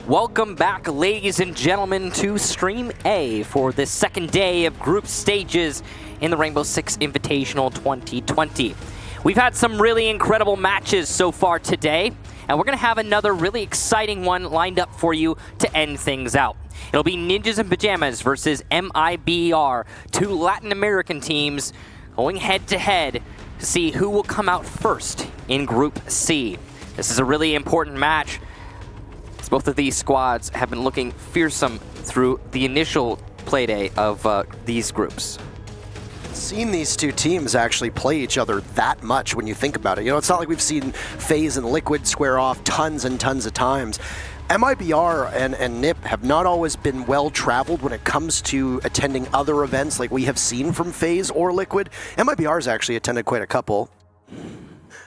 Welcome back, ladies and gentlemen, to Stream A for the second day of group stages in the Rainbow Six Invitational 2020. We've had some really incredible matches so far today, and we're going to have another really exciting one lined up for you to end things out. It'll be Ninjas and Pyjamas versus MIBR, two Latin American teams going head-to-head to see who will come out first in Group C. This is a really important match, as both of these squads have been looking fearsome through the initial playday of these groups. Seen these two teams actually play each other that much when you think about it. You know, it's not like we've seen FaZe and Liquid square off tons and tons of times. MIBR and NIP have not always been well-traveled when it comes to attending other events like we have seen from FaZe or Liquid. MIBR's actually attended quite a couple.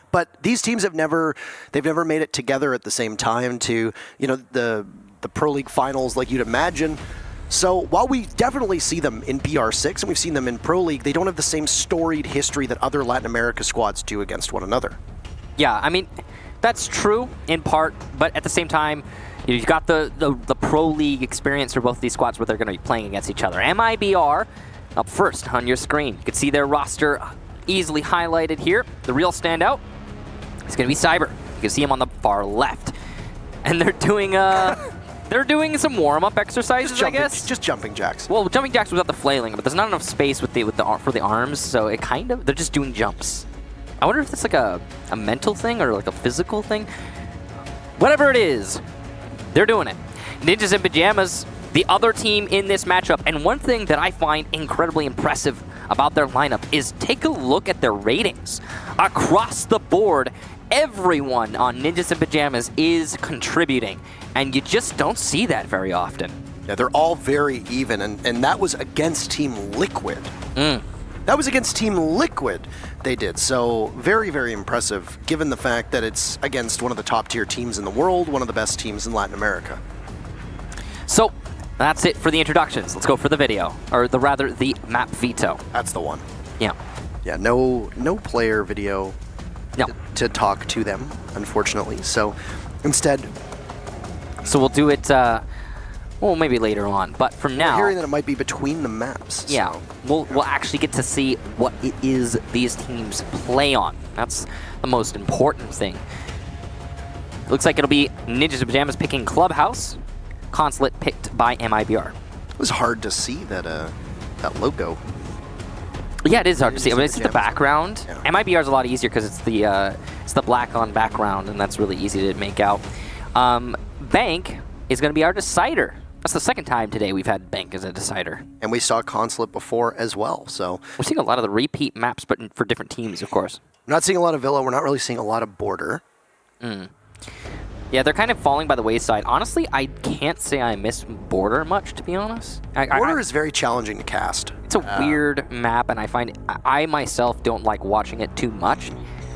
But these teams have never made it together at the same time to, you know, the Pro League finals like you'd imagine. So while we definitely see them in BR6 and we've seen them in Pro League, they don't have the same storied history that other Latin America squads do against one another. Yeah, I mean, that's true in part, but at the same time, you've got the Pro League experience for both these squads where they're going to be playing against each other. MIBR up first on your screen. You can see their roster easily highlighted here. The real standout is going to be Cyber. You can see him on the far left. And they're doing some warm-up exercises, I guess. Just jumping jacks. Well, jumping jacks without the flailing, but there's not enough space for the arms, so it kind of, they're just doing jumps. I wonder if it's like a mental thing or like a physical thing. Whatever it is, they're doing it. Ninjas and Pyjamas, the other team in this matchup, and one thing that I find incredibly impressive about their lineup is take a look at their ratings. Across the board, everyone on Ninjas and Pyjamas is contributing, and you just don't see that very often. Yeah, they're all very even, and that was against Team Liquid. That was against Team Liquid they did, so very, very impressive, given the fact that it's against one of the top-tier teams in the world, one of the best teams in Latin America. So, that's it for the introductions. Let's go for the video, or rather, the map veto. That's the one. Yeah. Yeah, no player video to talk to them, unfortunately. So instead, so we'll do it. Well, maybe later on, but for now, we're hearing that it might be between the maps. Yeah, so. we'll actually get to see what it is these teams play on. That's the most important thing. Looks like it'll be Ninjas and Pyjamas picking Clubhouse, Consulate picked by MIBR. It was hard to see that that logo. Yeah, it is hard to see. I mean, it's the background. Yeah. MIBR is a lot easier because it's the black on background, and that's really easy to make out. Bank is going to be our decider. That's the second time today we've had Bank as a decider. And we saw Consulate before as well, so. We're seeing a lot of the repeat maps, but for different teams, of course. We're not seeing a lot of Villa. We're not really seeing a lot of Border. Yeah, they're kind of falling by the wayside. Honestly, I can't say I miss Border much, to be honest. Border is very challenging to cast. It's a weird map, and I find I myself don't like watching it too much,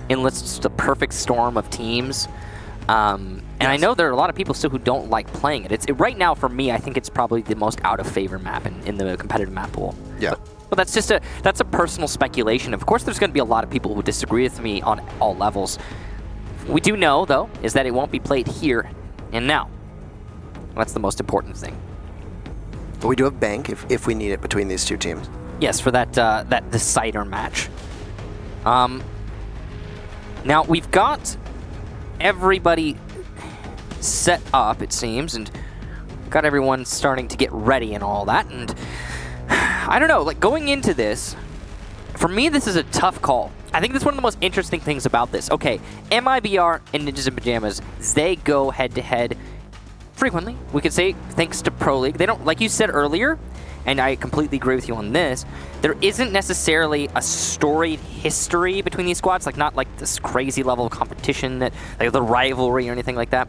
unless it's the perfect storm of teams. And I know there are a lot of people still who don't like playing it. Right now, for me, I think it's probably the most out-of-favor map in the competitive map pool. Yeah. But that's just that's a personal speculation. Of course, there's going to be a lot of people who disagree with me on all levels. What we do know, though, is that it won't be played here and now. That's the most important thing. But we do have Bank if we need it between these two teams. Yes, for that decider match. Now, we've got everybody set up, it seems, and got everyone starting to get ready and all that. And I don't know, like going into this, for me, this is a tough call. I think that's one of the most interesting things about this. Okay, MIBR and Ninjas and Pyjamas, they go head-to-head frequently. We could say thanks to Pro League. They don't, like you said earlier, and I completely agree with you on this, there isn't necessarily a storied history between these squads, like not like this crazy level of competition, that like the rivalry or anything like that.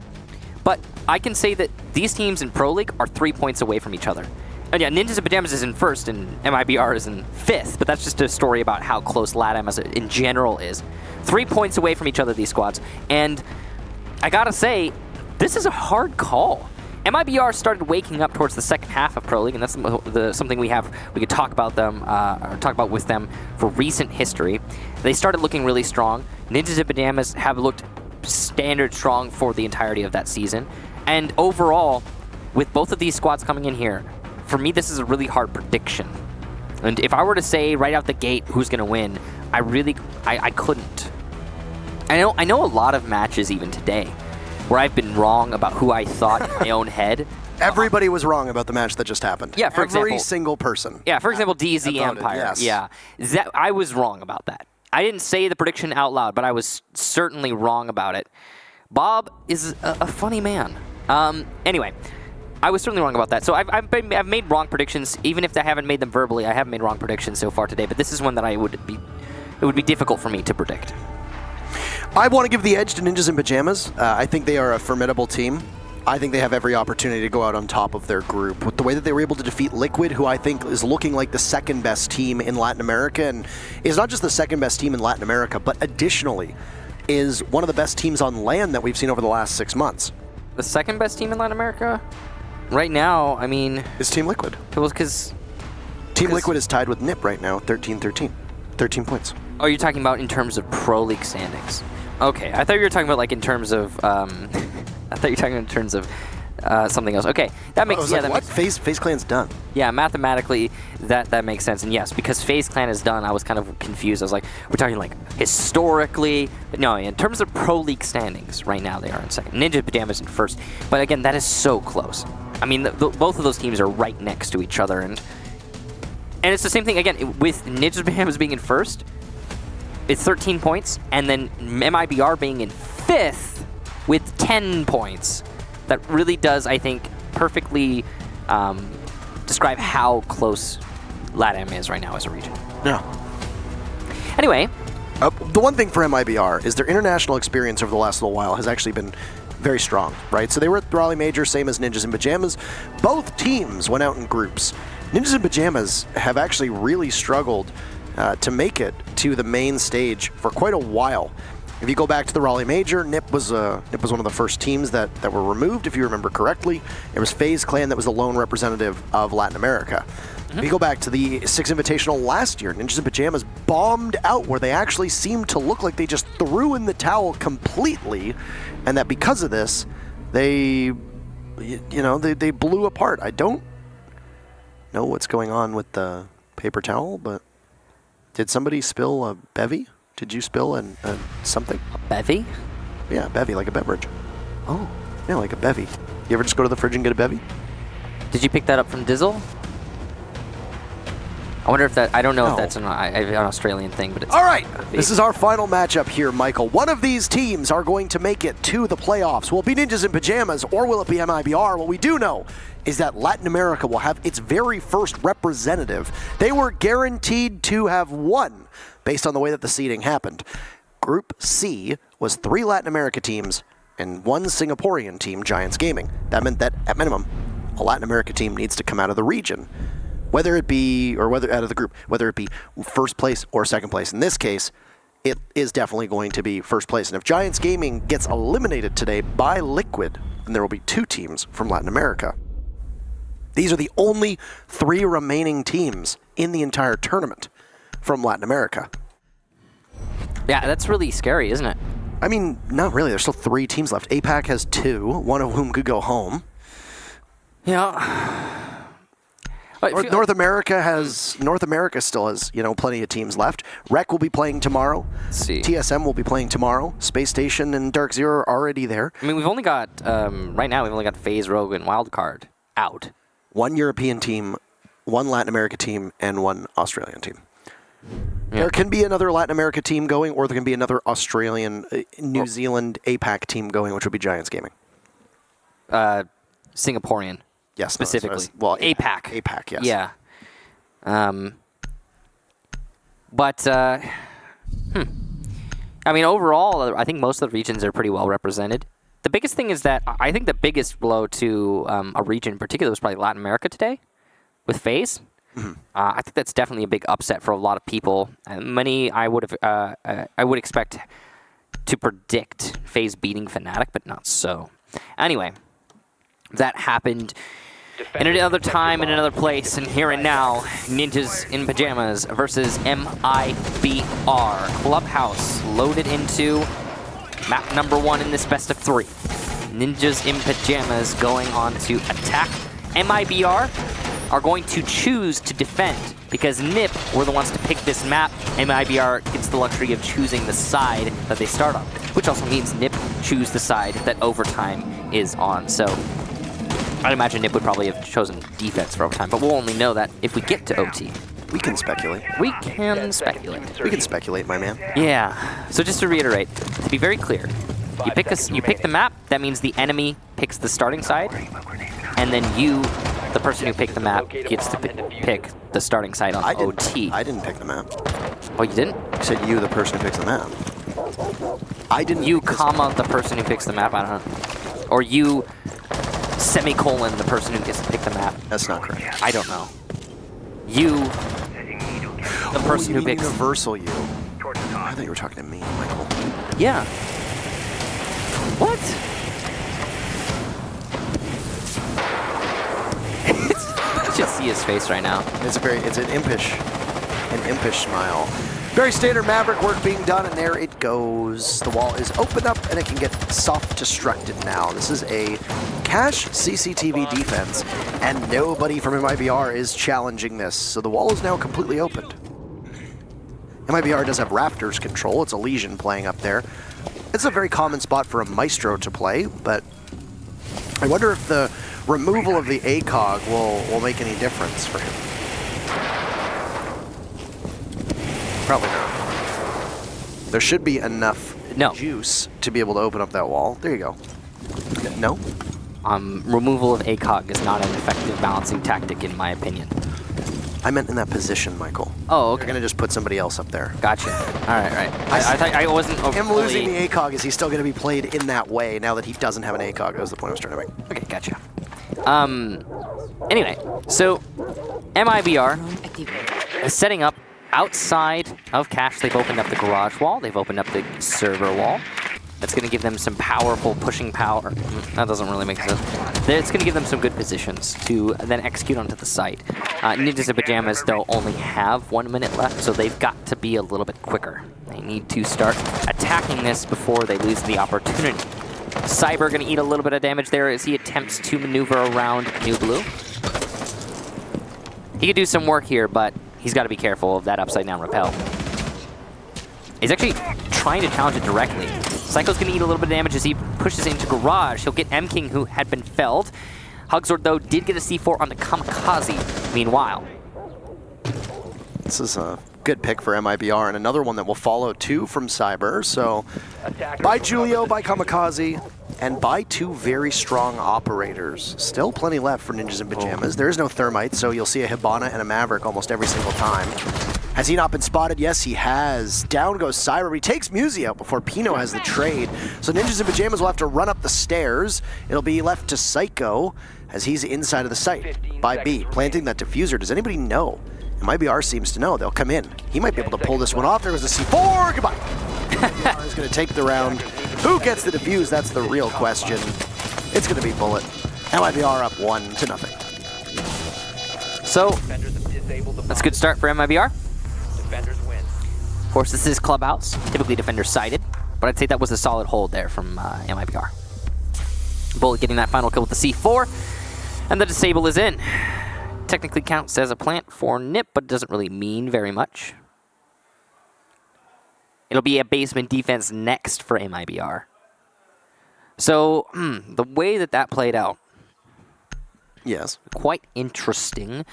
But I can say that these teams in Pro League are 3 points away from each other. And yeah, Ninjas and Pyjamas is in first and MIBR is in fifth, but that's just a story about how close LATAM in general is. 3 points away from each other, these squads. And I gotta say, this is a hard call. MIBR started waking up towards the second half of Pro League, and that's something we could talk about them, or talk about with them for recent history. They started looking really strong. Ninjas and Pyjamas have looked standard strong for the entirety of that season. And overall, with both of these squads coming in here, for me, this is a really hard prediction. And if I were to say right out the gate who's going to win, I couldn't. I know a lot of matches even today where I've been wrong about who I thought in my own head. Everybody was wrong about the match that just happened. Yeah, for example. Every single person. Yeah, for example, DZ voted, Empire. yes. Yeah, I was wrong about that. I didn't say the prediction out loud, but I was certainly wrong about it. Bob is a funny man. Anyway, I was certainly wrong about that. So I've made wrong predictions, even if I haven't made them verbally. I haven't made wrong predictions so far today, but this is one that it would be difficult for me to predict. I want to give the edge to Ninjas in Pyjamas. I think they are a formidable team. I think they have every opportunity to go out on top of their group. With the way that they were able to defeat Liquid, who I think is looking like the second best team in Latin America, and is not just the second best team in Latin America, but additionally is one of the best teams on LAN that we've seen over the last 6 months. The second best team in Latin America? Right now, I mean... Is Team Liquid. It was because... Team Liquid is tied with NIP right now, 13-13. 13 points. Oh, you're talking about in terms of Pro League standings. Okay, I thought you were talking about like in terms of... I thought you were talking in terms of something else. Okay, that makes sense. What? FaZe Clan's done. Yeah, mathematically, that makes sense. And yes, because FaZe Clan is done, I was kind of confused. I was like, we're talking like historically. But no, in terms of Pro League standings, right now they are in second. Ninja Pyjamas in first. But again, that is so close. I mean, both of those teams are right next to each other. And it's the same thing, again, with Ninja Pyjamas being in first, it's 13 points. And then MIBR being in fifth with 10 points. That really does, I think, perfectly describe how close LATAM is right now as a region. Yeah. Anyway. The one thing for MIBR is their international experience over the last little while has actually been very strong, right? So they were at the Raleigh Major, same as Ninjas in Pyjamas. Both teams went out in groups. Ninjas in Pyjamas have actually really struggled to make it to the main stage for quite a while. If you go back to the Raleigh Major, NIP was one of the first teams that were removed, if you remember correctly. It was FaZe Clan that was the lone representative of Latin America. Mm-hmm. If you go back to the Six Invitational last year, Ninjas in Pyjamas bombed out where they actually seemed to look like they just threw in the towel completely, and that because of this, they blew apart. I don't know what's going on with the paper towel, but did somebody spill a bevy? Did you spill something? A bevy? Yeah, a bevy, like a beverage. Oh. Yeah, like a bevy. You ever just go to the fridge and get a bevy? Did you pick that up from Dizzle? I wonder if that... I don't know if that's an Australian thing, but it's... All right, this is our final matchup here, Michael. One of these teams are going to make it to the playoffs. Will it be Ninjas in Pyjamas, or will it be MIBR? What we do know is that Latin America will have its very first representative. They were guaranteed to have won, based on the way that the seeding happened. Group C was 3 Latin America teams and 1 Singaporean team, Giants Gaming. That meant that, at minimum, a Latin America team needs to come out of the region, out of the group, whether it be first place or second place. In this case, it is definitely going to be first place. And if Giants Gaming gets eliminated today by Liquid, then there will be 2 teams from Latin America. These are the only 3 remaining teams in the entire tournament from Latin America. Yeah, that's really scary, isn't it? I mean, not really. There's still 3 teams left. APAC has 2, one of whom could go home. Yeah. North America still has, plenty of teams left. Rec will be playing tomorrow. Let's see. TSM will be playing tomorrow. Space Station and Dark Zero are already there. I mean, we've only got right now. We've only got FaZe, Rogue, and Wildcard out. 1 European team, 1 Latin America team, and 1 Australian team. Yeah. There can be another Latin America team going, or there can be another Australian, New Zealand APAC team going, which would be Giants Gaming. Singaporean. Yes, specifically. Well, APAC. APAC, yes. Yeah. I mean, overall, I think most of the regions are pretty well represented. The biggest thing is that I think the biggest blow to a region in particular was probably Latin America today with FaZe. Mm-hmm. I think that's definitely a big upset for a lot of people. Many I would expect to predict FaZe beating Fnatic, but not so. Anyway, that happened in another time, in another place, and here and now, Ninjas in Pyjamas versus MIBR. Clubhouse loaded into map number 1 in this best of 3. Ninjas in Pyjamas going on to attack. MIBR are going to choose to defend because NIP were the ones to pick this map. MIBR gets the luxury of choosing the side that they start on, which also means NIP choose the side that overtime is on. So I'd imagine NIP would probably have chosen defense for overtime, but we'll only know that if we get to OT. We can speculate. We can speculate. We can speculate, my man. Yeah. So just to reiterate, to be very clear, you pick the map. That means the enemy picks the starting side, and then you, the person who picked the map, gets to pick the starting side on OT. I didn't pick the map. Oh, you didn't? You said you, the person who picks the map. I didn't. You, comma, the person who picks the map. I don't know. Or you, semicolon, the person who gets to pick the map. That's not correct. I don't know. You, the person who picks. Universal you. I thought you were talking to me, Michael. Yeah. What? You should see his face right now. It's an impish smile. Very standard Maverick work being done, and there it goes. The wall is opened up, and it can get soft-destructed now. This is a cache CCTV defense, and nobody from MIBR is challenging this. So the wall is now completely opened. MIBR does have Rafters control. It's a Legion playing up there. It's a very common spot for a Maestro to play, but I wonder if the removal of the ACOG will make any difference for him. Probably not. There should be enough juice to be able to open up that wall. There you go. No? Removal of ACOG is not an effective balancing tactic, in my opinion. I meant in that position, Michael. Oh, okay. You're going to just put somebody else up there. Gotcha. All right. I thought I wasn't. Him losing the ACOG, is he still going to be played in that way now that he doesn't have an ACOG? That was the point I was trying to make. Okay, gotcha. Anyway, so MIBR is setting up outside of cache. They've opened up the garage wall. They've opened up the server wall. That's going to give them some powerful pushing power. That doesn't really make sense. It's going to give them some good positions to then execute onto the site. Ninjas in Pyjamas, though, only have 1 minute left, so they've got to be a little bit quicker. They need to start attacking this before they lose the opportunity. Cyber going to eat a little bit of damage there as he attempts to maneuver around New Blue. He could do some work here, but he's got to be careful of that upside-down rappel. He's actually trying to challenge it directly. Psycho's going to eat a little bit of damage as he pushes into Garage. He'll get M-King, who had been felled. Hugzord, though, did get a C4 on the Kamikaze, meanwhile. This is a good pick for MIBR, and another one that will follow, too, from Cyber. So, by Julio, by Kamikaze, and by two very strong operators. Still plenty left for Ninjas in Pyjamas. There is no Thermite, so you'll see a Hibana and a Maverick almost every single time. Has he not been spotted? Yes, he has. Down goes Cyber. He takes Musi out before Pino has the trade. So Ninjas in Pyjamas will have to run up the stairs. It'll be left to Psycho as he's inside of the site by B, planting that diffuser. Does anybody know? MIBR seems to know. They'll come in. He might be able to pull this one off. There was a C4. Goodbye. MIBR is going to take the round. Who gets the defuse? That's the real question. It's going to be Bullet. MIBR up 1-0. So, that's a good start for MIBR. Of course, this is Clubhouse, typically defender-sided, but I'd say that was a solid hold there from MIBR. Bullet getting that final kill with the C4, and the disable is in. Technically counts as a plant for NIP, but doesn't really mean very much. It'll be a basement defense next for MIBR. So, the way that played out, yes, quite interesting.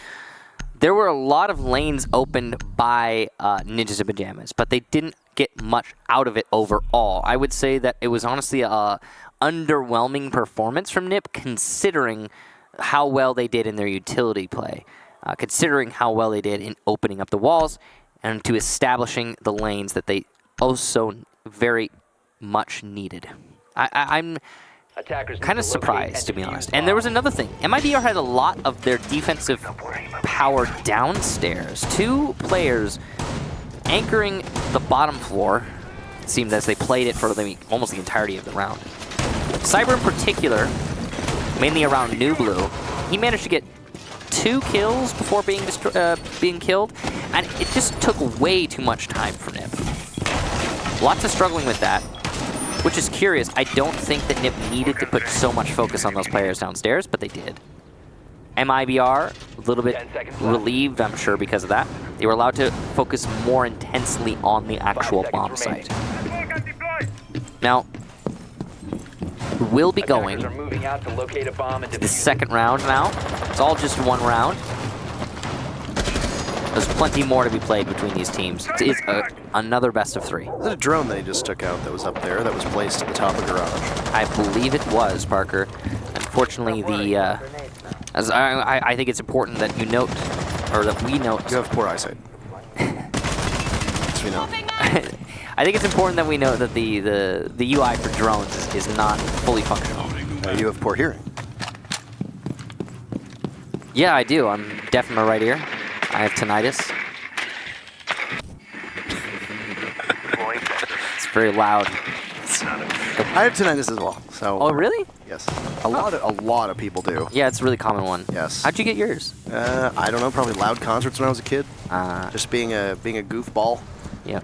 There were a lot of lanes opened by Ninjas in Pyjamas, but they didn't get much out of it overall. I would say that it was honestly a underwhelming performance from NIP, considering how well they did in their utility play, considering how well they did in opening up the walls and to establishing the lanes that they also very much needed. I'm kind of surprised, to be honest. And there was another thing. MIBR had a lot of their defensive power downstairs. Two players anchoring the bottom floor, it seemed, as they played it for almost the entirety of the round. Cyber in particular, mainly around New Blue, he managed to get 2 kills before being killed, and it just took way too much time for NIP. Lots of struggling with that. which is curious. I don't think that Nip needed to put so much focus on those players downstairs, but they did. MIBR, a little bit relieved, I'm sure, because of that. They were allowed to focus more intensely on the actual bomb site. Now, we'll be going to the second round now. It's all just one round. There's plenty more to be played between these teams. It's another best of 3. Is it a drone that he just took out that was up there that was placed at the top of the garage? I believe it was, Parker. Unfortunately, I think it's important that you note, or that we note. You have poor eyesight. Yes, we know. I think it's important that we know that the UI for drones is not fully functional. You have poor hearing. Yeah, I do. I'm deaf in my right ear. I have tinnitus. It's very loud. I have tinnitus as well. So. Oh, really? Yes. A lot of people do. Yeah, it's a really common one. Yes. How'd you get yours? I don't know. Probably loud concerts when I was a kid. Just being a goofball. Yeah.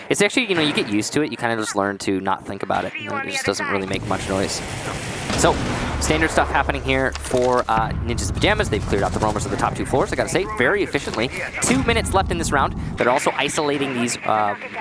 It's actually, you get used to it. You kind of just learn to not think about it. It just doesn't really make much noise. So, standard stuff happening here for Ninjas Pyjamas. They've cleared out the roamers of the top 2 floors, I gotta say, very efficiently. 2 minutes left in this round. They're also isolating these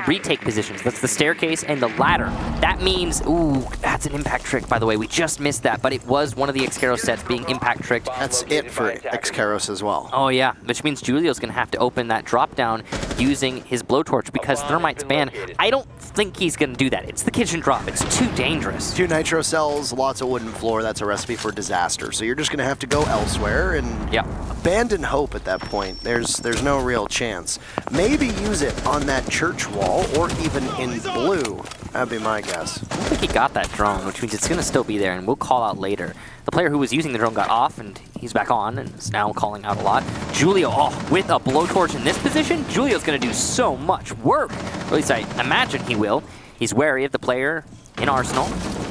retake positions. That's the staircase and the ladder. That means, ooh, that's an impact trick, by the way. We just missed that, but it was one of the Xcaros sets being impact tricked. That's it for Xcaros as well. Oh, yeah, which means Julio's gonna have to open that drop down using his blowtorch because Thermite's banned. I don't think he's gonna do that. It's the kitchen drop. It's too dangerous. 2 nitro cells, lots of wooden floor. That's a recipe for disaster. So you're just going to have to go elsewhere and abandon hope at that point. There's no real chance. Maybe use it on that church wall or even in blue. That'd be my guess. I don't think he got that drone, which means it's going to still be there, and we'll call out later. The player who was using the drone got off, and he's back on, and is now calling out a lot. Julio, with a blowtorch in this position, Julio's going to do so much work. Or at least I imagine he will. He's wary of the player in Arsenal.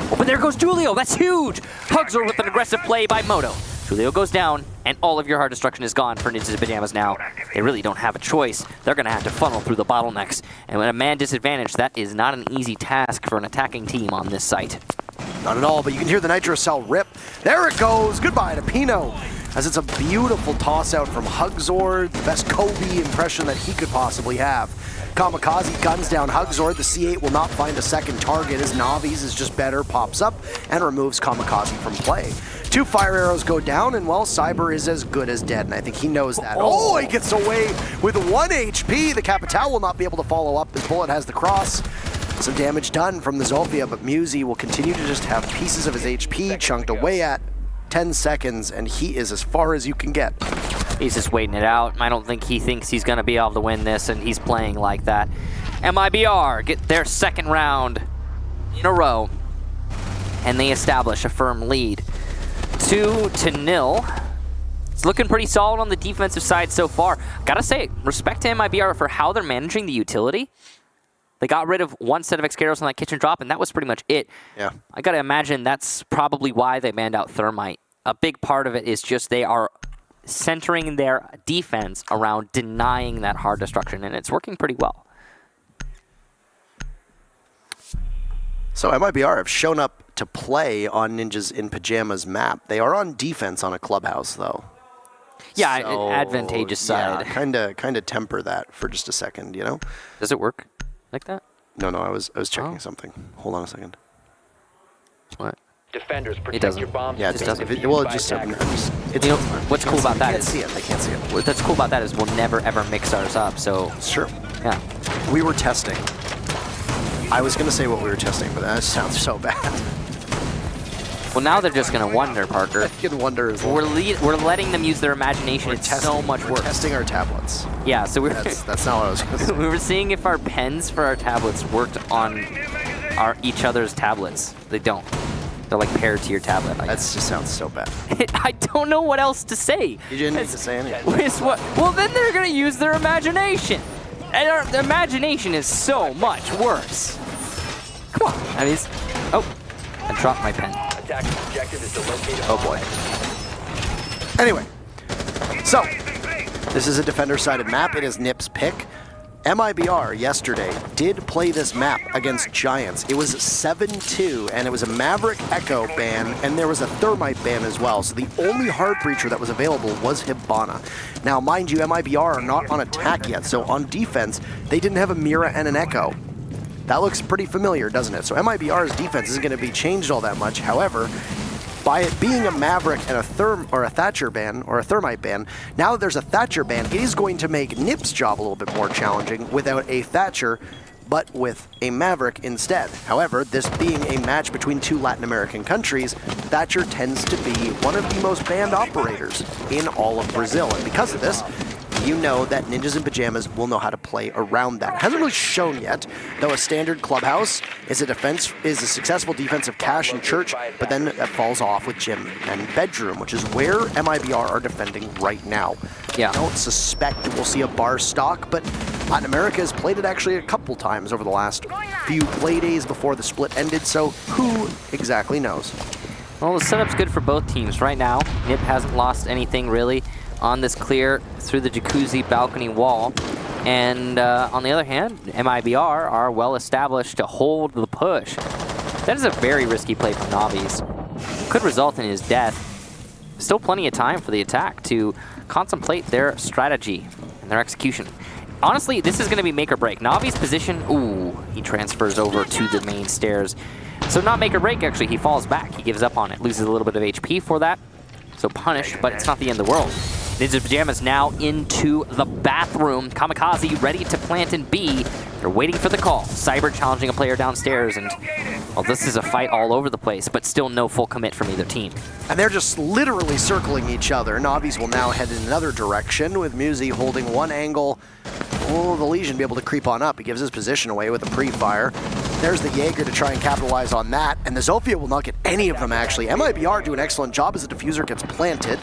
Oh, but there goes Julio. That's huge. Hugs with an aggressive play by Moto. Julio goes down, and all of your hard destruction is gone for Ninjas Pyjamas now. They really don't have a choice. They're going to have to funnel through the bottlenecks. And with a man disadvantage, that is not an easy task for an attacking team on this site. Not at all, but you can hear the nitro cell rip. There it goes. Goodbye to Pino. As it's a beautiful toss out from Hugzord, the best Kobe impression that he could possibly have. Kamikaze guns down Hugzord. The C8 will not find a second target as Navi's is just better, pops up and removes Kamikaze from play. 2 fire arrows go down, and well, Cyber is as good as dead, and I think he knows that. Oh, he gets away with 1 HP. The Capital will not be able to follow up. His bullet has the cross. Some damage done from the Zolfia, but Musi will continue to just have pieces of his HP chunked away at 10 seconds, and he is as far as you can get. He's just waiting it out. I don't think he thinks he's going to be able to win this, and he's playing like that. MIBR get their second round in a row, and they establish a firm lead. 2-0. It's looking pretty solid on the defensive side so far. Gotta say, respect to MIBR for how they're managing the utility. They got rid of 1 set of Xcaros on that kitchen drop, and that was pretty much it. Yeah. I gotta imagine that's probably why they banned out Thermite. A big part of it is just they are centering their defense around denying that hard destruction, and it's working pretty well. So MIBR have shown up to play on Ninjas in Pyjamas map. They are on defense on a Clubhouse, though. Yeah, so, an advantageous side. Yeah, kind of temper that for just a second, you know? Does it work like that? No, I was checking something. Hold on a second. What? Defenders protect It doesn't. your bombs. Yeah, it doesn't. What's You know, what's cool about that is they can't see it. what's cool about that is we'll never ever mix ours up. So It's true. yeah, We were testing. I was gonna say what we were testing, but that sounds so bad. well now they're just gonna wonder, Parker. I can wonder as well. We're letting them use their imagination. It's so much We're work. testing our tablets. Yeah, so we're That's not what I was gonna say. we were seeing if our pens for our tablets worked on each other's tablets. They don't. They're like paired to your tablet. That just sounds so bad. I don't know what else to say. You didn't need to say anything. It's what? Well, then they're gonna use their imagination, and their imagination is so much worse. Come on, I mean, I dropped my pen. Attack objective is to locate a Oh boy. Anyway, so this is a defender-sided map. It is Nip's pick. MIBR yesterday did play this map against Giants. It was 7-2, and it was a Maverick Echo ban, and there was a Thermite ban as well. So the only hard breacher that was available was Hibana. Now, mind you, MIBR are not on attack yet, so on defense, they didn't have a Mira and an Echo. That looks pretty familiar, doesn't it? So MIBR's defense isn't going to be changed all that much. However, by it being a Maverick and a Thatcher ban, or a Thermite ban, now that there's a Thatcher ban, it is going to make Nip's job a little bit more challenging without a Thatcher, but with a Maverick instead. However, this being a match between two Latin American countries, Thatcher tends to be one of the most banned operators in all of Brazil. And because of this, you know that Ninjas in Pyjamas will know how to play around that. It hasn't really shown yet, though a standard Clubhouse is a successful defensive cache and church, but then that falls off with gym and bedroom, which is where MIBR are defending right now. Yeah. I don't suspect that we'll see a bar stock, but Latin America has played it actually a couple times over the last few play days before the split ended, so who exactly knows? Well, the setup's good for both teams. Right now, Nip hasn't lost anything really on this clear through the jacuzzi balcony wall. And on the other hand, MIBR are well established to hold the push. That is a very risky play from Navi's. Could result in his death. Still plenty of time for the attack to contemplate their strategy and their execution. Honestly, this is going to be make or break. Navi's position, ooh, he transfers over to the main stairs. So not make or break, actually, he falls back. He gives up on it, loses a little bit of HP for that. So punished, but it's not the end of the world. Ninja Pyjamas now into the bathroom. Kamikaze ready to plant in B. They're waiting for the call. Cyber challenging a player downstairs, and well, this is a fight all over the place, but still no full commit from either team. And they're just literally circling each other. Navi's will now head in another direction with Musi holding one angle. Will the Legion be able to creep on up? He gives his position away with a pre-fire. There's the Jaeger to try and capitalize on that, and the Zofia will not get any of them, actually. MIBR do an excellent job as the diffuser gets planted.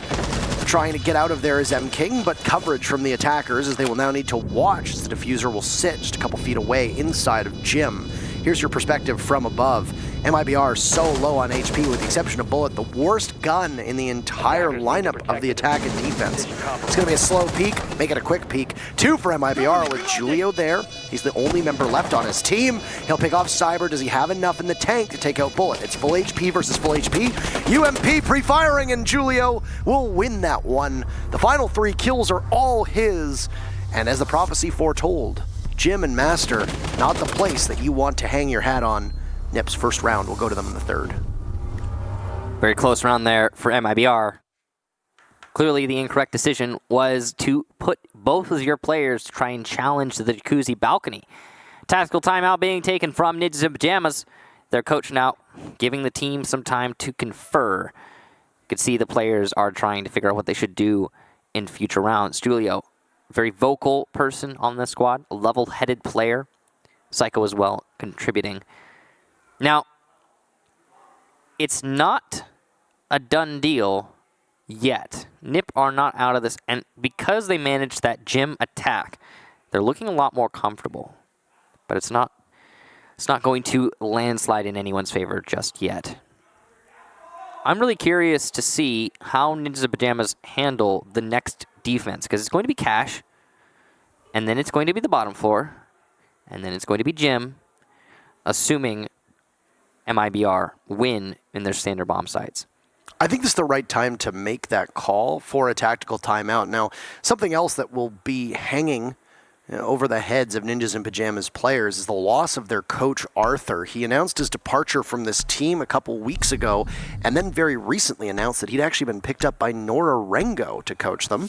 Trying to get out of there is M-King, but coverage from the attackers as they will now need to watch as the diffuser will sit just a couple feet away inside of Jim. Here's your perspective from above. MIBR so low on HP with the exception of Bullet, the worst gun in the entire lineup of the attack and defense. It's going to be a slow peek, make it a quick peek. 2 for MIBR with Julio there. He's the only member left on his team. He'll pick off Cyber. Does he have enough in the tank to take out Bullet? It's full HP versus full HP. UMP pre-firing and Julio will win that one. The final 3 kills are all his. And as the prophecy foretold, Jim and Master, not the place that you want to hang your hat on. Nip's first round will go to them in the third. Very close round there for MIBR. Clearly the incorrect decision was to put both of your players to try and challenge the jacuzzi balcony. Tactical timeout being taken from Ninjas in Pyjamas. Their coach now giving the team some time to confer. You can see the players are trying to figure out what they should do in future rounds. Julio, very vocal person on this squad, a level-headed player. Psycho as well, contributing. Now, it's not a done deal yet. Nip are not out of this, and because they managed that gym attack, they're looking a lot more comfortable. But it's not going to landslide in anyone's favor just yet. I'm really curious to see how Ninjas in Pyjamas handle the next defense, because it's going to be Cash, and then it's going to be the bottom floor, and then it's going to be Jim, assuming MIBR win in their standard bomb sites. I think this is the right time to make that call for a tactical timeout. Now, something else that will be hanging over the heads of Ninjas in Pyjamas players is the loss of their coach, Arthur. He announced his departure from this team a couple weeks ago, and then very recently announced that he'd actually been picked up by Nora Rengo to coach them.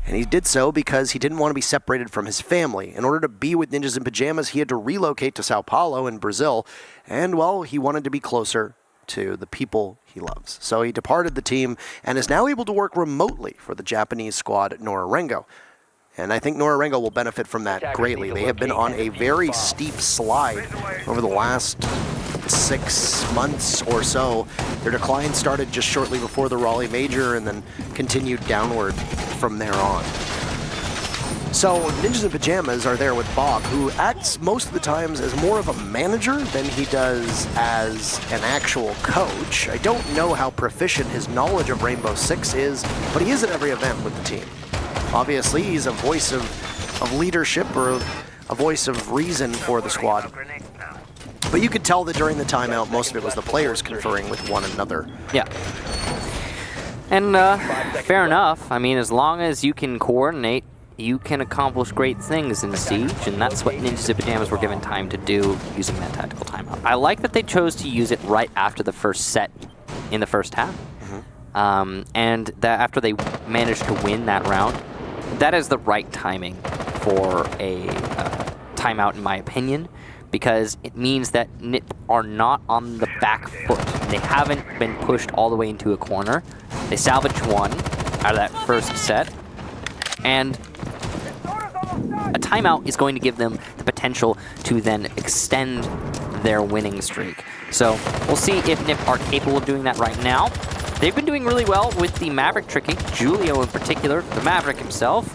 And he did so because he didn't want to be separated from his family. In order to be with Ninjas in Pyjamas, he had to relocate to Sao Paulo in Brazil. And, well, he wanted to be closer to the people he loves. So he departed the team and is now able to work remotely for the Japanese squad, Nora Rengo. And I think Nora Rengo will benefit from that greatly. They have been on a very steep slide over the last 6 months or so. Their decline started just shortly before the Raleigh Major and then continued downward from there on. So Ninjas in Pyjamas are there with Bob, who acts most of the times as more of a manager than he does as an actual coach. I don't know how proficient his knowledge of Rainbow Six is, but he is at every event with the team. Obviously, he's a voice of leadership or a voice of reason for the squad. But you could tell that during the timeout, most of it was the players conferring with one another. Yeah. And fair enough. I mean, as long as you can coordinate, you can accomplish great things in Siege, and that's what Ninjas in Pyjamas were given time to do using that tactical timeout. I like that they chose to use it right after the first set in the first half. And that after they managed to win that round, that is the right timing for a timeout, in my opinion, because it means that NIP are not on the back foot. They haven't been pushed all the way into a corner. They salvaged one out of that first set, and a timeout is going to give them the potential to then extend their winning streak. So we'll see if NIP are capable of doing that right now. They've been doing really well with the Maverick tricking. Julio in particular, the Maverick himself,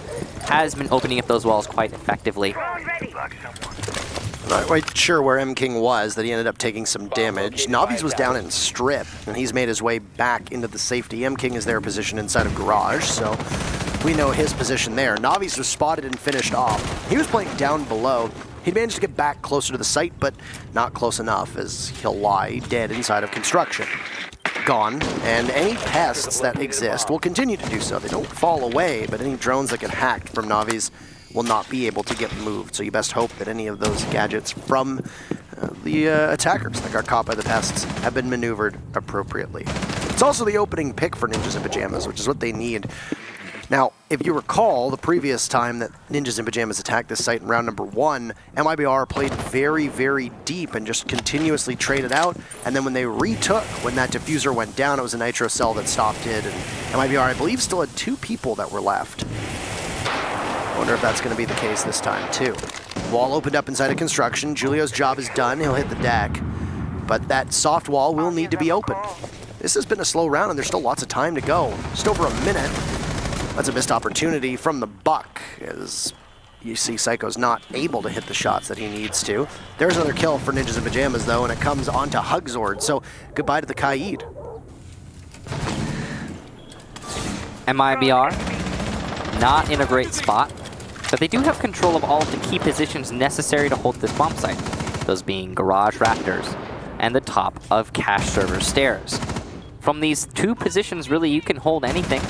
has been opening up those walls quite effectively. Not quite sure where M King was, that he ended up taking some damage. Navi's was down in strip, and he's made his way back into the safety. M King is there positioned inside of garage, so we know his position there. Navi's was spotted and finished off. He was playing down below. He managed to get back closer to the site, but not close enough, as he'll lie dead inside of construction. Gone, and any pests that exist will continue to do so. They don't fall away, but any drones that get hacked from Navi's will not be able to get moved. So you best hope that any of those gadgets from the attackers that got caught by the pests have been maneuvered appropriately. It's also the opening pick for Ninjas in Pyjamas, which is what they need. Now, if you recall, the previous time that Ninjas in Pyjamas attacked this site in round number 1, MIBR played very, very deep and just continuously traded out. And then when they retook, when that diffuser went down, it was a nitro cell that stopped it. And MIBR, I believe, still had 2 people that were left. I wonder if that's going to be the case this time, too. Wall opened up inside of construction. Julio's job is done. He'll hit the deck. But that soft wall will need to be opened. This has been a slow round, and there's still lots of time to go. Just over a minute. That's a missed opportunity from the Buck, as you see Psycho's not able to hit the shots that he needs to. There's another kill for Ninjas in Pyjamas, though, and it comes onto Hugzord, so goodbye to the Kaid. MIBR, not in a great spot, but they do have control of all of the key positions necessary to hold this bomb site, those being Garage Raptors and the top of Cache Server Stairs. From these 2 positions, really, you can hold anything,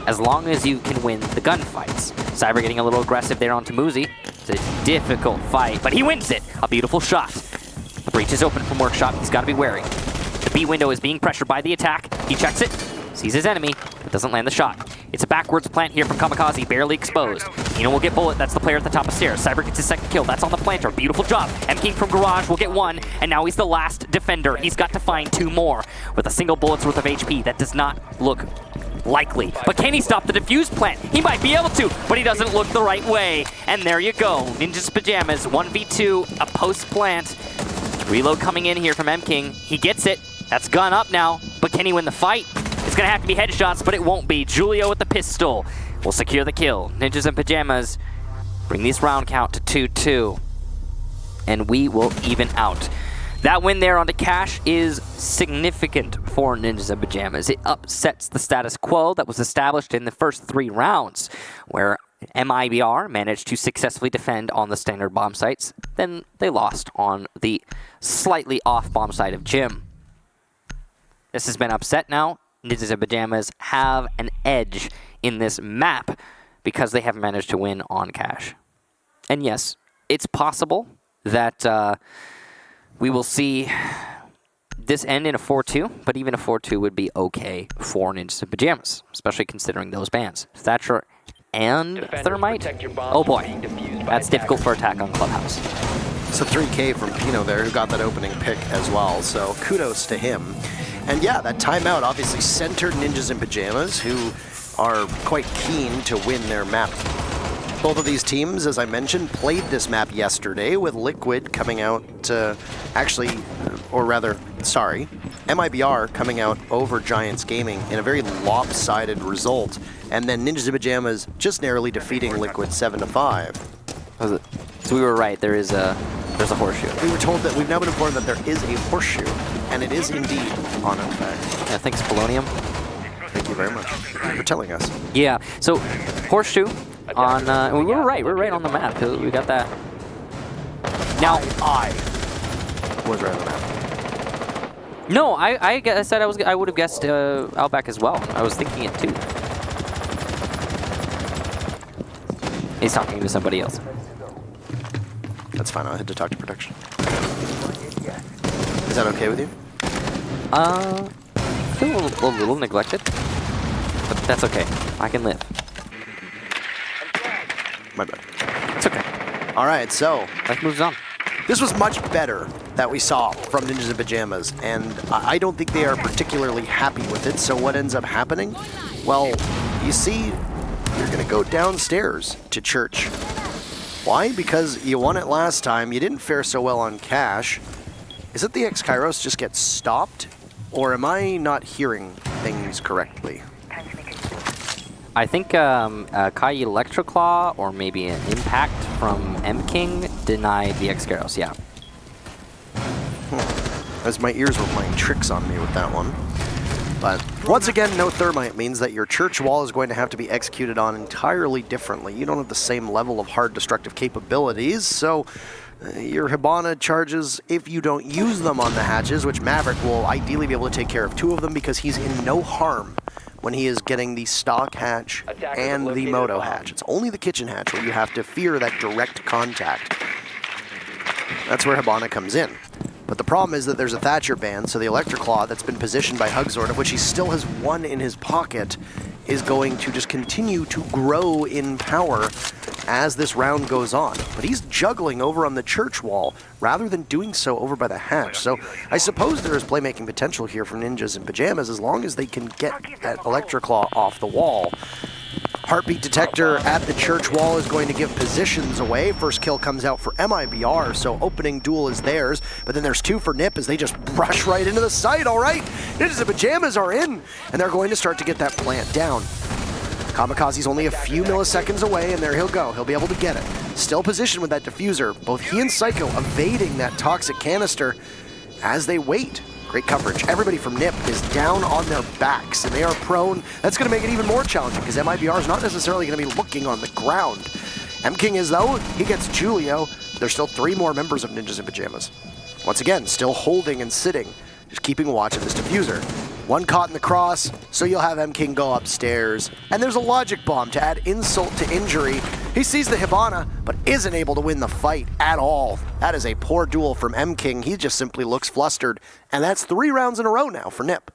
as long as you can win the gunfights. Cyber getting a little aggressive there onto Muzi. It's a difficult fight, but he wins it. A beautiful shot. The breach is open from Workshop. He's got to be wary. The B window is being pressured by the attack. He checks it, sees his enemy, but doesn't land the shot. It's a backwards plant here from Kamikaze, barely exposed. Eno will get bullet. That's the player at the top of stairs. Cyber gets his second kill. That's on the planter. Beautiful job. M King from Garage will get 1, and now he's the last defender. He's got to find 2 more with a single bullet's worth of HP. That does not look likely. But can he stop the defuse plant? He might be able to, but he doesn't look the right way. And there you go. Ninjas Pyjamas, 1v2, a post-plant. Reload coming in here from M King. He gets it. That's gun up now. But can he win the fight? It's going to have to be headshots, but it won't be. Julio with the pistol will secure the kill. Ninjas in Pyjamas bring this round count to 2-2. And we will even out. That win there onto Cache is significant for Ninjas in Pyjamas. It upsets the status quo that was established in the first 3 rounds, where MIBR managed to successfully defend on the standard bomb sites. Then they lost on the slightly off bomb site of Jim. This has been upset now. Ninjas in Pyjamas have an edge in this map because they have managed to win on Cache. And yes, it's possible that we will see this end in a 4-2, but even a 4-2 would be okay for Ninjas in Pyjamas, especially considering those bans. Thatcher and Thermite? Oh boy, that's difficult for attack on Clubhouse. It's a 3K from Pino there, who got that opening pick as well, so kudos to him. And yeah, that timeout obviously centered Ninjas in Pyjamas, who are quite keen to win their map. Both of these teams, as I mentioned, played this map yesterday with Liquid coming out MIBR coming out over Giants Gaming in a very lopsided result, and then Ninjas in Pyjamas just narrowly defeating Liquid 7-5. So we were right, there's a horseshoe. We were told that we've now been informed that there is a horseshoe, and it is indeed on effect. Yeah, thanks, Polonium. Thank you very much for telling us. Yeah, so horseshoe on, we were right on the map. We got that Now, I was right on that. no, I said I would have guessed Outback as well. I was thinking it too. He's talking to somebody else. That's fine. I'll head to talk to production. Is that okay with you? I feel a little neglected, but that's okay. I can live. My bad. It's okay. All right, so Life moves on. this was much better that we saw from Ninjas in Pyjamas, and I don't think they are particularly happy with it. So what ends up happening? Well, you see, you're going to go downstairs to church. Why? Because you won it last time. You didn't fare so well on cash. Is it the X-Kairos just gets stopped? Or am I not hearing things correctly? I think Kai Electroclaw or maybe an Impact from M-King denied the X-Gyros, yeah. As my ears were playing tricks on me with that one. But once again, no thermite means that your church wall is going to have to be executed on entirely differently. You don't have the same level of hard destructive capabilities, so your Hibana charges, if you don't use them on the hatches, which Maverick will ideally be able to take care of 2 of them because he's in no harm when he is getting the stock hatch and the moto hatch. It's only the kitchen hatch where you have to fear that direct contact. That's where Hibana comes in. But the problem is that there's a Thatcher band, so the Electroclaw that's been positioned by Hugzord, of which he still has 1 in his pocket, is going to just continue to grow in power as this round goes on. But he's juggling over on the church wall rather than doing so over by the hatch. So I suppose there is playmaking potential here for Ninjas in Pyjamas as long as they can get that Electroclaw off the wall. Heartbeat detector at the church wall is going to give positions away. First kill comes out for MIBR, so opening duel is theirs. But then there's 2 for Nip as they just rush right into the site. All right, Ninjas in Pyjamas are in, and they're going to start to get that plant down. Kamikaze's only a few milliseconds away, and there he'll go. He'll be able to get it. Still positioned with that diffuser. Both he and Psycho evading that toxic canister as they wait. Great coverage. Everybody from Nip is down on their backs, and they are prone. That's going to make it even more challenging, because MIBR is not necessarily going to be looking on the ground. M-King is, though. He gets Julio. There's still 3 more members of Ninjas in Pyjamas. Once again, still holding and sitting, just keeping watch of this diffuser. 1 caught in the cross, so you'll have M-King go upstairs. And there's a logic bomb to add insult to injury. He sees the Hibana, but isn't able to win the fight at all. That is a poor duel from M-King. He just simply looks flustered. And that's 3 rounds in a row now for Nip.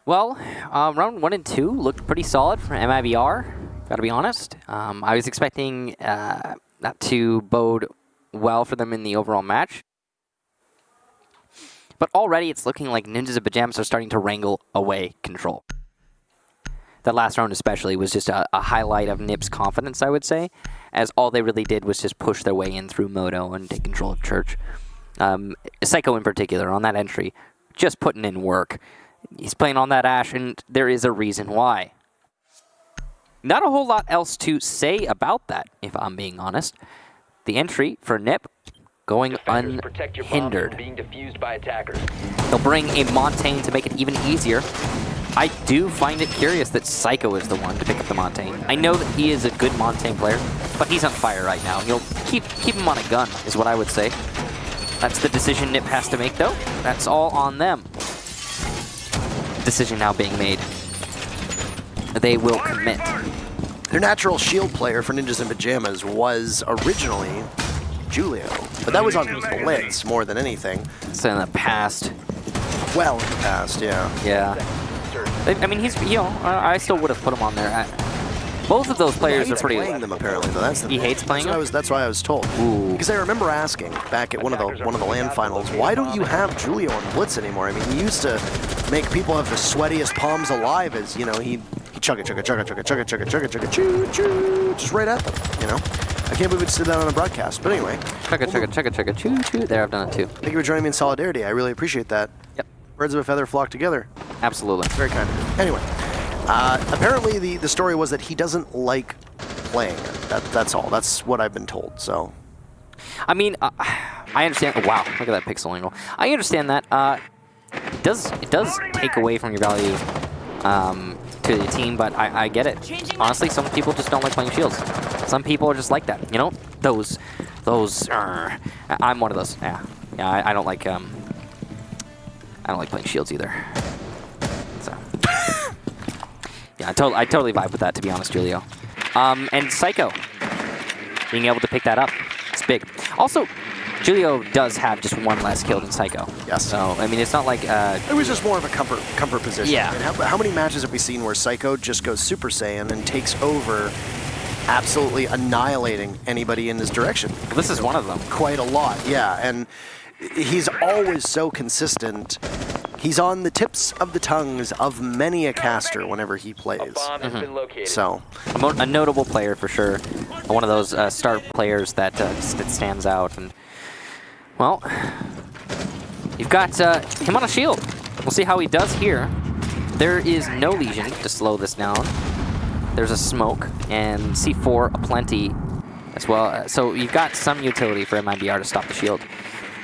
Well, round 1 and 2 looked pretty solid for MIBR, gotta be honest. I was expecting that to bode well for them in the overall match. But already it's looking like Ninjas in Pyjamas are starting to wrangle away control. That last round especially was just a highlight of Nip's confidence, I would say, as all they really did was just push their way in through Moto and take control of Church. Psycho in particular, on that entry, just putting in work. He's playing on that Ashe, and there is a reason why. Not a whole lot else to say about that, if I'm being honest. The entry for Nip going unhindered. Being diffused by attackers. They'll bring a Montaigne to make it even easier. I do find it curious that Psycho is the one to pick up the Montaigne. I know that he is a good Montaigne player, but he's on fire right now. You'll keep him on a gun, is what I would say. That's the decision Nip has to make, though. That's all on them. Decision now being made. They will commit. Their natural shield player for Ninjas in Pyjamas was originally Julio, but that was on Blitz more than anything. So in the past. Well, in the past, yeah. Yeah. I mean, he's, you know, I still would have put him on there. Both of those players are pretty. He hates playing them, apparently, though. That's the he thing. hates playing them? That's why I was told. Ooh. Because I remember asking back at one of the LAN finals, why don't you have Julio on Blitz anymore? I mean, he used to make people have the sweatiest palms alive as, you know, he chug it, choo, choo, just right at them, you know? I can't believe we just did that on a broadcast, but anyway. Chugga, choo, choo. There, I've done it too. Thank you for joining me in solidarity. I really appreciate that. Yep. Birds of a feather flock together. Absolutely. Very kind of you. Anyway, apparently the story was that he doesn't like playing it. That's all. That's what I've been told, so. I mean, I understand. Oh, wow, look at that pixel angle. I understand that. It does take away from your value to the team, but I get it. Honestly, some people just don't like playing shields. Some people are just like that, you know. Those. I'm one of those. Yeah. I don't like. I don't like playing shields either. So. Yeah, I totally vibe with that, to be honest, Julio. And Psycho, being able to pick that up, it's big. Also, Julio does have just one less kill than Psycho. Yes. So, I mean, it's not like... it was just more of a comfort position. Yeah. I mean, how many matches have we seen where Psycho just goes Super Saiyan and takes over, absolutely annihilating anybody in his direction? Well, this is one of them. Quite a lot, yeah. And he's always so consistent. He's on the tips of the tongues of many a caster whenever he plays. A bomb has been located. So, A notable player for sure. One of those star players that stands out. And well, you've got him on a shield. We'll see how he does here. There is no Legion to slow this down. There's a smoke and C4 aplenty as well. So you've got some utility for MIBR to stop the shield,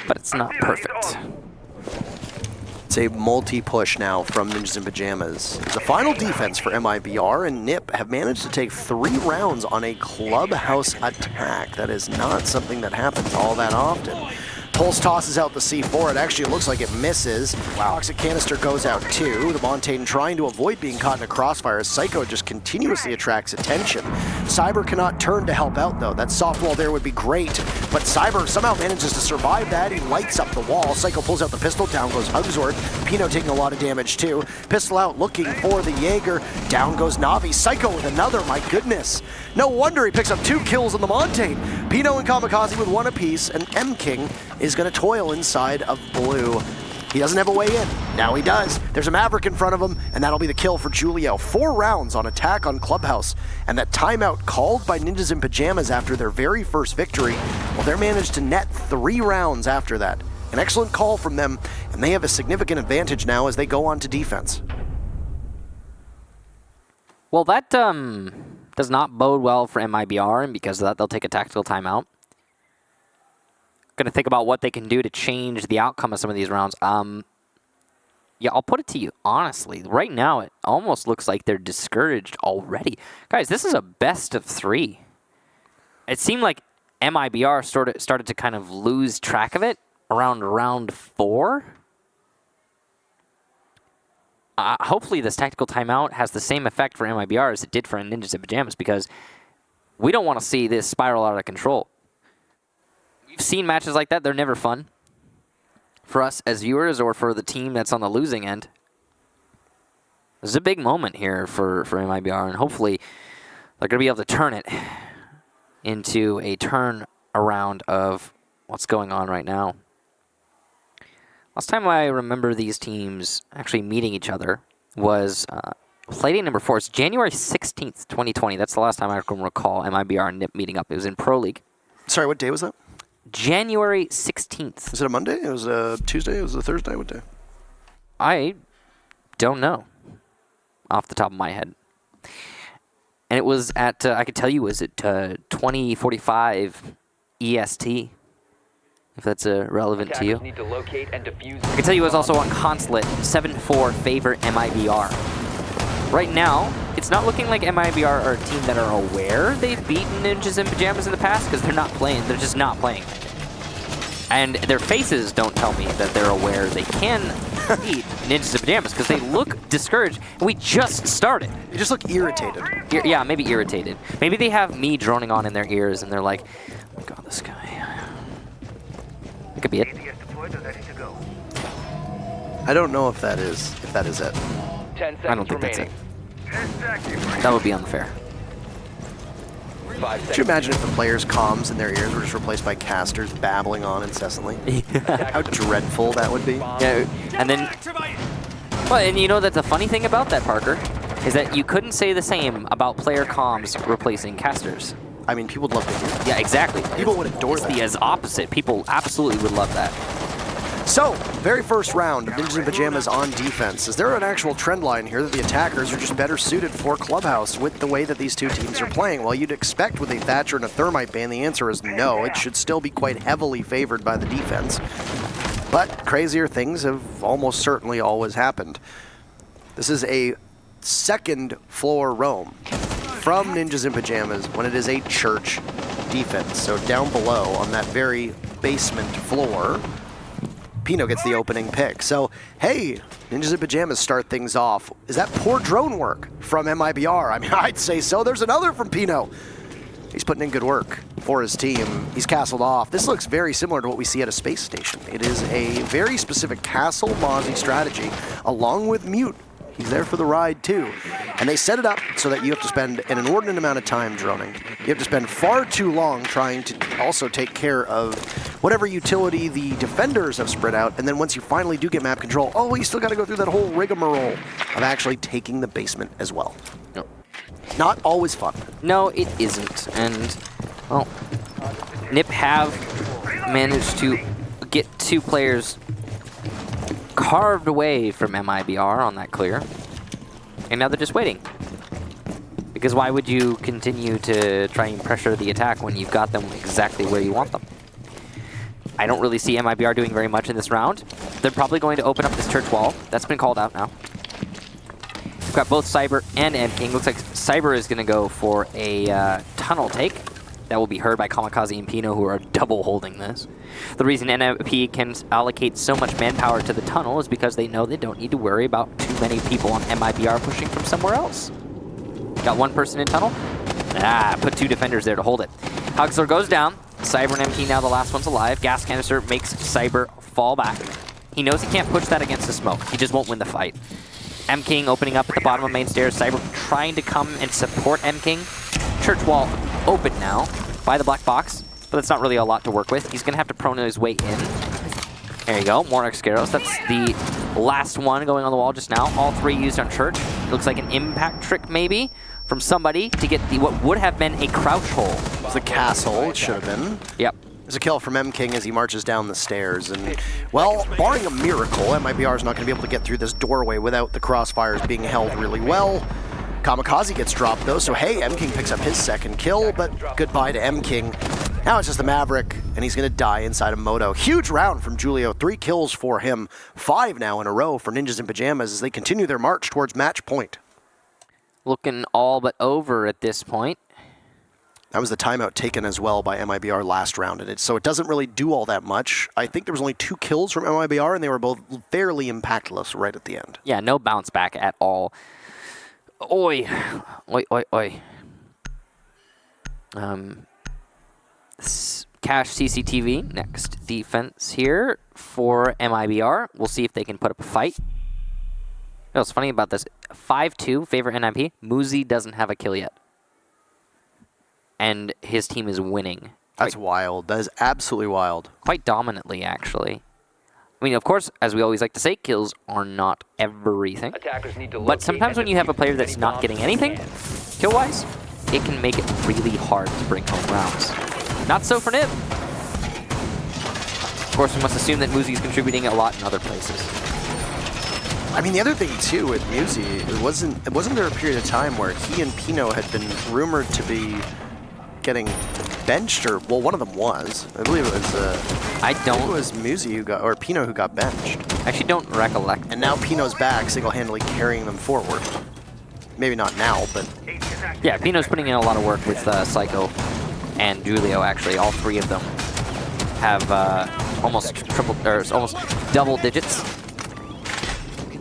but it's not perfect. it's a multi-push now from Ninjas in Pyjamas. The final defense for MIBR and Nip have managed to take 3 rounds on a Clubhouse attack. That is not something that happens all that often. Pulse tosses out the C4. It actually looks like it misses. Toxic canister goes out too. The Montaigne trying to avoid being caught in a crossfire. Psycho just continuously attracts attention. Cyber cannot turn to help out though. That soft wall there would be great, but Cyber somehow manages to survive that. He lights up the wall. Psycho pulls out the pistol. Down goes Hugzord. Pino taking a lot of damage too. Pistol out looking for the Jaeger. Down goes Navi. Psycho with another. My goodness. No wonder he picks up 2 kills on the Montaigne. Pino and Kamikaze with 1 apiece, and M-King is going to toil inside of blue. He doesn't have a way in. Now he does. There's a Maverick in front of him, and that'll be the kill for Julio. 4 rounds on attack on Clubhouse, and that timeout called by Ninjas in Pyjamas after their very first victory, well, they're managed to net 3 rounds after that. An excellent call from them, and they have a significant advantage now as they go on to defense. Well, that does not bode well for MIBR, and because of that, they'll take a tactical timeout. Going to think about what they can do to change the outcome of some of these rounds. Yeah, I'll put it to you honestly. Right now, it almost looks like they're discouraged already. Guys, this is a best of 3. It seemed like MIBR started to kind of lose track of it around round 4. Hopefully this tactical timeout has the same effect for MIBR as it did for Ninjas in Pyjamas, because we don't want to see this spiral out of control. We've seen matches like that. They're never fun for us as viewers or for the team that's on the losing end. This is a big moment here for MIBR, and hopefully they're going to be able to turn it into a turn around of what's going on right now. Last time I remember these teams actually meeting each other was Playdate number 4. It's January 16th, 2020. That's the last time I can recall MIBR and NIP meeting up. It was in Pro League. Sorry, what day was that? January 16th. Was it a Monday? It was a Tuesday? It was a Thursday? What day? I don't know off the top of my head. And it was at, I could tell you, was it 2045 EST? If that's relevant to you. Need to locate and defuse. I can tell you it was also on Consulate, 7-4 favor MIBR. Right now, it's not looking like MIBR are a team that are aware they've beaten Ninjas in Pyjamas in the past, because they're not playing. They're just not playing. And their faces don't tell me that they're aware they can beat Ninjas in Pyjamas, because they look discouraged. And we just started. They just look irritated. Yeah, maybe irritated. Maybe they have me droning on in their ears, and they're like, oh God, this guy. That could be it. I don't know if that is it. 10 seconds I don't think remaining. that's it. That would be unfair. 5 seconds. Could you imagine if the players' comms in their ears were just replaced by casters babbling on incessantly? How dreadful that would be. Yeah, and then, well, and you know that the funny thing about that, Parker, is that you couldn't say the same about player comms replacing casters. I mean, people would love to hear that. Yeah, exactly. People would adore It's that. the as opposite. People absolutely would love that. So, very first round of Ninjas in Pyjamas on defense. Is there an actual trend line here that the attackers are just better suited for Clubhouse with the way that these two teams are playing? Well, you'd expect with a Thatcher and a Thermite ban, the answer is no. It should still be quite heavily favored by the defense. But crazier things have almost certainly always happened. This is a second floor roam from Ninjas in Pyjamas when it is a church defense. So down below on that very basement floor, Pino gets the opening pick. So, hey, Ninjas in Pyjamas start things off. Is that poor drone work from MIBR? I mean, I'd say so. There's another from Pino. He's putting in good work for his team. He's castled off. This looks very similar to what we see at a space station. It is a very specific castle Mozzie strategy, along with Mute. He's there for the ride too. And they set it up so that you have to spend an inordinate amount of time droning. You have to spend far too long trying to also take care of whatever utility the defenders have spread out. And then once you finally do get map control, oh, you still got to go through that whole rigmarole of actually taking the basement as well. No. Not always fun. No, it isn't. And, well, NIP have managed to get 2 players carved away from MIBR on that clear. And now they're just waiting. Because why would you continue to try and pressure the attack when you've got them exactly where you want them? I don't really see MIBR doing very much in this round. They're probably going to open up this church wall. That's been called out now. We've got both Cyber and MKing. Looks like Cyber is going to go for a tunnel take. That will be heard by Kamikaze and Pino, who are double holding this. The reason NMP can allocate so much manpower to the tunnel is because they know they don't need to worry about too many people on MIBR pushing from somewhere else. Got 1 person in tunnel. Put 2 defenders there to hold it. Huxler goes down. Cyber and MK now the last one's alive. Gas canister makes Cyber fall back. He knows he can't push that against the smoke. He just won't win the fight. MKing opening up at the bottom of main stairs. Cyber trying to come and support MKing. Church wall open now by the black box, but that's not really a lot to work with. He's going to have to prone his way in. There you go, more Excaros. That's the last one going on the wall just now. All 3 used on Church. Looks like an impact trick maybe from somebody to get the what would have been a crouch hole. It was the castle, it should have been. Yep. There's a kill from MKing as he marches down the stairs. And, well, barring a miracle, MIBR is not going to be able to get through this doorway without the crossfires being held really well. Kamikaze gets dropped though, so hey, MKing picks up his 2nd kill, but goodbye to MKing. Now it's just the Maverick, and he's going to die inside of Moto. Huge round from Julio, 3 kills for him, 5 now in a row for Ninjas in Pyjamas as they continue their march towards match point. Looking all but over at this point. That was the timeout taken as well by MIBR last round, and so it doesn't really do all that much. I think there was only 2 kills from MIBR, and they were both fairly impactless right at the end. Yeah, no bounce back at all. Oi. Oi, oi, oi. Cache CCTV, next defense here for MIBR. We'll see if they can put up a fight. You know what's funny about this? 5-2, favor NIP. Muzi doesn't have a kill yet. And his team is winning. That's wild. That is absolutely wild. Quite dominantly, actually. I mean, of course, as we always like to say, kills are not everything. Attackers need to But sometimes when you have a player that's not getting anything, kill-wise, it can make it really hard to bring home rounds. Not so for Nib. Of course, we must assume that Muzi's contributing a lot in other places. I mean, the other thing, too, with Muzi, wasn't there a period of time where he and Pino had been rumored to be getting benched, or, well, one of them was. I believe it was, I don't... it was Muzi who got, or Pino who got benched. I actually don't recollect. And now Pino's back, single-handedly carrying them forward. Maybe not now, but... Yeah, Pino's putting in a lot of work with Psycho and Julio, actually. All 3 of them have almost double digits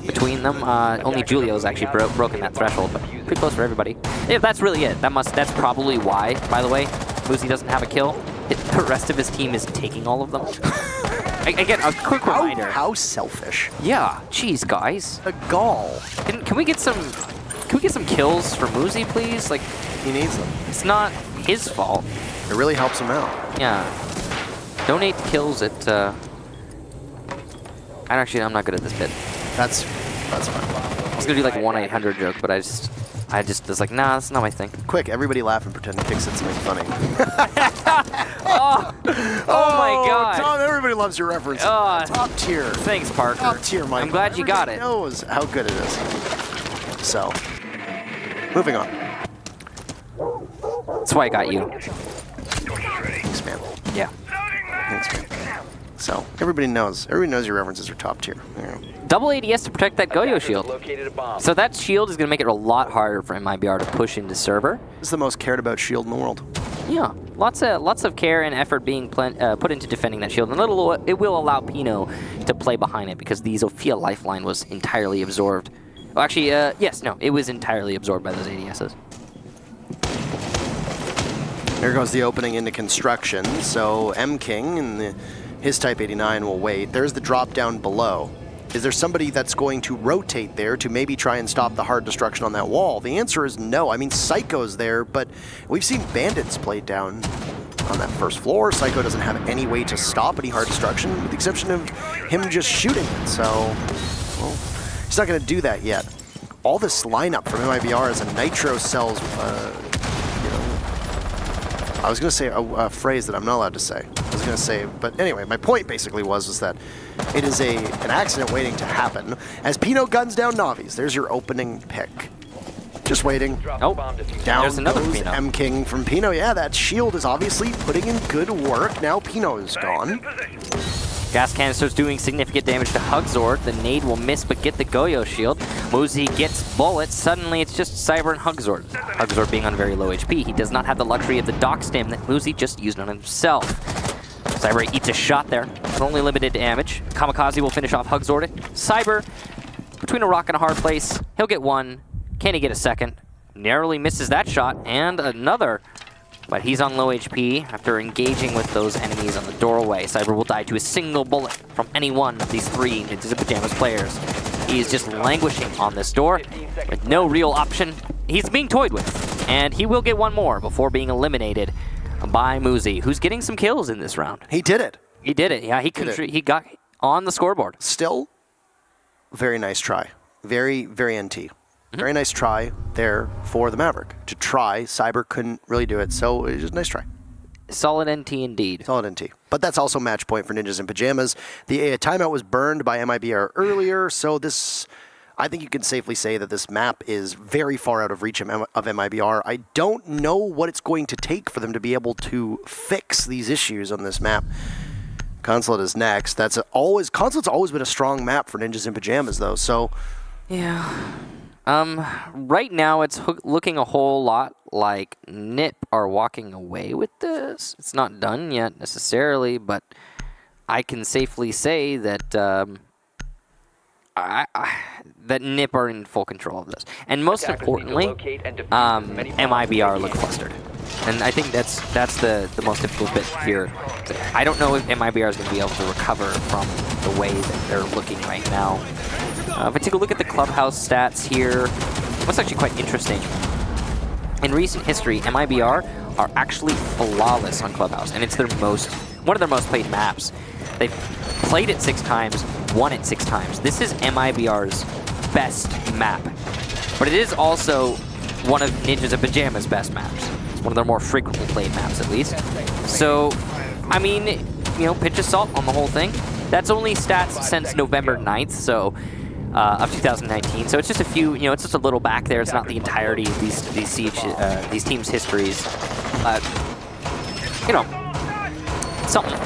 between them. Only Julio's actually broken that threshold, but pretty close for everybody. Yeah, that's really it. That's probably why, by the way, Muzi doesn't have a kill. The rest of his team is taking all of them. Again, a quick reminder. How selfish. Yeah, jeez, guys. A gall. Can we get some kills for Muzi, please? Like, He needs them. it's not his fault. It really helps him out. Yeah. Donate kills at. I'm not good at this bit. That's fine. I was gonna do like a 1-800 joke, but I just was like, nah, that's not my thing. Quick, everybody laugh and pretend Kick said something funny. Oh my god. Tom, everybody loves your reference. Top tier. Thanks, Parker. Top tier, Mike. I'm glad you got it. Knows how good it is. So, moving on. That's why I got you. Thanks, man. Yeah. Thanks, man. So everybody knows your references are top tier. Yeah. Double ADS to protect that Goyo shield. Located a bomb. So that shield is going to make it a lot harder for MIBR to push into server. This is the most cared about shield in the world. Yeah, lots of care and effort being put into defending that shield, and it will allow Pino to play behind it because the Zofia lifeline was entirely absorbed. Well, actually, yes, no, it was entirely absorbed by those ADSs. Here goes the opening into construction. So M King and his Type 89 will wait. There's the drop down below. Is there somebody that's going to rotate there to maybe try and stop the hard destruction on that wall? The answer is no. I mean, Psycho's there, but we've seen Bandits played down on that first floor. Psycho doesn't have any way to stop any hard destruction, with the exception of him just shooting it. So, well, he's not going to do that yet. All this lineup from MIBR is a Nitro sells, I was going to say a phrase that I'm not allowed to say. I was going to say, but anyway, my point basically was that it is an accident waiting to happen as Pino guns down Navi's. There's your opening pick. Just waiting. Oh, down there's another goes Pino. M King from Pino. Yeah, that shield is obviously putting in good work. Now Pino is gone. Gas canisters doing significant damage to Hugzord. The nade will miss but get the Goyo shield. Muzi gets bullets. Suddenly it's just Cyber and Hugzord. Hugzord being on very low HP. He does not have the luxury of the dock stim that Muzi just used on himself. Cyber eats a shot there, but only limited damage. Kamikaze will finish off Hugzord. Cyber, between a rock and a hard place. He'll get one. Can he get a second? Narrowly misses that shot, and another. But he's on low HP after engaging with those enemies on the doorway. Cyber will die to a single bullet from any one of these three Ninjas in Pyjamas players. He's just languishing on this door with no real option. He's being toyed with, and he will get one more before being eliminated by Muzi, who's getting some kills in this round. He did it. He did it, yeah. He got on the scoreboard. Still, very nice try. Very, very NT. Very nice try there for the Maverick. To try, Cyber couldn't really do it, so it was just a nice try. Solid NT indeed. Solid NT. But that's also match point for Ninjas in Pyjamas. The timeout was burned by MIBR earlier, so this, I think you can safely say that this map is very far out of reach of MIBR. I don't know what it's going to take for them to be able to fix these issues on this map. Consulate is next. Consulate's always been a strong map for Ninjas in Pyjamas, though, so... Yeah. Right now it's looking a whole lot like NIP are walking away with this. It's not done yet necessarily, but I can safely say that that NIP are in full control of this. And most importantly, MIBR look flustered. And I think that's the most difficult bit here. I don't know if MIBR is going to be able to recover from the way that they're looking right now. If I take a look at the Clubhouse stats here, what's actually quite interesting. In recent history, MIBR are actually flawless on Clubhouse, and it's one of their most played maps. They've played it 6 times, won it 6 times. This is MIBR's best map, but it is also one of Ninjas in Pyjamas' best maps. It's one of their more frequently played maps, at least. So, I mean, pinch of salt on the whole thing. That's only stats since November 9th, so of 2019. So it's just a few, it's just a little back there. It's not the entirety of these teams' histories. But, something.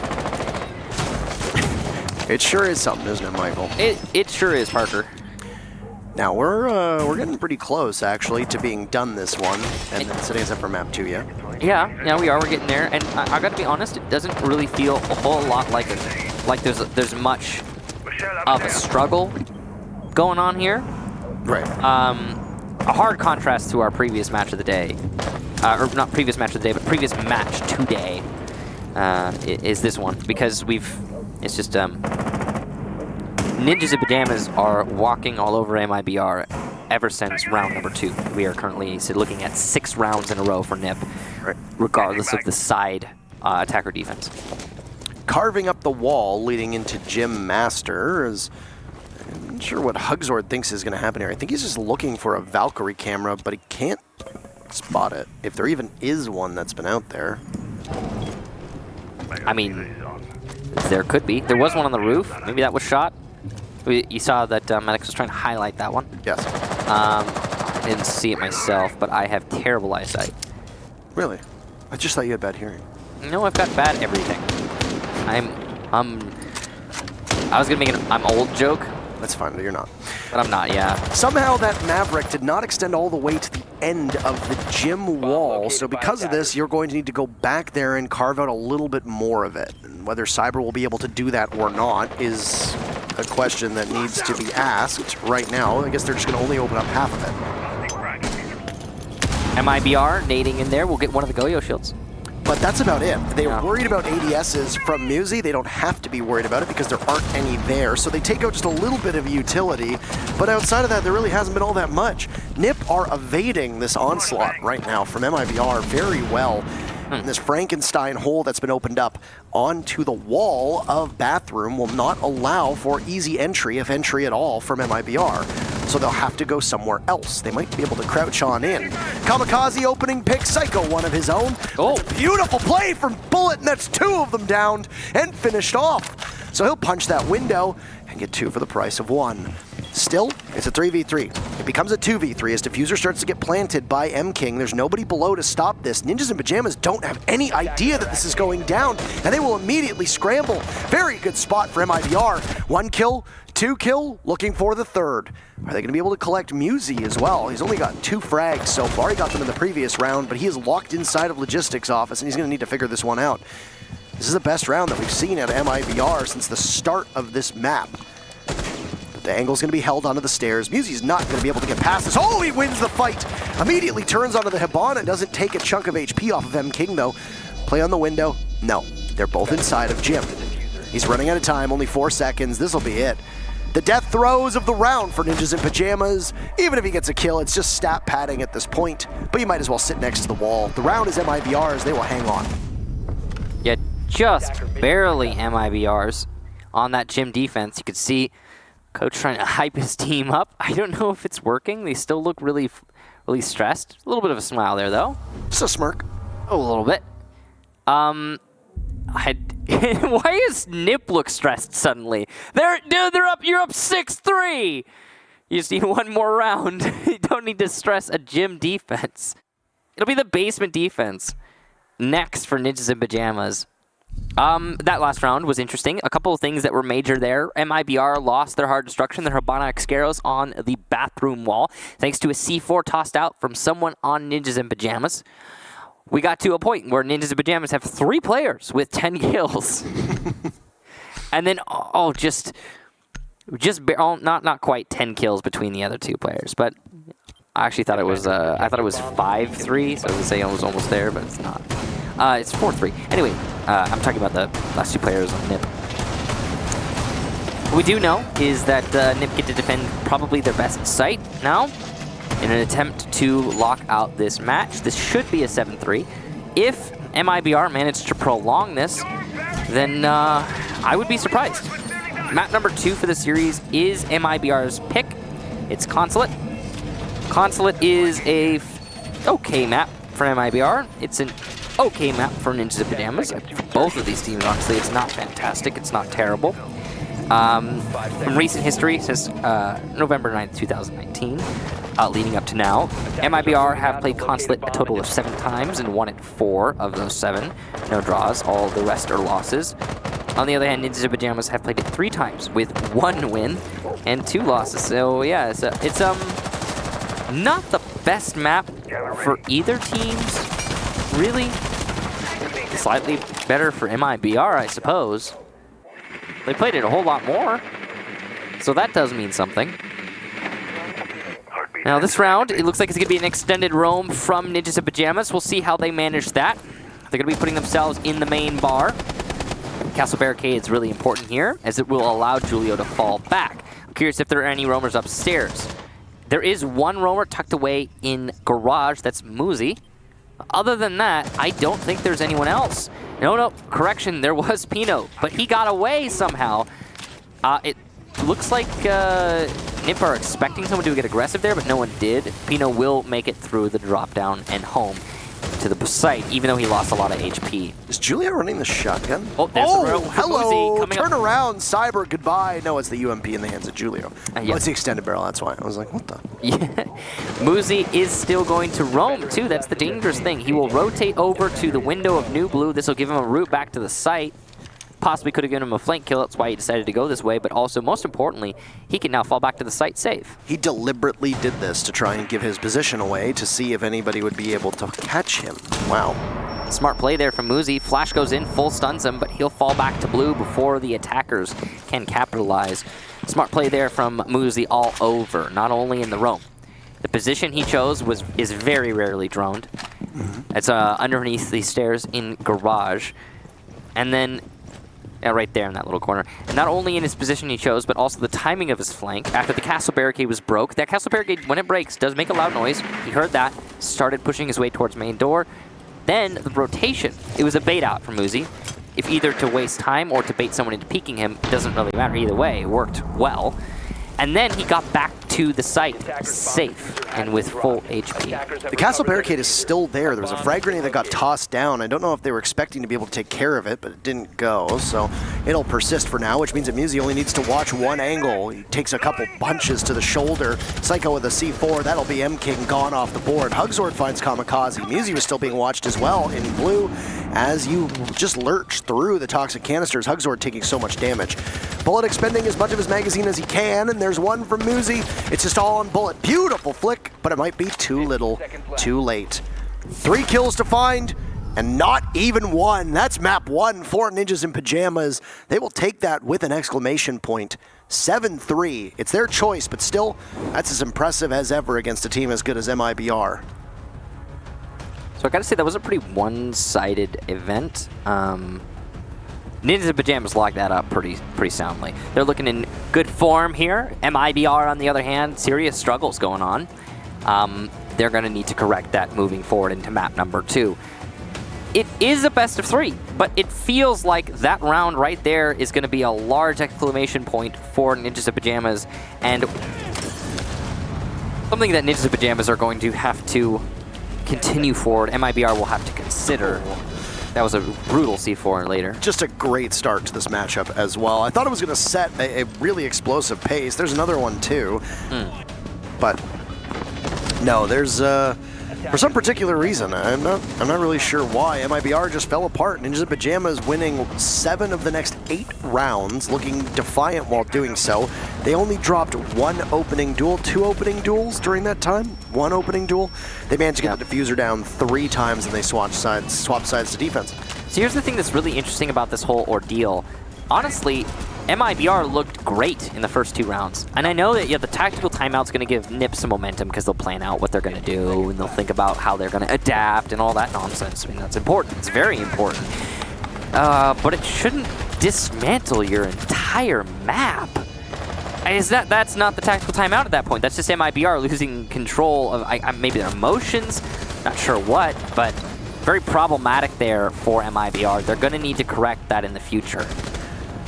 It sure is something, isn't it, Michael? It sure is, Parker. Now we're getting pretty close actually to being done this one, and then setting us up for map 2, yeah? Yeah, we are. We're getting there, and I got to be honest, it doesn't really feel a whole lot like there's much of a struggle going on here. Right. A hard contrast to our previous match of the day, or not previous match of the day, but previous match today is this one, because it's just Ninjas in Pyjamas are walking all over MIBR ever since round number 2. We are currently looking at 6 rounds in a row for NIP, regardless of the side attacker defense. Carving up the wall leading into Gym Master is... I'm not sure what Hugzord thinks is going to happen here. I think he's just looking for a Valkyrie camera, but he can't spot it. If there even is one that's been out there. I mean, there could be. There was one on the roof. Maybe that was shot. You saw that Medix was trying to highlight that one. Yes. I didn't see it myself, but I have terrible eyesight. Really? I just thought you had bad hearing. No, I've got bad everything. I'm I was gonna make an I'm old joke, That's fine, but you're not. but I'm not, yeah. Somehow that Maverick did not extend all the way to the end of the gym wall, so because of this, you're going to need to go back there and carve out a little bit more of it. And whether Cyber will be able to do that or not is a question that needs to be asked right now. I guess they're just going to only open up half of it. MIBR nading in there. We'll get one of the Goyo shields. But that's about it. They Yeah. were worried about ADSs from Musi. They don't have to be worried about it because there aren't any there. So they take out just a little bit of utility. But outside of that, there really hasn't been all that much. NIP are evading this onslaught right now from MIBR very well. And this Frankenstein hole that's been opened up onto the wall of Bathroom will not allow for easy entry, if entry at all, from MIBR. So they'll have to go somewhere else. They might be able to crouch on in. Kamikaze opening pick, Psycho one of his own. Oh. Beautiful play from Bullet, and that's 2 of them downed and finished off. So he'll punch that window and get 2 for the price of 1. Still, it's a 3v3. It becomes a 2v3 as Diffuser starts to get planted by M-King. There's nobody below to stop this. Ninjas in Pyjamas don't have any idea that this is going down, and they will immediately scramble. Very good spot for MIBR. 1 kill, 2 kill, looking for the 3rd. Are they going to be able to collect Musi as well? He's only got 2 frags so far. He got them in the previous round, but he is locked inside of Logistics office, and he's going to need to figure this one out. This is the best round that we've seen out of MIBR since the start of this map. The angle's going to be held onto the stairs. Musi's not going to be able to get past this. Oh, he wins the fight! Immediately turns onto the Hibana. Doesn't take a chunk of HP off of M-King, though. Play on the window. No, they're both inside of Jim. He's running out of time, only 4 seconds. This'll be it. The death throes of the round for Ninjas in Pyjamas. Even if he gets a kill, it's just stat padding at this point. But you might as well sit next to the wall. The round is MIBR's. They will hang on. Yeah, just barely MIBRs on that Jim defense. You could see Coach trying to hype his team up. I don't know if it's working. They still look really stressed. A little bit of a smile there, though. Just a smirk. Oh, a little bit. Why does Nip look stressed suddenly? They're up. You're up 6-3. You just need one more round. You don't need to stress a gym defense. It'll be the basement defense next for Ninjas in Pyjamas. That last round was interesting. A couple of things that were major there. MIBR lost their hard destruction, their Hibana Xcaros on the bathroom wall, thanks to a C4 tossed out from someone on Ninjas in Pyjamas. We got to a point where Ninjas in Pyjamas have 3 players with 10 kills. And then, not quite 10 kills between the other 2 players, but I actually thought it was, 5-3, so I would say I was almost there, but it's not. It's 4-3. Anyway, I'm talking about the last 2 players on NIP. What we do know is that NIP get to defend probably their best site now in an attempt to lock out this match. This should be a 7-3. If MIBR managed to prolong this, then I would be surprised. Map number 2 for the series is MIBR's pick. It's Consulate. Consulate is a okay map for MIBR. It's an okay map for Ninjas in Pyjamas. For both of these teams, honestly, it's not fantastic. It's not terrible. From recent history, since November 9th, 2019, leading up to now, MIBR have played Consulate a total of 7 times and won it 4 of those 7. No draws. All the rest are losses. On the other hand, Ninjas in Pyjamas have played it 3 times with 1 win and 2 losses. So yeah, it's not the best map for either teams. Really, slightly better for MIBR, I suppose. They played it a whole lot more, so that does mean something. Now this round, it looks like it's going to be an extended roam from Ninjas in Pyjamas. We'll see how they manage that. They're going to be putting themselves in the main bar. Castle Barricade is really important here, as it will allow Julio to fall back. I'm curious if there are any roamers upstairs. There is 1 roamer tucked away in Garage, that's Musi. Other than that, I don't think there's anyone else. No, correction, there was Pino, but he got away somehow. It looks like NIP are expecting someone to get aggressive there, but no one did. Pino will make it through the drop down and home to the site, even though he lost a lot of HP. Is Julia running the shotgun? Oh, there's hello! Turn around, Cyber, goodbye. No, it's the UMP in the hands of Julio. Yeah. Oh, it's the extended barrel, that's why. I was like, what the? Yeah. Musi is still going to roam, too. That's the dangerous thing. He will rotate over to the window of New Blue. This will give him a route back to the site. possibly could have given him a flank kill. That's why he decided to go this way. But also, most importantly, he can now fall back to the site safe. He deliberately did this to try and give his position away to see if anybody would be able to catch him. Wow. Smart play there from Muzi. Flash goes in, full stuns him, but he'll fall back to blue before the attackers can capitalize. Smart play there from Muzi all over, not only in the roam. The position he chose is very rarely droned. It's underneath these stairs in garage. And then, right there in that little corner. And not only in his position he chose, but also the timing of his flank. After the castle barricade was broke, that castle barricade, when it breaks, does make a loud noise. He heard that, started pushing his way towards main door. Then the rotation, it was a bait out from Muzi. If either to waste time or to bait someone into peeking him, it doesn't really matter either way, it worked well. And then he got back to the site safe and with full HP. The castle barricade is still there. There was a frag grenade that got tossed down. I don't know if they were expecting to be able to take care of it, but it didn't go. So it'll persist for now, which means that Muzi only needs to watch one angle. He takes a couple punches to the shoulder. Psycho with a C4. That'll be M-King gone off the board. Hugzord finds Kamikaze. Muzi was still being watched as well in blue as you just lurch through the toxic canisters. Hugzord taking so much damage. Bullet expending as much of his magazine as he can, and there's one from Muzi. It's just all on Bullet. Beautiful flick, but it might be too little, too late. 3 kills to find, and not even one. That's map 1 for Ninjas in Pyjamas. They will take that with an exclamation point. 7-3. It's their choice, but still, that's as impressive as ever against a team as good as MIBR. So I gotta say, that was a pretty one-sided event. Ninjas in Pyjamas locked that up pretty soundly. They're looking in good form here. MIBR, on the other hand, serious struggles going on. They're going to need to correct that moving forward into map number 2. It is a best of 3, but it feels like that round right there is going to be a large exclamation point for Ninjas in Pyjamas, and something that Ninjas in Pyjamas are going to have to continue forward. MIBR will have to consider. That was a brutal C4 later. Just a great start to this matchup as well. I thought it was going to set a really explosive pace. There's another one too. But no, there's for some particular reason, I'm not really sure why, MIBR just fell apart. Ninjas in Pyjamas winning 7 of the next 8 rounds, looking defiant while doing so. They only dropped 1 opening duel, 2 opening duels during that time. 1 opening duel. They managed to get the diffuser down 3 times, and they swapped sides to defense. So here's the thing that's really interesting about this whole ordeal. Honestly, MIBR looked great in the first 2 rounds. And I know that the tactical timeout's going to give NIP some momentum because they'll plan out what they're going to do and they'll think about how they're going to adapt and all that nonsense. I mean, that's important. It's very important. But it shouldn't dismantle your entire map. That's not the tactical timeout at that point. That's just MIBR losing control of maybe their emotions, not sure what, but very problematic there for MIBR. They're going to need to correct that in the future.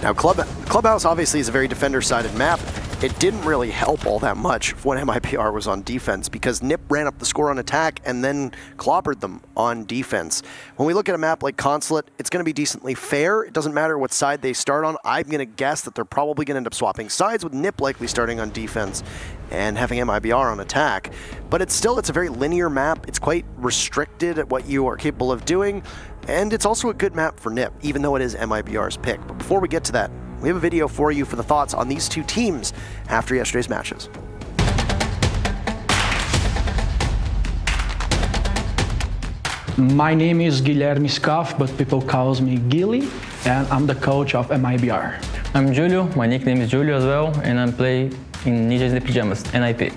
Now, Clubhouse obviously is a very defender-sided map. It didn't really help all that much when MIBR was on defense because NIP ran up the score on attack and then clobbered them on defense. When we look at a map like Consulate, it's going to be decently fair. It doesn't matter what side they start on. I'm going to guess that they're probably going to end up swapping sides with NIP likely starting on defense and having MIBR on attack. But it's a very linear map. It's quite restricted at what you are capable of doing. And it's also a good map for NIP, even though it is MIBR's pick. But before we get to that, we have a video for you for the thoughts on these 2 teams after yesterday's matches. My name is Guilherme Scaff, but people call me Gilly, and I'm the coach of MIBR. I'm Julio, my nickname is Julio as well, and I play in Ninjas in Pyjamas, NIP.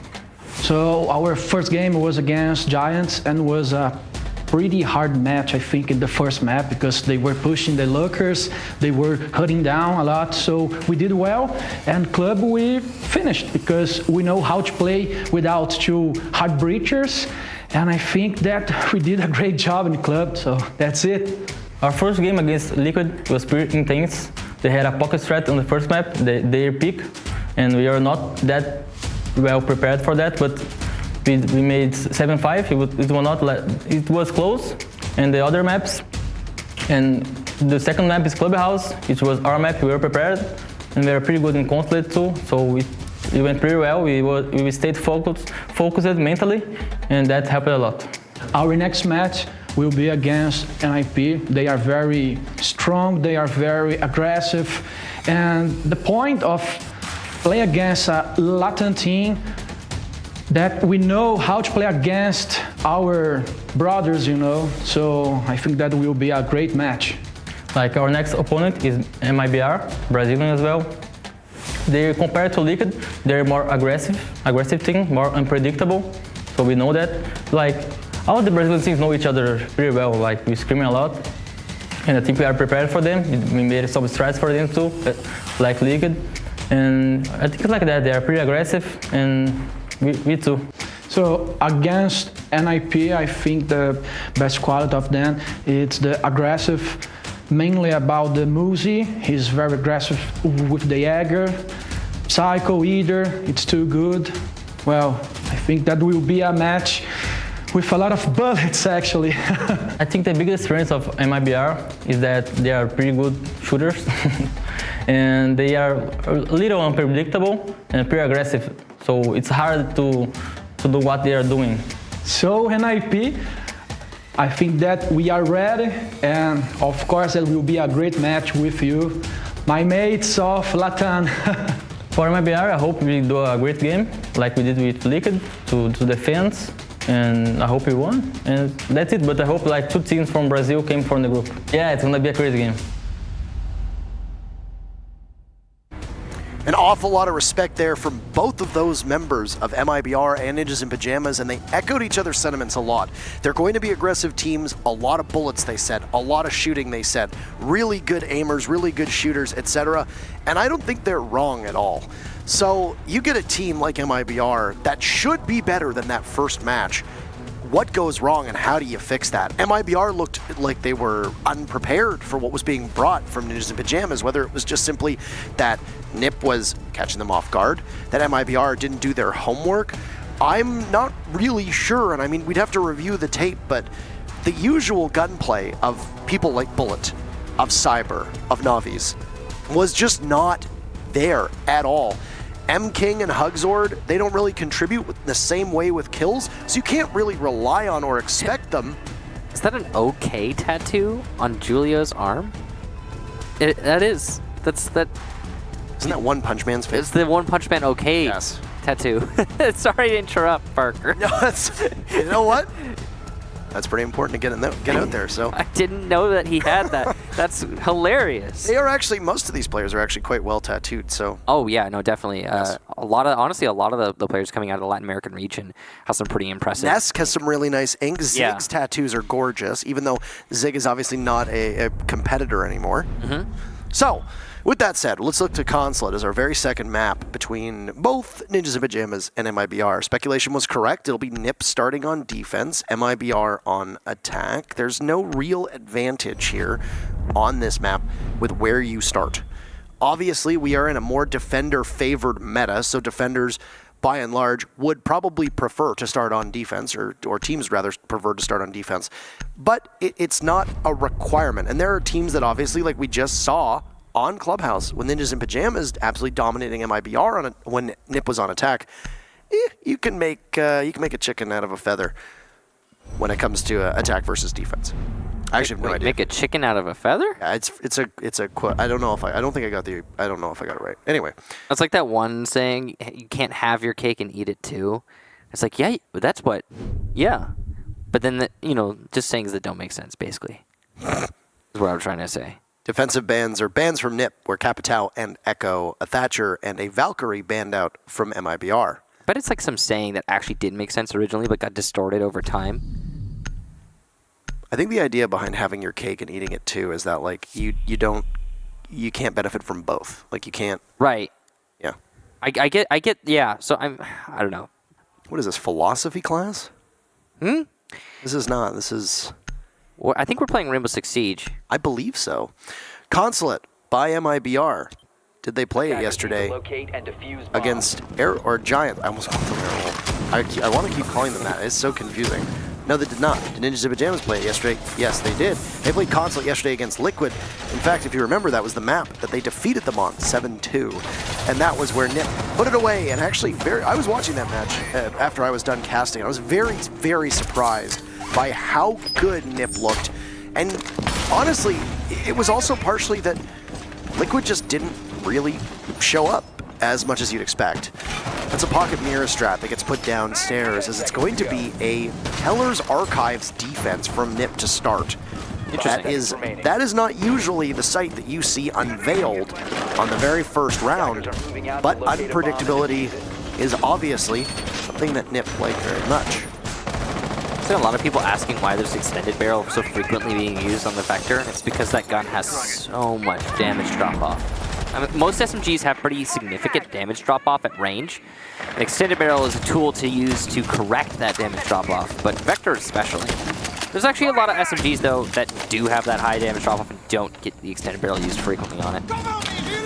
So our first game was against Giants and was a pretty hard match, I think, in the first map because they were pushing the lurkers, they were cutting down a lot, so we did well. And Club, we finished because we know how to play without 2 hard breachers, and I think that we did a great job in the Club, so that's it. Our first game against Liquid was pretty intense. They had a pocket strat on the first map, their pick, and we are not that well prepared for that, but we made 7-5. It was close, and the other maps, and the second map is Clubhouse. It was our map. We were prepared, and we were pretty good in Consulate too. So it went pretty well. We stayed focused mentally, and that helped a lot. Our next match will be against NIP. They are very strong, they are very aggressive, and the point of play against a Latin team that we know how to play against our brothers, you know, so I think that will be a great match. Like our next opponent is MIBR, Brazilian as well. They, compared to Liquid, they're more aggressive team, more unpredictable. So we know that. Like all the Brazilian teams know each other pretty well. Like we scream a lot, and I think we are prepared for them. We made some strats for them too, like Liquid, and I think it's like that. They are pretty aggressive, and we too. So against NIP, I think the best quality of them is the aggressive. Mainly about the Muzi, he's very aggressive with the Jäger. Psycho either, it's too good. Well, I think that will be a match with a lot of bullets actually. I think the biggest strength of MIBR is that they are pretty good shooters and they are a little unpredictable and pretty aggressive. So it's hard to do what they are doing. So NIP, I think that we are ready, and of course it will be a great match with you, my mates of Latam. For MIBR, I hope we do a great game, like we did with Liquid, to defend, and I hope we won. And that's it, but I hope like 2 teams from Brazil came from the group. Yeah, it's gonna be a crazy game. An awful lot of respect there from both of those members of MIBR and Ninjas in Pyjamas, and they echoed each other's sentiments a lot. They're going to be aggressive teams, a lot of bullets, they said, a lot of shooting, they said, really good aimers, really good shooters, etc. And I don't think they're wrong at all. So you get a team like MIBR that should be better than that first match. What goes wrong and how do you fix that? MIBR looked like they were unprepared for what was being brought from Ninjas in Pyjamas, whether it was just simply that NIP was catching them off guard, that MIBR didn't do their homework. I'm not really sure, and I mean, we'd have to review the tape, but the usual gunplay of people like Bullet, of Cyber, of Navi's, was just not there at all. M-King and Hugzord, they don't really contribute the same way with kills, so you can't really rely on or expect them. Is that an OK tattoo on Julio's arm? That is. That's that. Isn't that One Punch Man's face? It's the One Punch Man OK Yes. tattoo. Sorry to interrupt, Parker. No, that's, you know what? That's pretty important to get out there. So I didn't know that he had that. That's hilarious. they are actually, most of these players are actually quite well tattooed. So Oh yeah, no, definitely. Yes. Honestly, a lot of the players coming out of the Latin American region have some pretty impressive. Nesk has some really nice ink. Zig's Yeah. tattoos are gorgeous, even though Zig is obviously not a competitor anymore. Mm-hmm. So, with that said, let's look to Consulate as our very second map between both Ninjas in Pyjamas and MIBR. Speculation was correct. It'll be NIP starting on defense, MIBR on attack. There's no real advantage here on this map with where you start. Obviously, we are in a more defender-favored meta, so defenders, by and large, would probably prefer to start on defense, or teams rather prefer to start on defense. But it's not a requirement, and there are teams that obviously, like we just saw on Clubhouse, when Ninjas in Pyjamas absolutely dominating MIBR when NIP was on attack, you can make a chicken out of a feather when it comes to attack versus defense. I actually have no idea. Make a chicken out of a feather? Yeah, it's a quote. I don't know if I don't got it right. Anyway, That's like that one saying, you can't have your cake and eat it too. It's like, yeah, but that's what, yeah. But then, just sayings that don't make sense, basically, is what I'm trying to say. defensive bans or bans from NIP were Capitao and Echo, a Thatcher, and a Valkyrie banned out from MIBR. But it's like some saying that actually did make sense originally, but got distorted over time. I think the idea behind having your cake and eating it too is that like you can't benefit from both. Like you can't. Right. Yeah. I get. Yeah. So I don't know. What is this, philosophy class? This is not. This is. Well, I think we're playing Rainbow Six Siege. I believe so. Consulate by MIBR. Did they play it yesterday Locate and defuse bomb. against Air or Giant? I almost called them Airwolf. I want to keep calling them that. It's so confusing. No, they did not. Did Ninjas in Pyjamas play it yesterday? Yes, they did. They played Consulate yesterday against Liquid. In fact, if you remember, that was the map that they defeated them on, 7-2. And that was where NIP put it away. And actually, I was watching that match after I was done casting. I was very, very surprised by how good Nip looked. And honestly, it was also partially that Liquid just didn't really show up as much as you'd expect. That's a pocket mirror strat that gets put downstairs, as it's going to be a Teller's Archives defense from Nip to start. That is not usually the sight that you see unveiled on the very first round, but unpredictability is obviously something that Nip like very much. I've seen a lot of people asking why there's extended barrel so frequently being used on the Vector. It's because that gun has so much damage drop-off. I mean, most SMGs have pretty significant damage drop-off at range. An extended barrel is a tool to use to correct that damage drop-off, but Vector especially. There's actually a lot of SMGs, though, that do have that high damage drop-off and don't get the extended barrel used frequently on it.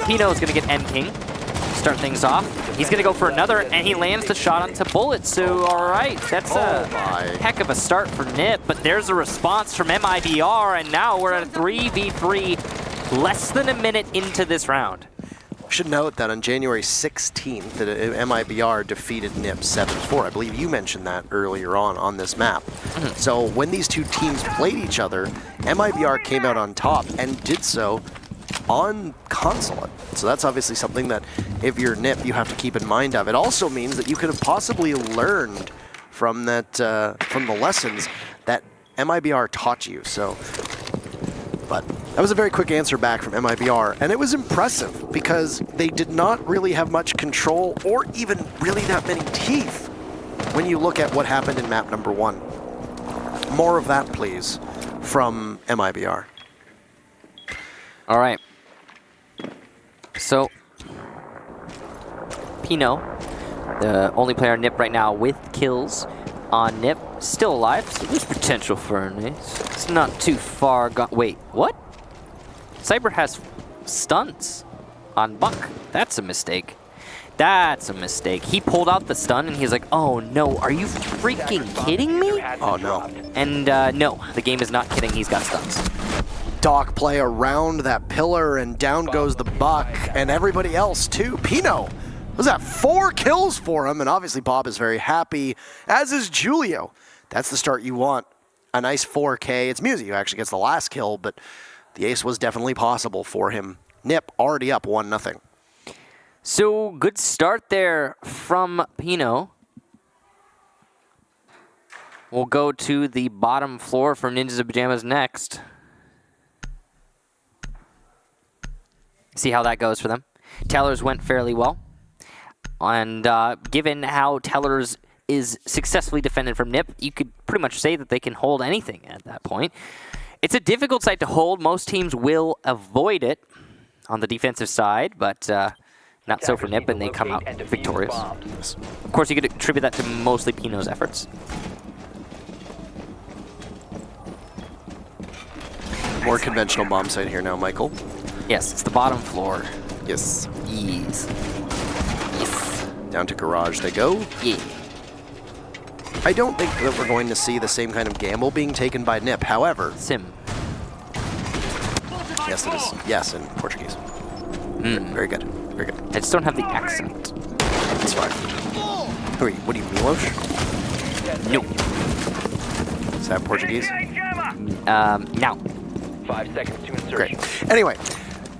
Pino is going to get M-King, start things off. He's going to go for another, and he lands the shot onto Bullet, so all right. That's a heck of a start for Nip, but there's a response from MIBR, and now we're at a 3v3, less than a minute into this round. Should note that on January 16th, that MIBR defeated NIP 7-4. I believe you mentioned that earlier on this map. So when these two teams played each other, MIBR came out on top and did so on Consulate. So that's obviously something that if you're NIP, you have to keep in mind of. It also means that you could have possibly learned from that from the lessons that MIBR taught you. So, but that was a very quick answer back from MIBR, and it was impressive because they did not really have much control or even really that many teeth when you look at what happened in map number 1. More of that, please, from MIBR. All right. So, Pino, the only player on NIP right now with kills on NIP, still alive, so there's potential for an ace. It's not too far gone. Wait, what? Cyber has stunts on Buck. That's a mistake. That's a mistake. He pulled out the stun and he's like, oh no, are you freaking kidding me? Oh no. And no, the game is not kidding, he's got stuns. Doc play around that pillar and down goes the Buck and everybody else too. Pino, was that 4 kills for him? And obviously Bob is very happy, as is Julio. That's the start you want. A nice 4K. It's Musi who actually gets the last kill, but the ace was definitely possible for him. Nip already up 1-0. So good start there from Pino. We'll go to the bottom floor for Ninjas and Pyjamas next. See how that goes for them. Tellers went fairly well. And given how Tellers is successfully defended from NIP, you could pretty much say that they can hold anything at that point. It's a difficult site to hold. Most teams will avoid it on the defensive side, but not so for NIP, and they come out victorious. Of course, you could attribute that to mostly Pino's efforts. More conventional bomb site here now, Michael. Yes, it's the bottom floor. Yes. Yes. Yes. Down to garage they go. Yeah. I don't think that we're going to see the same kind of gamble being taken by NIP. However, Sim. yes, it is. Yes, in Portuguese. Very good. Very good. I just don't have the accent. It's fine. Wait, what are you, Milos? No. Is that Portuguese? Now. 5 seconds to insert. Great. Anyway,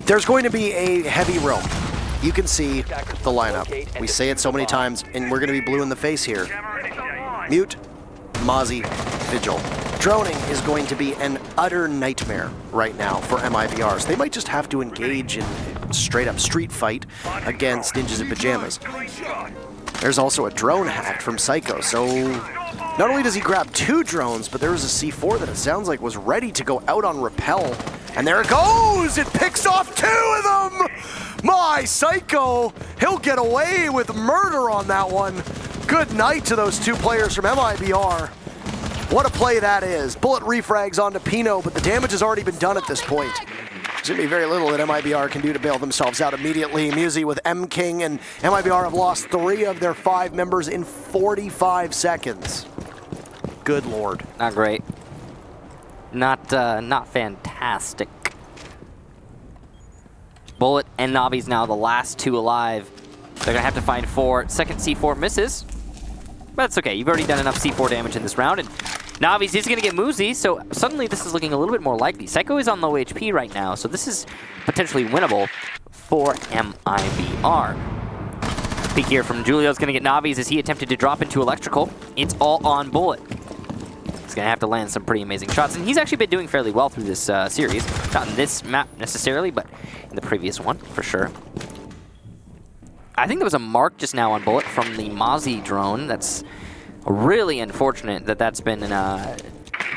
there's going to be a heavy roam. You can see the lineup. We say it so many times, and we're going to be blue in the face here. Mute, Mozzie, Vigil. Droning is going to be an utter nightmare right now for MIBRs. They might just have to engage in straight-up street fight against Ninjas in Pyjamas. There's also a drone hack from Psycho, so not only does he grab 2 drones, but there was a C4 that it sounds like was ready to go out on rappel. And there it goes! It picks off 2 of them! My Psycho! He'll get away with murder on that one. Good night to those 2 players from MIBR. What a play that is. Bullet refrags onto Pino, but the damage has already been done at this point. There's going to be very little that MIBR can do to bail themselves out immediately. Musi with M-King, and MIBR have lost 3 of their 5 members in 45 seconds. Good lord. Not great. Not fantastic. Bullet and Navi's now the last 2 alive. They're gonna have to find 4. Second C4 misses. But it's okay, you've already done enough C4 damage in this round, and Navi's is going to get Muzi, so suddenly this is looking a little bit more likely. Psycho is on low HP right now, so this is potentially winnable for MIBR. Peek here from Julio's going to get Navi's as he attempted to drop into Electrical. It's all on Bullet. He's going to have to land some pretty amazing shots, and he's actually been doing fairly well through this series. Not in this map necessarily, but in the previous one, for sure. I think there was a mark just now on Bullet from the Mozzie drone. That's really unfortunate that that's been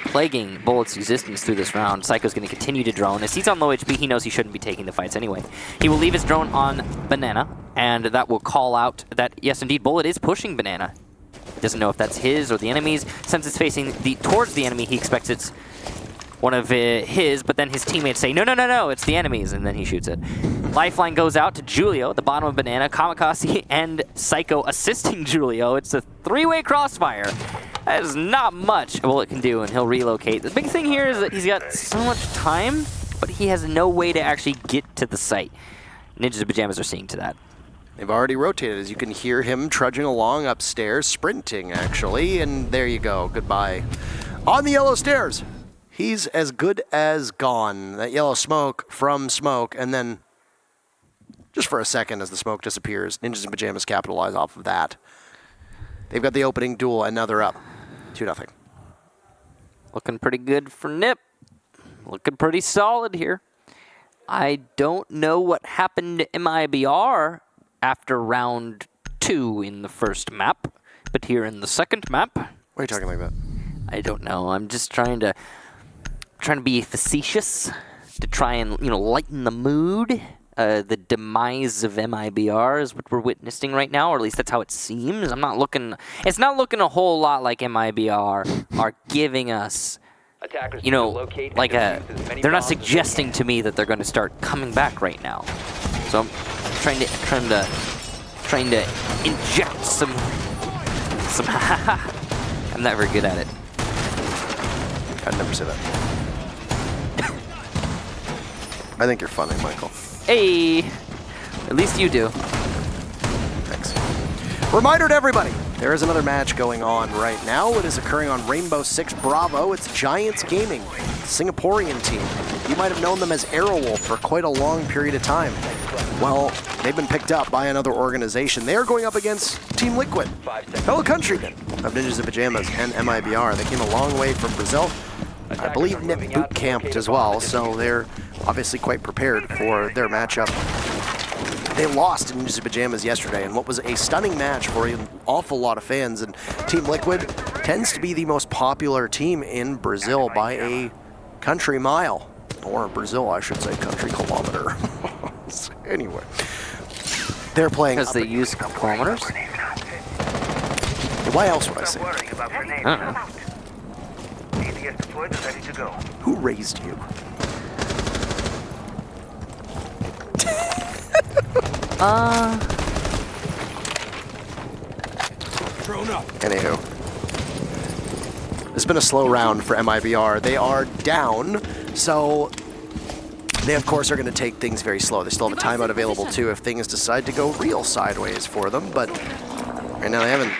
plaguing Bullet's existence through this round. Psycho's going to continue to drone. As he's on low HP, he knows he shouldn't be taking the fights anyway. He will leave his drone on Banana, and that will call out that, yes, indeed, Bullet is pushing Banana. He doesn't know if that's his or the enemy's. Since it's facing towards the enemy, he expects it's one of his, but then his teammates say, no, no, no, no, it's the enemy's, and then he shoots it. Lifeline goes out to Julio at the bottom of Banana, Kamikaze and Psycho assisting Julio. It's a three-way crossfire. That is not much Bullet can do, and he'll relocate. The big thing here is that he's got so much time, but he has no way to actually get to the site. Ninjas and Pyjamas are seeing to that. They've already rotated, as you can hear him trudging along upstairs, sprinting actually, and there you go, goodbye. On the yellow stairs, he's as good as gone. That yellow smoke from smoke, and then just for a second as the smoke disappears, Ninjas and Pyjamas capitalize off of that. They've got the opening duel, and now they're up 2-0. Looking pretty good for Nip. Looking pretty solid here. I don't know what happened to MIBR after round 2 in the first map, but here in the second map. Why are you talking like that? I don't know. I'm just trying to be facetious to try and lighten the mood. The demise of MIBR is what we're witnessing right now, or at least that's how it seems. It's not looking a whole lot like MIBR are giving us, like they're not suggesting to me that they're going to start coming back right now. So I'm trying to inject some I'm not very good at it. I'd never say that. I think you're funny, Michael. Hey, at least you do. Thanks. Reminder to everybody, there is another match going on right now. It is occurring on Rainbow Six Bravo. It's Giants Gaming, Singaporean team. You might have known them as Aerowolf for quite a long period of time. Well, they've been picked up by another organization. They're going up against Team Liquid, fellow countrymen of Ninjas and Pyjamas and MIBR. They came a long way from Brazil. I believe Nip boot camped as well, so they're obviously quite prepared for their matchup. They lost in Ninjas and Pyjamas yesterday in what was a stunning match for an awful lot of fans, and Team Liquid tends to be the most popular team in Brazil by a country mile, or Brazil, I should say, country kilometer. Anyway, they're playing. Because they use kilometers? Why else would I say? I don't know. Who raised you? Anywho. It's been a slow round for MIBR. They are down, so they, of course, are going to take things very slow. They still have a timeout available, too, if things decide to go real sideways for them, but right now they haven't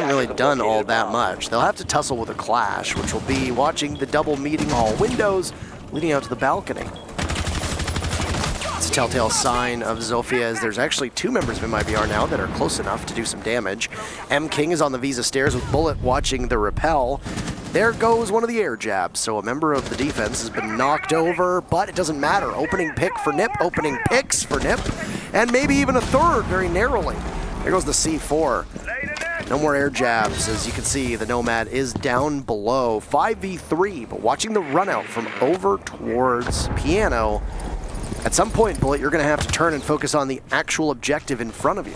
really done all that much. They'll have to tussle with a clash, which will be watching the double meeting hall windows leading out to the balcony. It's a telltale sign of Zofia, as there's actually 2 members of MIBR now that are close enough to do some damage. M. King is on the Visa stairs with Bullet watching the rappel. There goes one of the air jabs, so a member of the defense has been knocked over, but it doesn't matter. Opening pick for Nip, opening picks for Nip, and maybe even a third very narrowly. There goes the C4. No more air jabs. As you can see, the Nomad is down below. 5v3, but watching the run out from over towards Piano. At some point, Bullet, you're going to have to turn and focus on the actual objective in front of you.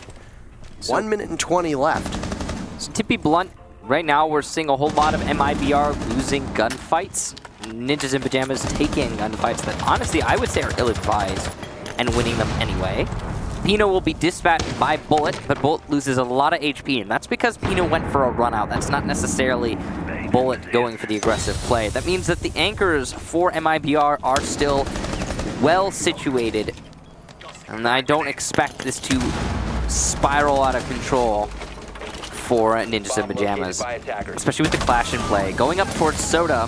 1 minute and 20 left. So to be blunt, right now we're seeing a whole lot of MIBR losing gunfights. Ninjas and Pyjamas taking gunfights that honestly I would say are ill-advised and winning them anyway. Pino will be dispatched by Bullet, but Bullet loses a lot of HP, and that's because Pino went for a run out. That's not necessarily Bullet going for the aggressive play. That means that the anchors for MIBR are still well situated, and I don't expect this to spiral out of control for Ninjas and Pyjamas, By attackers. especially with the clash in play. Going up towards Soda,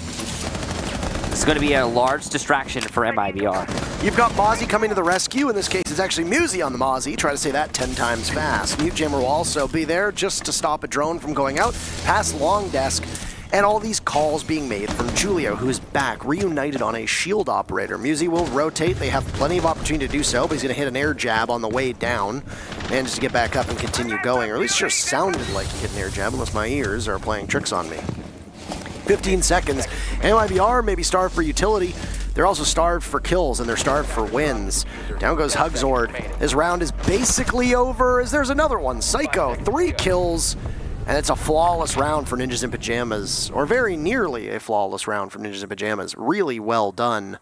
it's going to be a large distraction for MIBR. You've got Mozzie coming to the rescue. In this case, it's actually Muzi on the Mozzie. Try to say that 10 times fast. Mute Jammer will also be there just to stop a drone from going out, past Long Desk, and all these calls being made from Julio, who is back, reunited on a shield operator. Muzi will rotate. They have plenty of opportunity to do so, but he's going to hit an air jab on the way down. Manages to get back up and continue going, or at least sure sounded like he hit an air jab, unless my ears are playing tricks on me. 15 seconds. MIBR may be starved for utility. They're also starved for kills, and they're starved for wins. Down goes Hugzord. His round is basically over, as there's another one. Psycho, 3 kills, and it's a flawless round for Ninjas in Pyjamas, or very nearly a flawless round for Ninjas in Pyjamas. Really well done.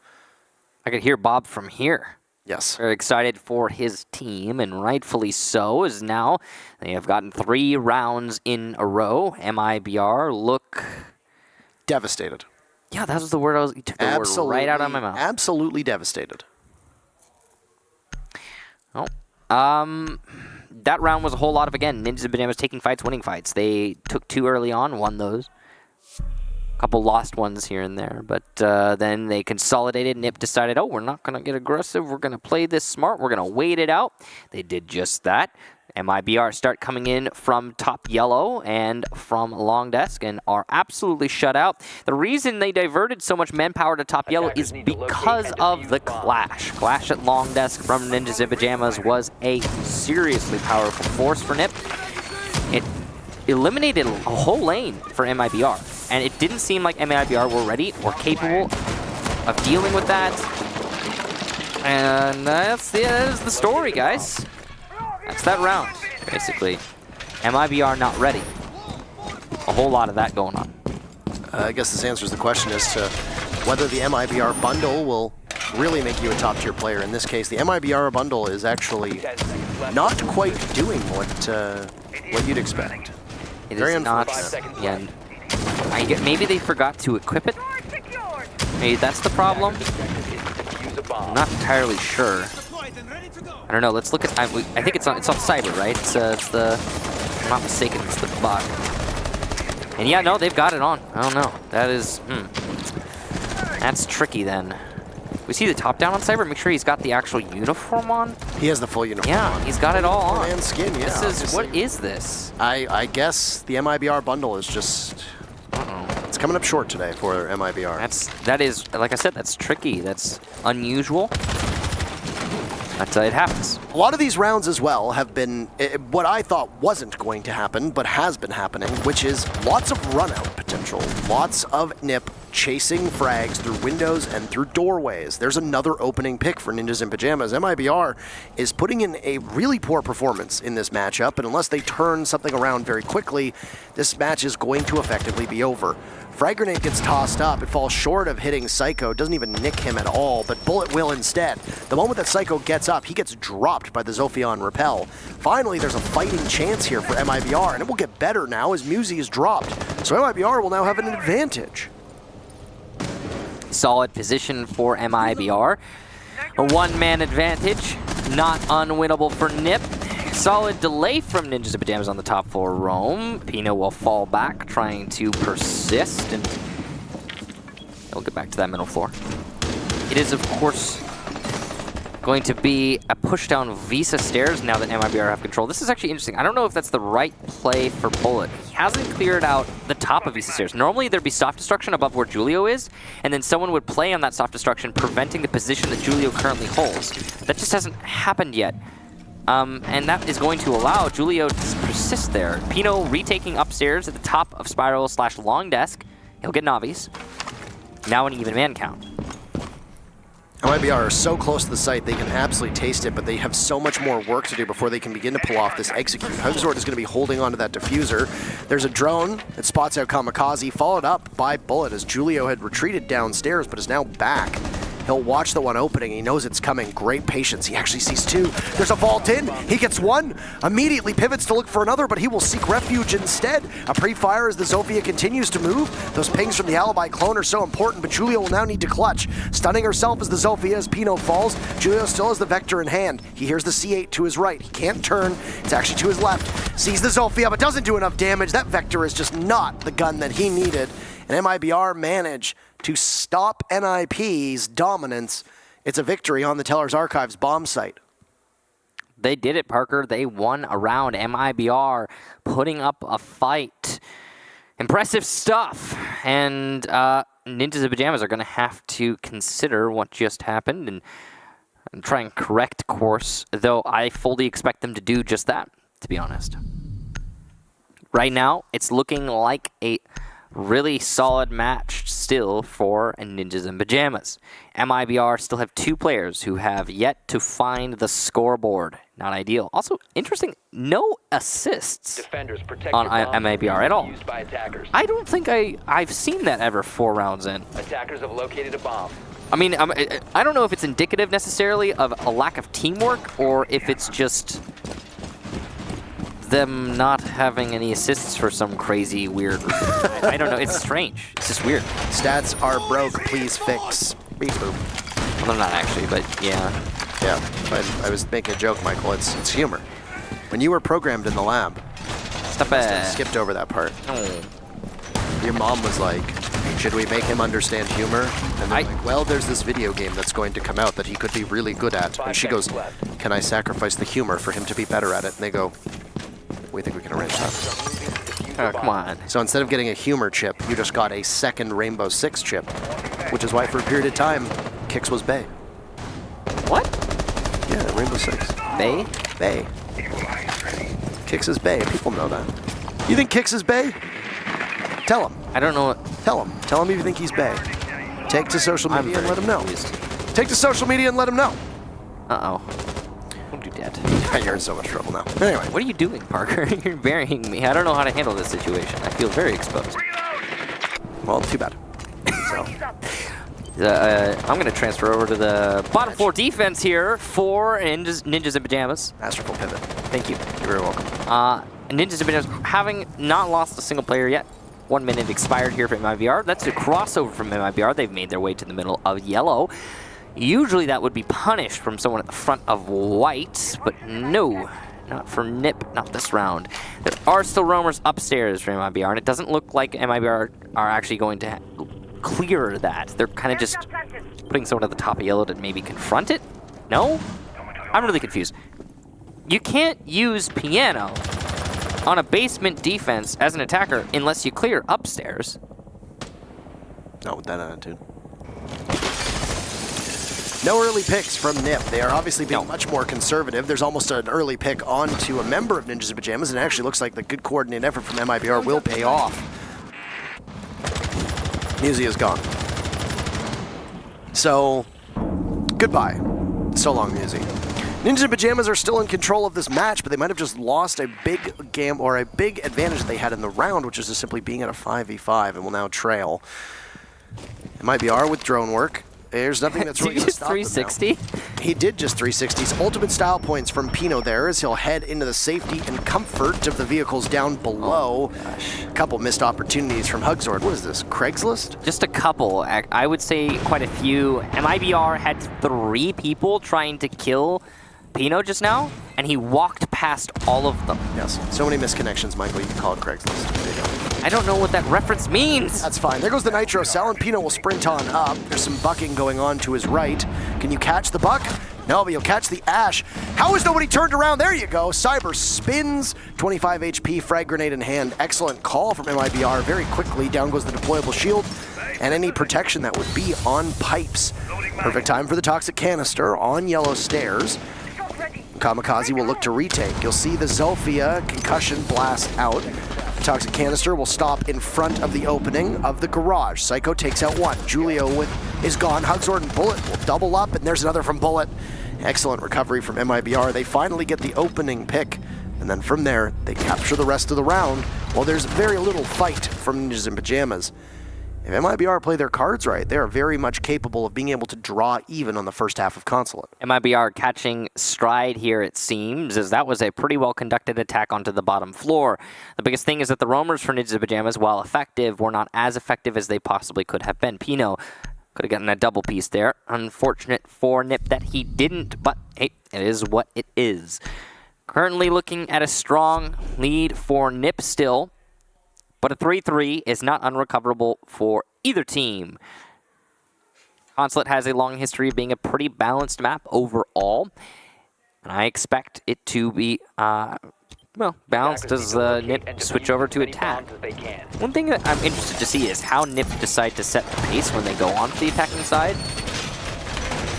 I could hear Bob from here. Yes. Very excited for his team, and rightfully so, as now they have gotten 3 rounds in a row. MIBR look... Devastated. Yeah, that was the word you took the word right out of my mouth. Absolutely devastated. Oh. That round was a whole lot of, again, Ninjas and Pyjamas taking fights, winning fights. They took 2 early on, won those. A couple lost ones here and there, but then they consolidated. Nip decided, oh, we're not going to get aggressive. We're going to play this smart. We're going to wait it out. They did just that. MIBR start coming in from top yellow and from long desk and are absolutely shut out. The reason they diverted so much manpower to top yellow is because of the clash. Clash at long desk from Ninjas in Pyjamas was a seriously powerful force for Nip. It eliminated a whole lane for MIBR, and it didn't seem like MIBR were ready or capable of dealing with that. And that is the story, guys. That's that round, basically. MIBR not ready. A whole lot of that going on. I guess this answers the question as to whether the MIBR bundle will really make you a top-tier player. In this case, the MIBR bundle is actually not quite doing what you'd expect. It Very is not. Yeah, maybe they forgot to equip it. Maybe that's the problem. I'm not entirely sure. I don't know. Let's look at. I think it's on Cyber, right? It's the. If I'm not mistaken, it's the bug. And yeah, no, they've got it on. I don't know. That is. That's tricky then. We see the top down on Cyber. Make sure he's got the actual uniform on. He has the full uniform. Yeah, on. he's got it all on. And skin. Yeah. What is this? I guess the MIBR bundle is just. It's coming up short today for MIBR. That is, like I said, that's tricky. That's unusual. It happens. A lot of these rounds as well have been what I thought wasn't going to happen, but has been happening, which is lots of run-out potential. Lots of Nip chasing frags through windows and through doorways. There's another opening pick for Ninjas in Pyjamas. MIBR is putting in a really poor performance in this matchup, and unless they turn something around very quickly, this match is going to effectively be over. Frag grenade gets tossed up. It falls short of hitting Psycho. Doesn't even nick him at all, but Bullet will instead. The moment that Psycho gets up, he gets dropped by the Zophion Repel. Finally, there's a fighting chance here for MIBR, and it will get better now as Muzi is dropped. So MIBR will now have an advantage. Solid position for MIBR. A one-man advantage. Not unwinnable for Nip. Solid delay from Ninjas in Pyjamas on the top floor roam. Pino will fall back, trying to persist, and he'll get back to that middle floor. It is, of course, going to be a push down Visa stairs now that MIBR have control. This is actually interesting. I don't know if that's the right play for Bullet. He hasn't cleared out the top of Visa stairs. Normally there'd be soft destruction above where Julio is, and then someone would play on that soft destruction, preventing the position that Julio currently holds. That just hasn't happened yet. And that is going to allow Julio to persist there. Pino retaking upstairs at the top of Spiral / long desk. He'll get Navis. Now an even man count. MIBR are so close to the site, they can absolutely taste it, but they have so much more work to do before they can begin to pull off this execute. Hugzord is going to be holding onto that diffuser. There's a drone that spots out Kamikaze, followed up by Bullet as Julio had retreated downstairs, but is now back. He'll watch the one opening. He knows it's coming. Great patience. He actually sees two. There's a vault in. He gets one. Immediately pivots to look for another, but he will seek refuge instead. A pre-fire as the Zofia continues to move. Those pings from the Alibi clone are so important, but Julia will now need to clutch. Stunning herself as the Zofia as Pino falls. Julia still has the Vector in hand. He hears the C8 to his right. He can't turn. It's actually to his left. Sees the Zofia, but doesn't do enough damage. That Vector is just not the gun that he needed. And MIBR manage to stop NIP's dominance. It's a victory on the Teller's Archives bomb site. They did it, Parker. They won a round. MIBR putting up a fight. Impressive stuff. And Ninjas in Pyjamas are going to have to consider what just happened and try and correct course, though I fully expect them to do just that, to be honest. Right now, it's looking like a really solid match still for Ninjas in Pyjamas. MIBR still have 2 players who have yet to find the scoreboard. Not ideal. Also, interesting, no assists Defenders protect on your bomb MIBR at all. used by attackers. I don't think I've seen that ever 4 rounds in. Attackers have located a bomb. I mean, I don't know if it's indicative necessarily of a lack of teamwork or if it's just them not having any assists for some crazy weird reason. I don't know. It's strange. It's just weird. Stats are broke. Please fix. Beep boop. Well, they're not actually, but yeah. Yeah, but I was making a joke, Michael. It's humor. When you were programmed in the lab, Stop I it. skipped over that part. Oh. Your mom was like, should we make him understand humor? And they're like, well, there's this video game that's going to come out that he could be really good at. And she goes, can I sacrifice the humor for him to be better at it? And they go, we think we can arrange that. Oh, come on. So instead of getting a humor chip, you just got a second Rainbow Six chip, which is why for a period of time, Kix was Bay. What? Yeah, Rainbow Six. Bay? Bay. Kix is Bay. People know that. You think Kix is Bay? Tell him. I don't know what... Tell him. Tell him if you think he's Bay. Take to social I'm media and very let him know. confused. Take to social media and let him know. Uh-oh. Don't do that. You're in so much trouble now. Anyway. What are you doing, Parker? You're burying me. I don't know how to handle this situation. I feel very exposed. Well, too bad. So. I'm going to transfer over to the bottom 4 defense here for Ninjas in Pyjamas. Masterful pivot. Thank you. You're very welcome. Ninjas in Pyjamas having not lost a single player yet. 1 minute expired here for MIBR. That's a crossover from MIBR. They've made their way to the middle of yellow. Usually that would be punished from someone at the front of white, but no, not for Nip, not this round. There are still roamers upstairs for MIBR, and it doesn't look like MIBR are actually going to clear that. They're kind of just putting someone at the top of yellow to maybe confront it? No? I'm really confused. You can't use piano on a basement defense as an attacker unless you clear upstairs. Not with that attitude. No early picks from Nip. They are obviously being much more conservative. There's almost an early pick onto a member of Ninjas in Pyjamas, and it actually looks like the good coordinated effort from MIBR will pay off. Musi is gone. So, goodbye. So long, Musi. Ninjas in Pyjamas are still in control of this match, but they might have just lost a big game or a big advantage that they had in the round, which is just simply being at a 5v5 and will now trail. It might be R with drone work. There's nothing that's really going to stop 360? them now. He did just 360s. Ultimate style points from Pino there as he'll head into the safety and comfort of the vehicles down below. A couple missed opportunities from Hugzord. What is this, Craigslist? Just a couple. I would say quite a few. MIBR had 3 people trying to kill Pino just now, and he walked past all of them. Yes. So many misconnections, Michael. You can call it Craigslist. There you go. I don't know what that reference means. That's fine. There goes the Nitro Cell, and Pino will sprint on up. There's some bucking going on to his right. Can you catch the buck? No, but you'll catch the Ash. How is nobody turned around? There you go. Cyber spins. 25 HP, frag grenade in hand. Excellent call from MIBR. Very quickly, down goes the deployable shield. And any protection that would be on pipes. Perfect time for the toxic canister on yellow stairs. Kamikaze will look to retake. You'll see the Zofia concussion blast out. The toxic canister will stop in front of the opening of the garage. Psycho takes out one. Julio is gone. Hugzord and Bullet will double up, and there's another from Bullet. Excellent recovery from MIBR. They finally get the opening pick, and then from there, they capture the rest of the round. While there's very little fight from Ninjas in Pyjamas. if MIBR play their cards right, they are very much capable of being able to draw even on the first half of Consulate. MIBR catching stride here, it seems, as that was a pretty well-conducted attack onto the bottom floor. The biggest thing is that the roamers for Ninjas in Pyjamas, while effective, were not as effective as they possibly could have been. Pino could have gotten a double piece there. Unfortunate for Nip that he didn't, but hey, it is what it is. Currently looking at a strong lead for Nip still, but a 3-3 is not unrecoverable for either team. Consulate has a long history of being a pretty balanced map overall, and I expect it to be, well, balanced as Nip switch over to attack. One thing that I'm interested to see is how Nip decide to set the pace when they go onto the attacking side.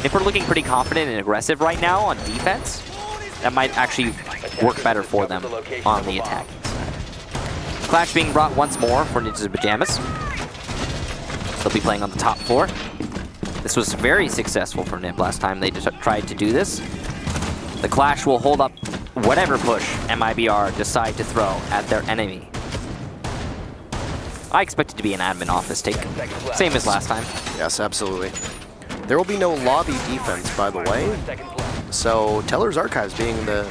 Nip are looking pretty confident and aggressive right now on defense. That might actually work better for them on the attacking side. Clash being brought once more for Ninjas in Pyjamas. They'll be playing on the top floor. This was very successful for Nip last time they just tried to do this. The Clash will hold up whatever push MIBR decide to throw at their enemy. I expect it to be an admin office take, same as last time. Yes, absolutely. There will be no lobby defense, by the way. So Teller's Archives being the,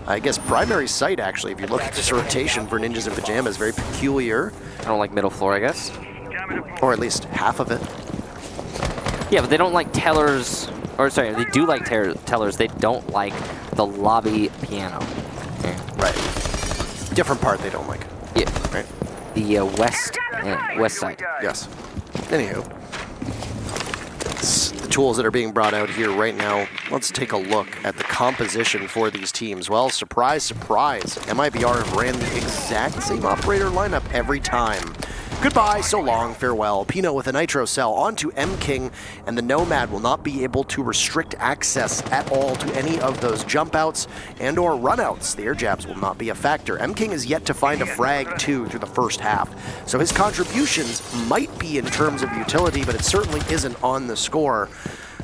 I guess, primary site, actually, if you look at this rotation for Ninjas in Pyjamas, very peculiar. I don't like middle floor, I guess. Or at least half of it. Yeah, but they don't like Tellers, or sorry, they do like Tellers, they don't like the lobby piano. Yeah. Right. Different part they don't like. Yeah. Right? The west side. Yes. Anywho. The tools that are being brought out here right now, let's take a look at the composition for these teams. Well, surprise, surprise, MIBR have ran the exact same operator lineup every time. Goodbye, so long, farewell. Pino with a Nitro Cell onto M-King, and the Nomad will not be able to restrict access at all to any of those jump outs and or run outs. The air jabs will not be a factor. M-King is yet to find a frag too through the first half, so his contributions might be in terms of utility, but it certainly isn't on the score.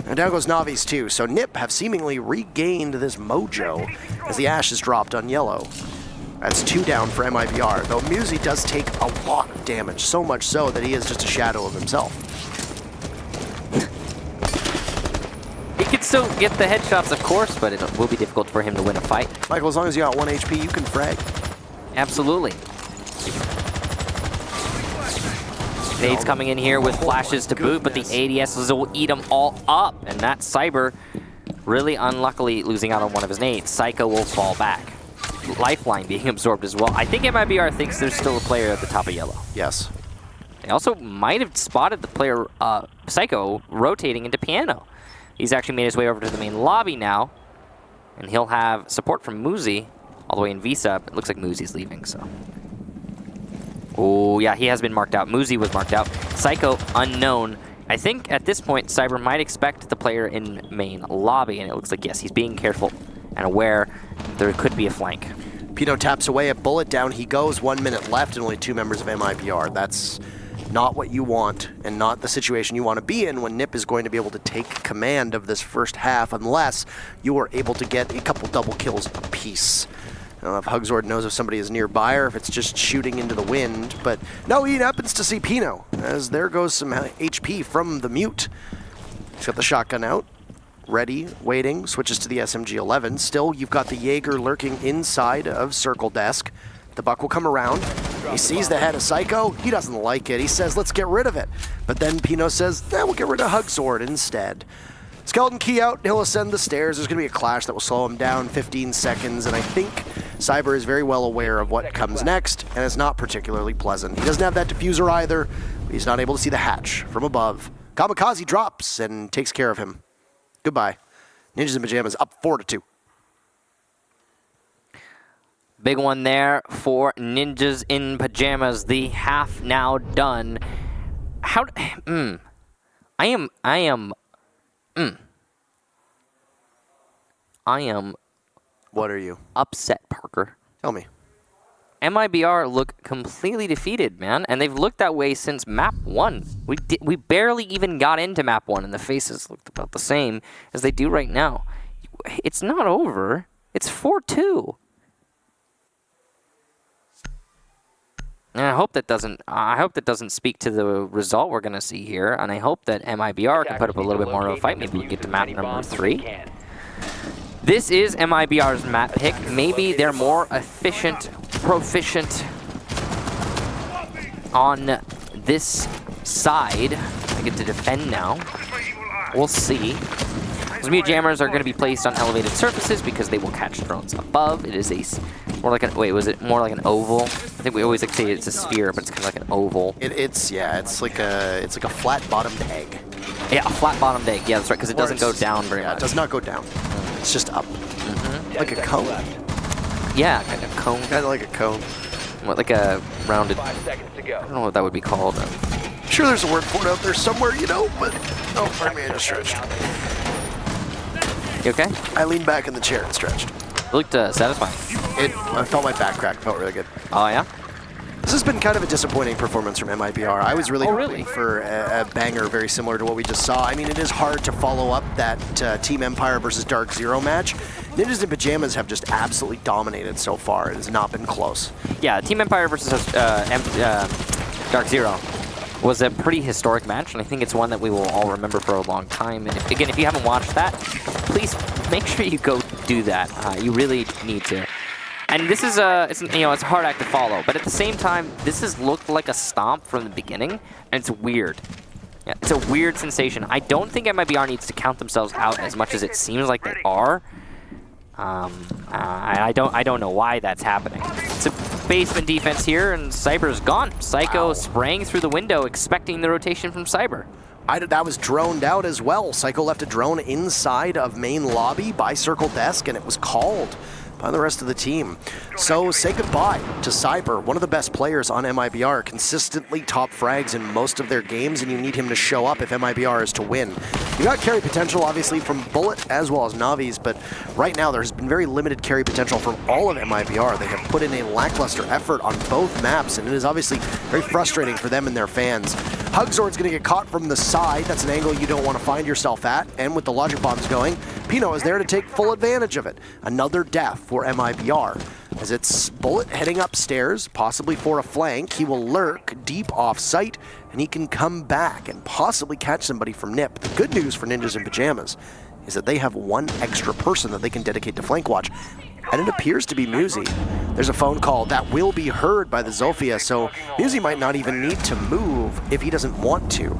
And down goes Navi's too, so Nip have seemingly regained this mojo as the Ash is dropped on yellow. That's 2 down for MIBR, though Musi does take a lot of damage, so much so that he is just a shadow of himself. He can still get the headshots, of course, but it will be difficult for him to win a fight. Michael, as long as you got 1 HP, you can frag. Absolutely. Nades coming in here with flashes to boot, but the ADSs will eat them all up, and that Cyber really unluckily losing out on one of his nades. Psycho will fall back. Lifeline being absorbed as well. I think MIBR thinks there's still a player at the top of yellow. Yes. They also might have spotted the player, Psycho, rotating into piano. He's actually made his way over to the main lobby now, and he'll have support from Musi all the way in Visa. It looks like Musi's leaving, so. Oh, yeah, he has been marked out. Musi was marked out. Psycho, unknown. I think at this point, Cyber might expect the player in main lobby, and it looks like, yes, he's being careful and aware there could be a flank. Pino taps away a bullet, down he goes, 1 minute left, and only 2 members of MIBR. That's not what you want, and not the situation you want to be in when Nip is going to be able to take command of this first half, unless you are able to get a couple double kills apiece. I don't know if Hugzord knows if somebody is nearby or if it's just shooting into the wind, but no, he happens to see Pino, as there goes some HP from the mute. He's got the shotgun out. Ready, waiting, switches to the SMG-11. Still, you've got the Jaeger lurking inside of Circle Desk. The Buck will come around. He sees the head of Psycho. He doesn't like it. He says, let's get rid of it. But then Pino says, we'll get rid of Hugzord instead. Skeleton key out, he'll ascend the stairs. There's going to be a clash that will slow him down 15 seconds, and I think Cyber is very well aware of what comes next, and it's not particularly pleasant. He doesn't have that diffuser either. He's not able to see the hatch from above. Kamikaze drops and takes care of him. Goodbye. Ninjas in Pyjamas up 4-2. Big one there for Ninjas in Pyjamas. The half now done. I am. What are you? Upset, Parker. Tell me. MIBR look completely defeated, man, and they've looked that way since map 1. We barely even got into map 1, and the faces looked about the same as they do right now. It's not over. It's 4-2. And I hope that doesn't speak to the result we're going to see here, and I hope that MIBR can put up a little bit more of a fight. Maybe we can get to map number 3. This is MIBR's map pick. Maybe they're more proficient on this side. I get to defend now. We'll see. Those Pyjamas are going to be placed on elevated surfaces because they will catch drones above. It is more like an oval? I think we always like to say it's a sphere, but it's kind of like an oval. It's like a flat-bottomed egg. Yeah, a flat-bottomed egg. Yeah, that's right, because it doesn't go down very much. It does not go down. It's just up. Like a cone. Yeah, kind of cone. Kind of like a cone. What, like a rounded... 5 seconds to go. I don't know what that would be called. I'm sure there's a word for it out there somewhere, you know, but... Oh, pardon me, I just stretched. You okay? I leaned back in the chair and stretched. It looked satisfying. I felt my back crack. Felt really good. Oh, yeah? This has been kind of a disappointing performance from MIBR. I was really hoping for a banger very similar to what we just saw. I mean, it is hard to follow up that Team Empire versus Dark Zero match. Ninjas in Pyjamas have just absolutely dominated so far. It has not been close. Yeah, Team Empire versus Dark Zero was a pretty historic match, and I think it's one that we will all remember for a long time. And if you haven't watched that, please make sure you go do that. You really need to. And this is it's a hard act to follow, but at the same time, this has looked like a stomp from the beginning, and it's weird. Yeah, it's a weird sensation. I don't think MIBR needs to count themselves out as much as it seems like they are. I don't know why that's happening. It's a basement defense here, and Cyber's gone. Psycho spraying through the window, expecting the rotation from Cyber. That was droned out as well. Psycho left a drone inside of main lobby by Circle Desk, and it was called by the rest of the team. So say goodbye to Cyber, one of the best players on MIBR, consistently top frags in most of their games, and you need him to show up if MIBR is to win. You got carry potential, obviously, from Bullet as well as Navi's, but right now there has been very limited carry potential from all of MIBR. They have put in a lackluster effort on both maps, and it is obviously very frustrating for them and their fans. Hugzord's going to get caught from the side. That's an angle you don't want to find yourself at, and with the logic bombs going, Pino is there to take full advantage of it. Another death for MIBR. As it's Bullet heading upstairs, possibly for a flank. He will lurk deep off site, and he can come back and possibly catch somebody from Nip. The good news for Ninjas in Pyjamas is that they have one extra person that they can dedicate to flank watch, and it appears to be Musi. There's a phone call that will be heard by the Zofia, so Musi might not even need to move if he doesn't want to.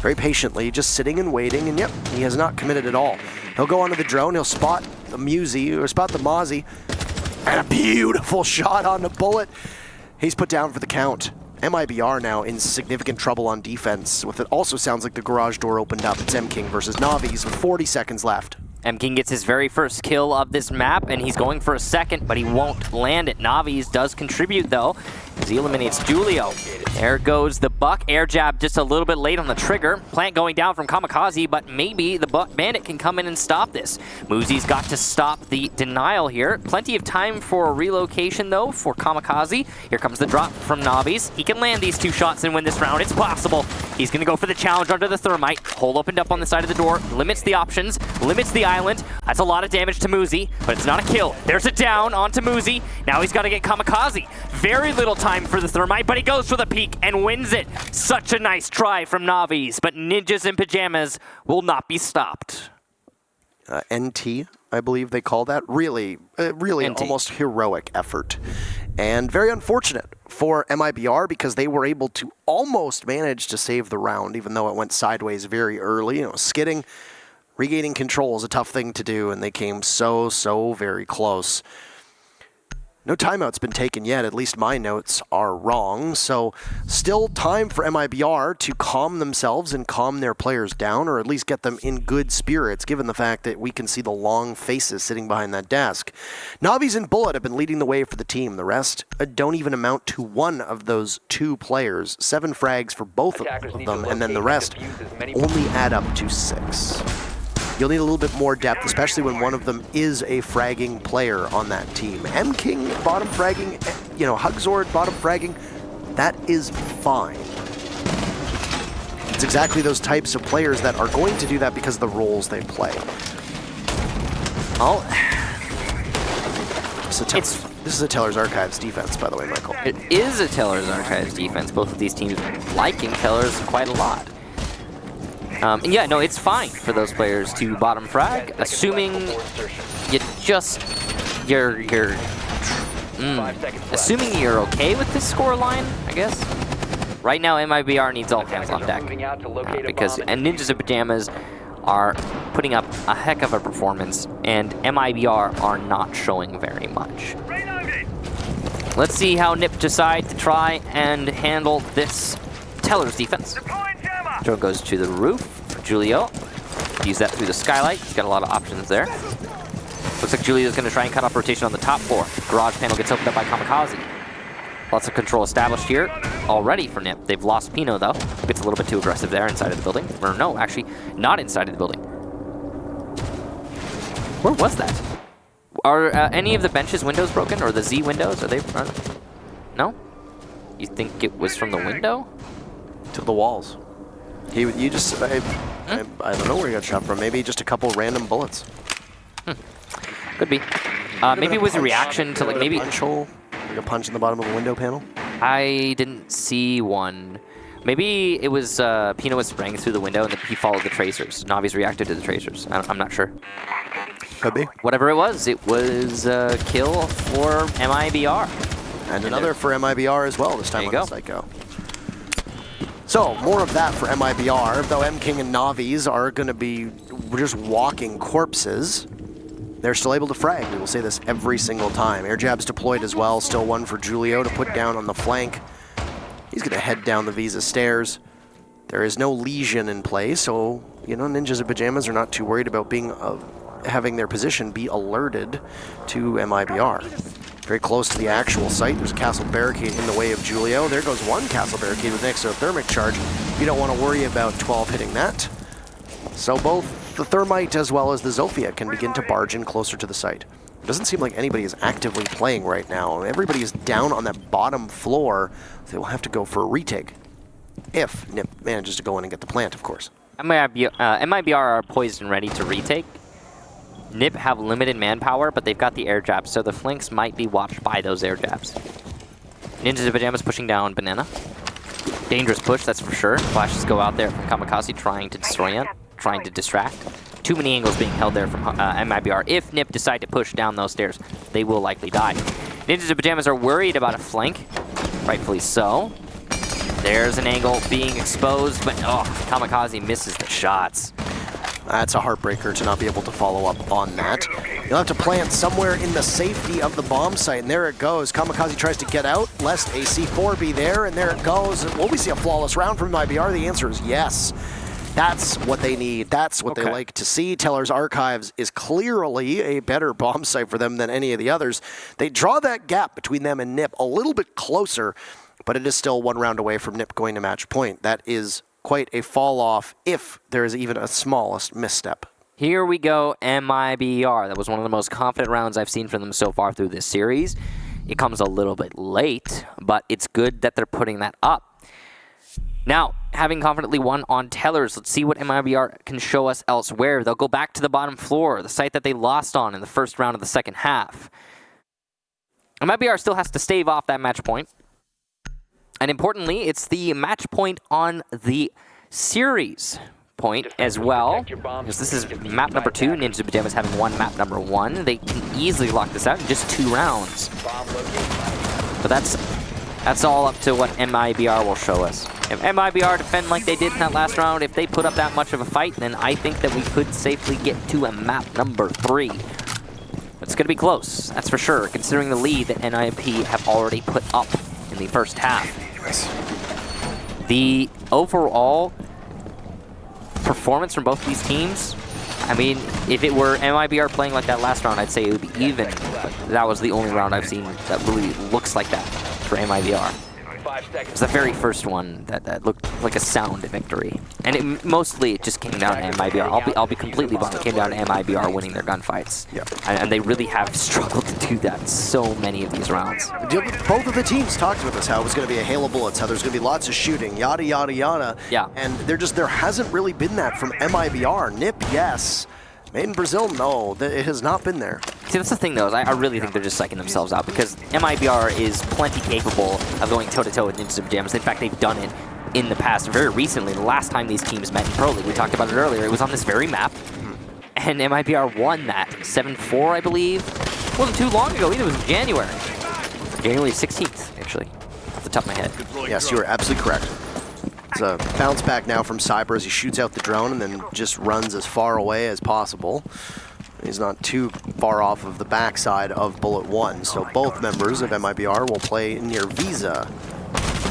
Very patiently, just sitting and waiting, and yep, he has not committed at all. He'll go onto the drone, he'll spot the Musi, or spot the Mozzie, and a beautiful shot on the Bullet. He's put down for the count. MIBR now in significant trouble on defense, with it also sounds like the garage door opened up. It's M-King versus Navi's with 40 seconds left. M-King gets his very first kill of this map, and he's going for a second, but he won't land it. Navi's does contribute, though, as he eliminates Julio. There goes the Buck. Air jab just a little bit late on the trigger. Plant going down from Kamikaze, but maybe the Buck Bandit can come in and stop this. Muzi's got to stop the denial here. Plenty of time for a relocation, though, for Kamikaze. Here comes the drop from Navi's. He can land these 2 shots and win this round. It's possible. He's going to go for the challenge under the thermite. Hole opened up on the side of the door. Limits the options. Limits the island. That's a lot of damage to Muzi, but it's not a kill. There's a down onto Muzi. Now he's got to get Kamikaze. Very little time for the thermite, but he goes for the peak and wins it. Such a nice try from Navi's, but Ninjas in Pyjamas will not be stopped. NT, I believe they call that. Really NT. Almost heroic effort. And very unfortunate for MIBR because they were able to almost manage to save the round, even though it went sideways very early. Skidding, regaining control is a tough thing to do, and they came so very close. No timeout's been taken yet, at least my notes are wrong, so still time for MIBR to calm themselves and calm their players down, or at least get them in good spirits, given the fact that we can see the long faces sitting behind that desk. Navi's and Bullet have been leading the way for the team. The rest don't even amount to one of those 2 players. 7 frags for both of them, and then the rest only add up to 6. You'll need a little bit more depth, especially when one of them is a fragging player on that team. M-King bottom fragging, Hugzord bottom fragging, that is fine. It's exactly those types of players that are going to do that because of the roles they play. Oh, This is a Teller's Archives defense, by the way, Michael. It is a Teller's Archives defense. Both of these teams liking Teller's quite a lot. And yeah, no, it's fine for those players to bottom frag, assuming you just assuming you're okay with this score line, I guess. Right now, MIBR needs all hands on deck because Ninjas and Pyjamas are putting up a heck of a performance, and MIBR are not showing very much. Let's see how Nip decide to try and handle this Teller's defense. Drone goes to the roof for Julio. Use that through the skylight. He's got a lot of options there. Looks like Julio's going to try and cut off rotation on the top floor. Garage panel gets opened up by Kamikaze. Lots of control established here already for Nip. They've lost Pino, though. Gets a little bit too aggressive there inside of the building. Or no, actually, not inside of the building. Where was that? Are any of the benches windows broken? Or the Z windows? Are they... no? You think it was from the window? To the walls. You just... I don't know where he got shot from. Maybe just a couple random bullets. Could be. Maybe it was a reaction to, like, maybe... punch hole? Like a punch in the bottom of the window panel? I didn't see one. Maybe it was Pino was spraying through the window and he followed the tracers. Navi's reacted to the tracers. I'm not sure. Could be. Whatever it was a kill for MIBR. And another for MIBR as well, this time on the Psycho. So, more of that for MIBR, though M-King and Navi's are going to be just walking corpses. They're still able to frag. We will say this every single time. Air jabs deployed as well. Still one for Julio to put down on the flank. He's going to head down the Visa stairs. There is no lesion in play, so, you know, Ninjas and Pyjamas are not too worried about being having their position be alerted to MIBR. Very close to the actual site. There's a castle barricade in the way of Julio. There goes one castle barricade with next to a thermic charge. You don't want to worry about 12 hitting that. So both the Thermite as well as the Zofia can begin to barge in closer to the site. It doesn't seem like anybody is actively playing right now. Everybody is down on that bottom floor. They will have to go for a retake. If Nip manages to go in and get the plant, of course. MIBR are poised and ready to retake. Nip have limited manpower, but they've got the air jabs, so the flanks might be watched by those air jabs. Ninjas and Pyjamas pushing down Banana. Dangerous push, that's for sure. Flashes go out there from Kamikaze trying to disorient, trying to distract. Too many angles being held there from MIBR. If Nip decide to push down those stairs, they will likely die. Ninjas and Pyjamas are worried about a flank, rightfully so. There's an angle being exposed, but Kamikaze misses the shots. That's a heartbreaker to not be able to follow up on that. You'll have to plant somewhere in the safety of the bomb site, and there it goes. Kamikaze tries to get out, lest a C4 be there, and there it goes. Will we see a flawless round from MIBR? The answer is yes. That's what they need. That's what they like to see. Teller's Archives is clearly a better bomb site for them than any of the others. They draw that gap between them and Nip a little bit closer, but it is still one round away from Nip going to match point. That is quite a fall off if there is even a smallest misstep. Here we go, MIBR. That was one of the most confident rounds I've seen from them so far through this series. It comes a little bit late, but it's good that they're putting that up. Now, having confidently won on Tellers, let's see what MIBR can show us elsewhere. They'll go back to the bottom floor, the site that they lost on in the first round of the second half. MIBR still has to stave off that match point. And importantly, it's the match point on the series point as well. Because this is map number 2. Ninjas and Pyjamas having won map number 1. They can easily lock this out in just 2 rounds. But that's all up to what MIBR will show us. If MIBR defend like they did in that last round, if they put up that much of a fight, then I think that we could safely get to a map number 3. It's going to be close, that's for sure, considering the lead that NIP have already put up in the first half. The overall performance from both these teams, I mean, if it were MIBR playing like that last round, I'd say it would be even. But that was the only round I've seen that really looks like that for MIBR. It was the very first one that looked like a sound victory. And mostly it just came down to MIBR. I'll be completely bummed. It came down to MIBR winning their gunfights. Yeah. And they really have struggled to do that so many of these rounds. Both of the teams talked with us how it was going to be a hail of bullets, how there's going to be lots of shooting, yada, yada, yada. Yeah. And there hasn't really been that from MIBR. Nip, yes. Made in Brazil? No, it has not been there. See, that's the thing, though, is I really think they're just psyching themselves out because MIBR is plenty capable of going toe-to-toe with Ninjas in Pyjamas. In fact, they've done it in the past very recently. The last time these teams met in Pro League, we talked about it earlier, it was on this very map, and MIBR won that 7-4, I believe. It wasn't too long ago either, it was in January. January 16th, actually, off the top of my head. Yes, you are absolutely correct. It's a bounce back now from Cyber as he shoots out the drone and then just runs as far away as possible. He's not too far off of the backside of Bullet 1, so both members of MIBR will play near Visa.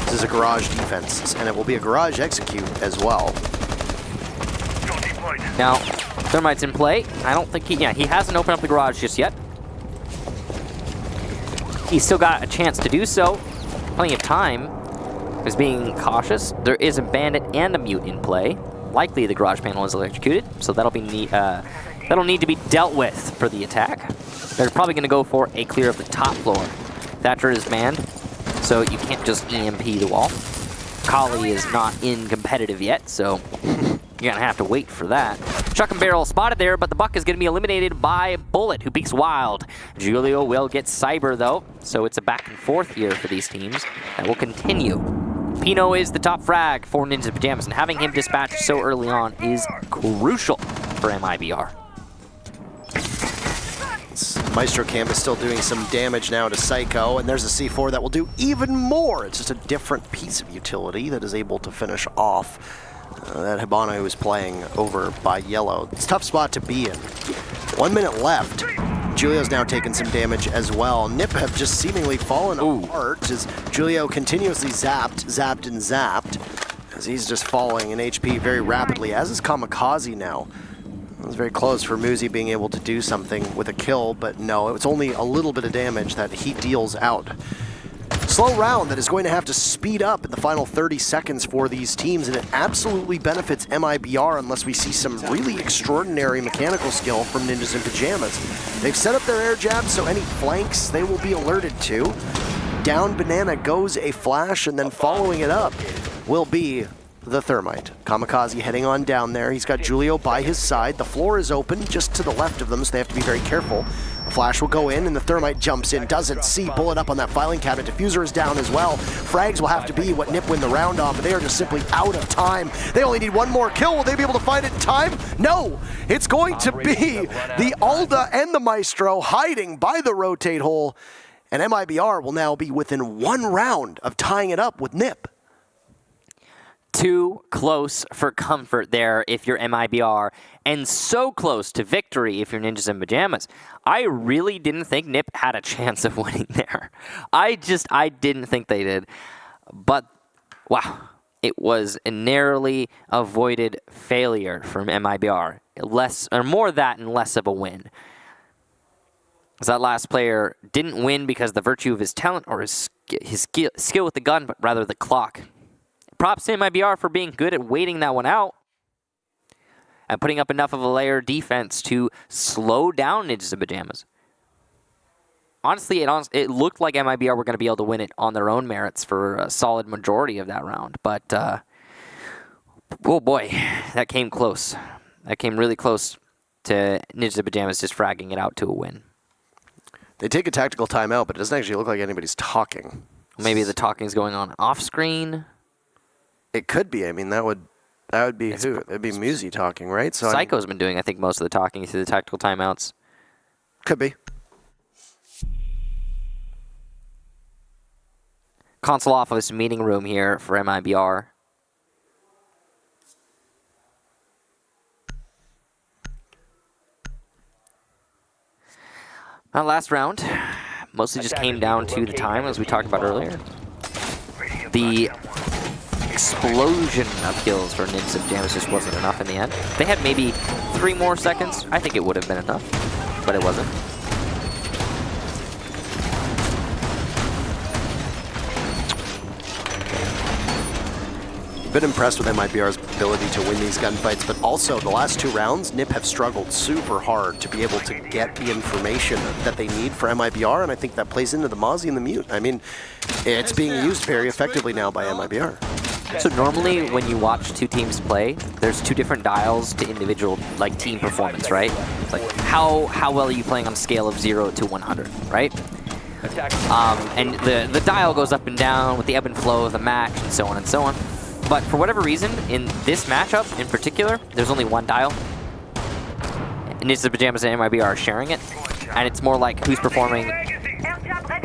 This is a garage defense, and it will be a garage execute as well. Now, Thermite's in play. I don't think he hasn't opened up the garage just yet. He's still got a chance to do so. Plenty of time. He's being cautious. There is a bandit and a mute in play. Likely the garage panel is electrocuted, so that'll need to be dealt with for the attack. They're probably going to go for a clear of the top floor. Thatcher is manned, so you can't just EMP the wall. Kali is not in competitive yet, so you're going to have to wait for that. Chuck and Barrel spotted there, but the Buck is going to be eliminated by Bullet, who peeks wild. Julio will get Cyber, though, so it's a back and forth here for these teams that will continue. Pino is the top frag for Ninjas in Pyjamas, and having him dispatched so early on is crucial for MIBR. Maestro Cam is still doing some damage now to Psycho, and there's a C4 that will do even more. It's just a different piece of utility that is able to finish off that Hibana who is playing over by Yellow. It's a tough spot to be in. 1 minute left. Julio's now taken some damage as well. Nip have just seemingly fallen apart as Julio continuously zapped, and zapped, as he's just falling in HP very rapidly, as is Kamikaze now. It was very close for Muzi being able to do something with a kill, but no, it's only a little bit of damage that he deals out. Slow round that is going to have to speed up in the final 30 seconds for these teams, and it absolutely benefits MIBR unless we see some really extraordinary mechanical skill from Ninjas in Pyjamas. They've set up their air jabs, so any flanks they will be alerted to. Down Banana goes a flash, and then following it up will be the Thermite. Kamikaze heading on down there. He's got Julio by his side. The floor is open just to the left of them, so they have to be very careful. The flash will go in, and the Thermite jumps in. Doesn't see Bullet up on that filing cabinet. Diffuser is down as well. Frags will have to be what Nip win the round on, but they are just simply out of time. They only need one more kill. Will they be able to find it in time? No! It's going to be the Alda and the Maestro hiding by the rotate hole, and MIBR will now be within one round of tying it up with Nip. Too close for comfort there if you're MIBR, and so close to victory if you're Ninjas in Pyjamas. I really didn't think Nip had a chance of winning there. I didn't think they did. But, wow, it was a narrowly avoided failure from MIBR. More that and less of a win. As that last player didn't win because of the virtue of his talent or his skill with the gun, but rather the clock. Props to MIBR for being good at waiting that one out and putting up enough of a layer defense to slow down Ninjas in Pyjamas. Honestly, it looked like MIBR were going to be able to win it on their own merits for a solid majority of that round. But, oh boy, that came close. That came really close to Ninjas in Pyjamas just fragging it out to a win. They take a tactical timeout, but it doesn't actually look like anybody's talking. Maybe the talking's going on off screen. It could be. I mean, that would be who? It'd be Muzi talking, right? So Psycho's been doing, I think, most of the talking through the tactical timeouts. Could be. Console office meeting room here for MIBR. Last round mostly just came down to the time, as we talked about earlier. The explosion of kills for Ninjas in Pyjamas just wasn't enough in the end. They had maybe 3 more seconds. I think it would have been enough, but it wasn't. Been impressed with MIBR's ability to win these gunfights, but also the last 2 rounds, Nip have struggled super hard to be able to get the information that they need for MIBR, and I think that plays into the Mozzie and the Mute. I mean, it's being used very effectively now by MIBR. So normally when you watch two teams play, there's two different dials to individual like team performance, right? It's like how well are you playing on a scale of 0 to 100, right? And the dial goes up and down with the ebb and flow of the match and so on and so on. But for whatever reason, in this matchup in particular, there's only one dial. Ninjas Pyjamas and MIBR are sharing it, and it's more like who's performing.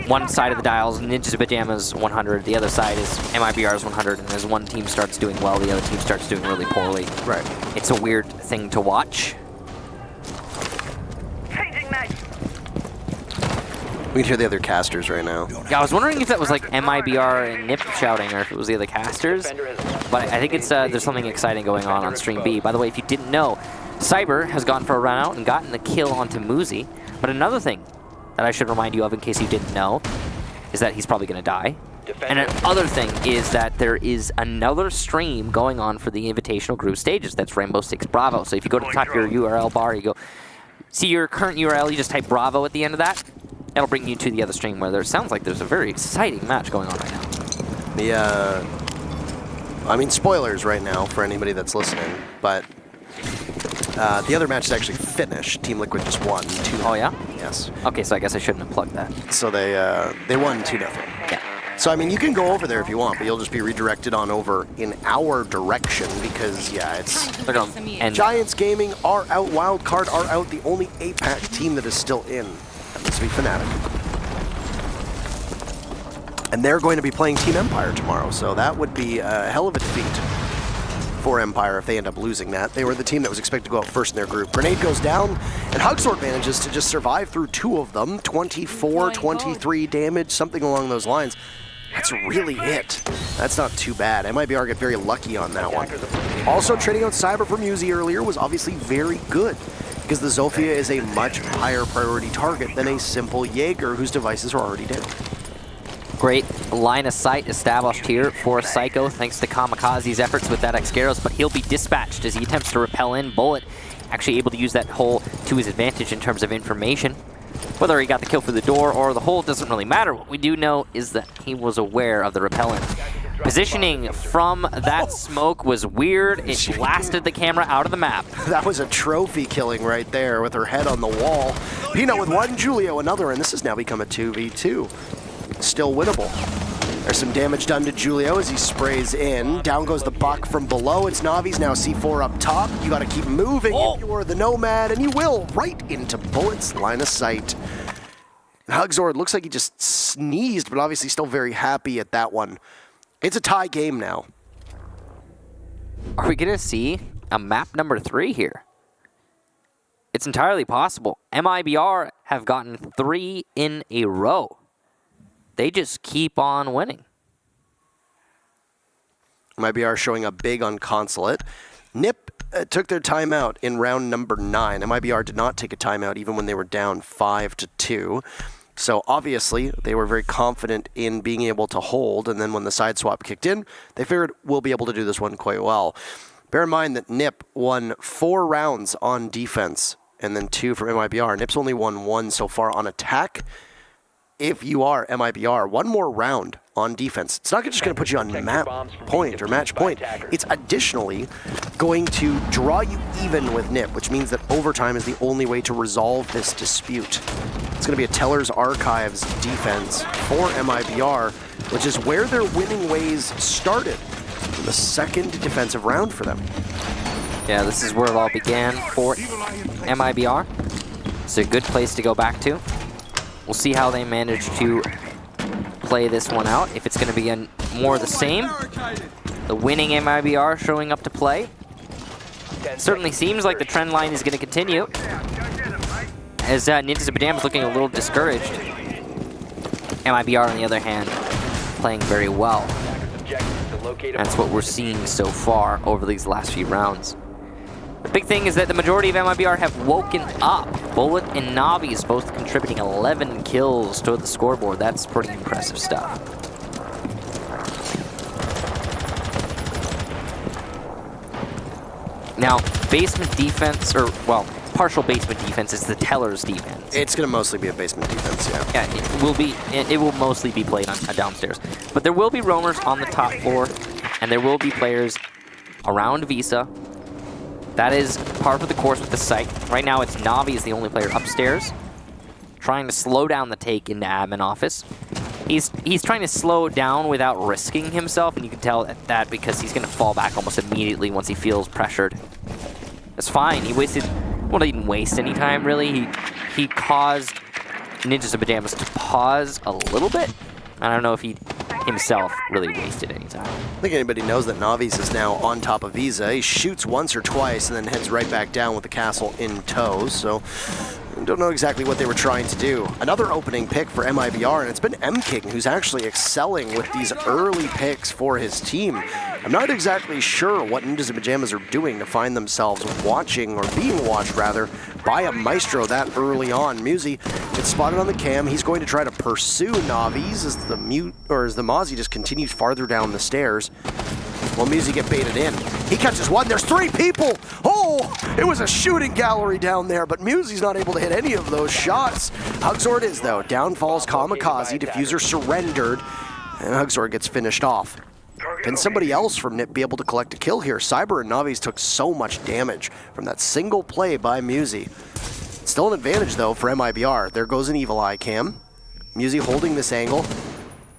One side of the dials, Ninjas Pyjamas 100, the other side is MIBR's 100, and as one team starts doing well, the other team starts doing really poorly. Right. It's a weird thing to watch. We can hear the other casters right now. Yeah, I was wondering if that was like MIBR and Nip shouting, or if it was the other casters. But I think it's there's something exciting going on Stream B. By the way, if you didn't know, Cyber has gone for a run out and gotten the kill onto Muzi. But another thing that I should remind you of in case you didn't know is that he's probably going to die. And another thing is that there is another stream going on for the Invitational group stages. That's Rainbow Six Bravo. So if you go to the top of your URL bar, you go see your current URL, you just type Bravo at the end of that. That'll bring you to the other stream where there sounds like there's a very exciting match going on right now. I mean, spoilers right now for anybody that's listening, but the other match is actually finished. Team Liquid just won 2-0. Oh, yeah? Yes. Okay, so I guess I shouldn't have plugged that. So they won 2-0. Yeah. So, I mean, you can go over there if you want, but you'll just be redirected on over in our direction because, yeah, it's... They're going to end. Giants Gaming are out, Wildcard are out, the only APAC team that is still in. That must be Fnatic. And they're going to be playing Team Empire tomorrow, so that would be a hell of a defeat for Empire if they end up losing that. They were the team that was expected to go out first in their group. Grenade goes down, and Hugsword manages to just survive through two of them. 24, 23 damage, something along those lines. That's really it. That's not too bad. MIBR get very lucky on that one. Also, trading out Cyber from Muzi earlier was obviously very good, because the Zofia is a much higher priority target than a simple Jaeger whose devices are already down. Great line of sight established here for Psycho, thanks to Kamikaze's efforts with that X-Gyros, but he'll be dispatched as he attempts to repel in. Bullet actually able to use that hole to his advantage in terms of information. Whether he got the kill through the door or the hole doesn't really matter. What we do know is that he was aware of the repellent. Positioning from that smoke was weird. It blasted the camera out of the map. That was a trophy killing right there with her head on the wall. Peanut with one, Julio another, and this has now become a 2v2. Still winnable. There's some damage done to Julio as he sprays in. Down goes the Buck from below. It's Navi's now C4 up top. You got to keep moving if you're the Nomad, and you will right into Bullet's line of sight. And Hugsword looks like he just sneezed, but obviously still very happy at that one. It's a tie game now. Are we going to see a map number 3 here? It's entirely possible. MIBR have gotten 3 in a row. They just keep on winning. MIBR showing up big on Consulate. NIP took their timeout in round number 9. MIBR did not take a timeout even when they were down 5-2. So obviously they were very confident in being able to hold, and then when the side swap kicked in, they figured we'll be able to do this one quite well. Bear in mind that NIP won 4 rounds on defense and then 2 from MIBR. NIP's only won 1 so far on attack. If you are MIBR, 1 more round on defense. It's not just going to put you on map point or match point. It's additionally going to draw you even with NIP, which means that overtime is the only way to resolve this dispute. It's going to be a Teller's Archives defense for MIBR, which is where their winning ways started in the second defensive round for them. Yeah, this is where it all began for MIBR. It's a good place to go back to. We'll see how they manage to play this one out. If it's going to be more of the same. The winning MIBR showing up to play. Certainly seems like the trend line is going to continue. As Ninjas and Pyjamas looking a little discouraged. MIBR, on the other hand, playing very well. That's what we're seeing so far over these last few rounds. The big thing is that the majority of MIBR have woken up. Bullet and Navi is both contributing 11 kills to the scoreboard. That's pretty impressive stuff. Now, basement defense, or, well, partial basement defense is the Teller's defense. It's going to mostly be a basement defense, yeah. Yeah, it will mostly be played on downstairs. But there will be roamers on the top floor, and there will be players around Visa. That is par for the course with the site. Right now, it's Navi is the only player upstairs, trying to slow down the take into admin office. He's trying to slow down without risking himself, and you can tell that because he's going to fall back almost immediately once he feels pressured. That's fine. He wasted, well, he didn't waste any time, really. He caused Ninjas in Pyjamas to pause a little bit. I don't know if he himself really wasted any time. I think anybody knows that Navi's is now on top of Visa. He shoots once or twice and then heads right back down with the castle in tow, so I don't know exactly what they were trying to do. Another opening pick for MIBR, and it's been M-King who's actually excelling with these early picks for his team. I'm not exactly sure what Ninjas in Pyjamas are doing to find themselves watching, or being watched rather, by a Maestro that early on. Muzi gets spotted on the cam. He's going to try to pursue Navi's as the Mozzie just continues farther down the stairs. Well, Muzi get baited in. He catches one. There's 3 people. Oh, it was a shooting gallery down there, but Muzi's not able to hit any of those shots. Hugzord is, though. Down falls Kamikaze. Diffuser surrendered, and Hugzord gets finished off. Can somebody else from NIP be able to collect a kill here? Cyber and Navi's took so much damage from that single play by Muzi. Still an advantage, though, for MIBR. There goes an Evil Eye cam. Muzi holding this angle.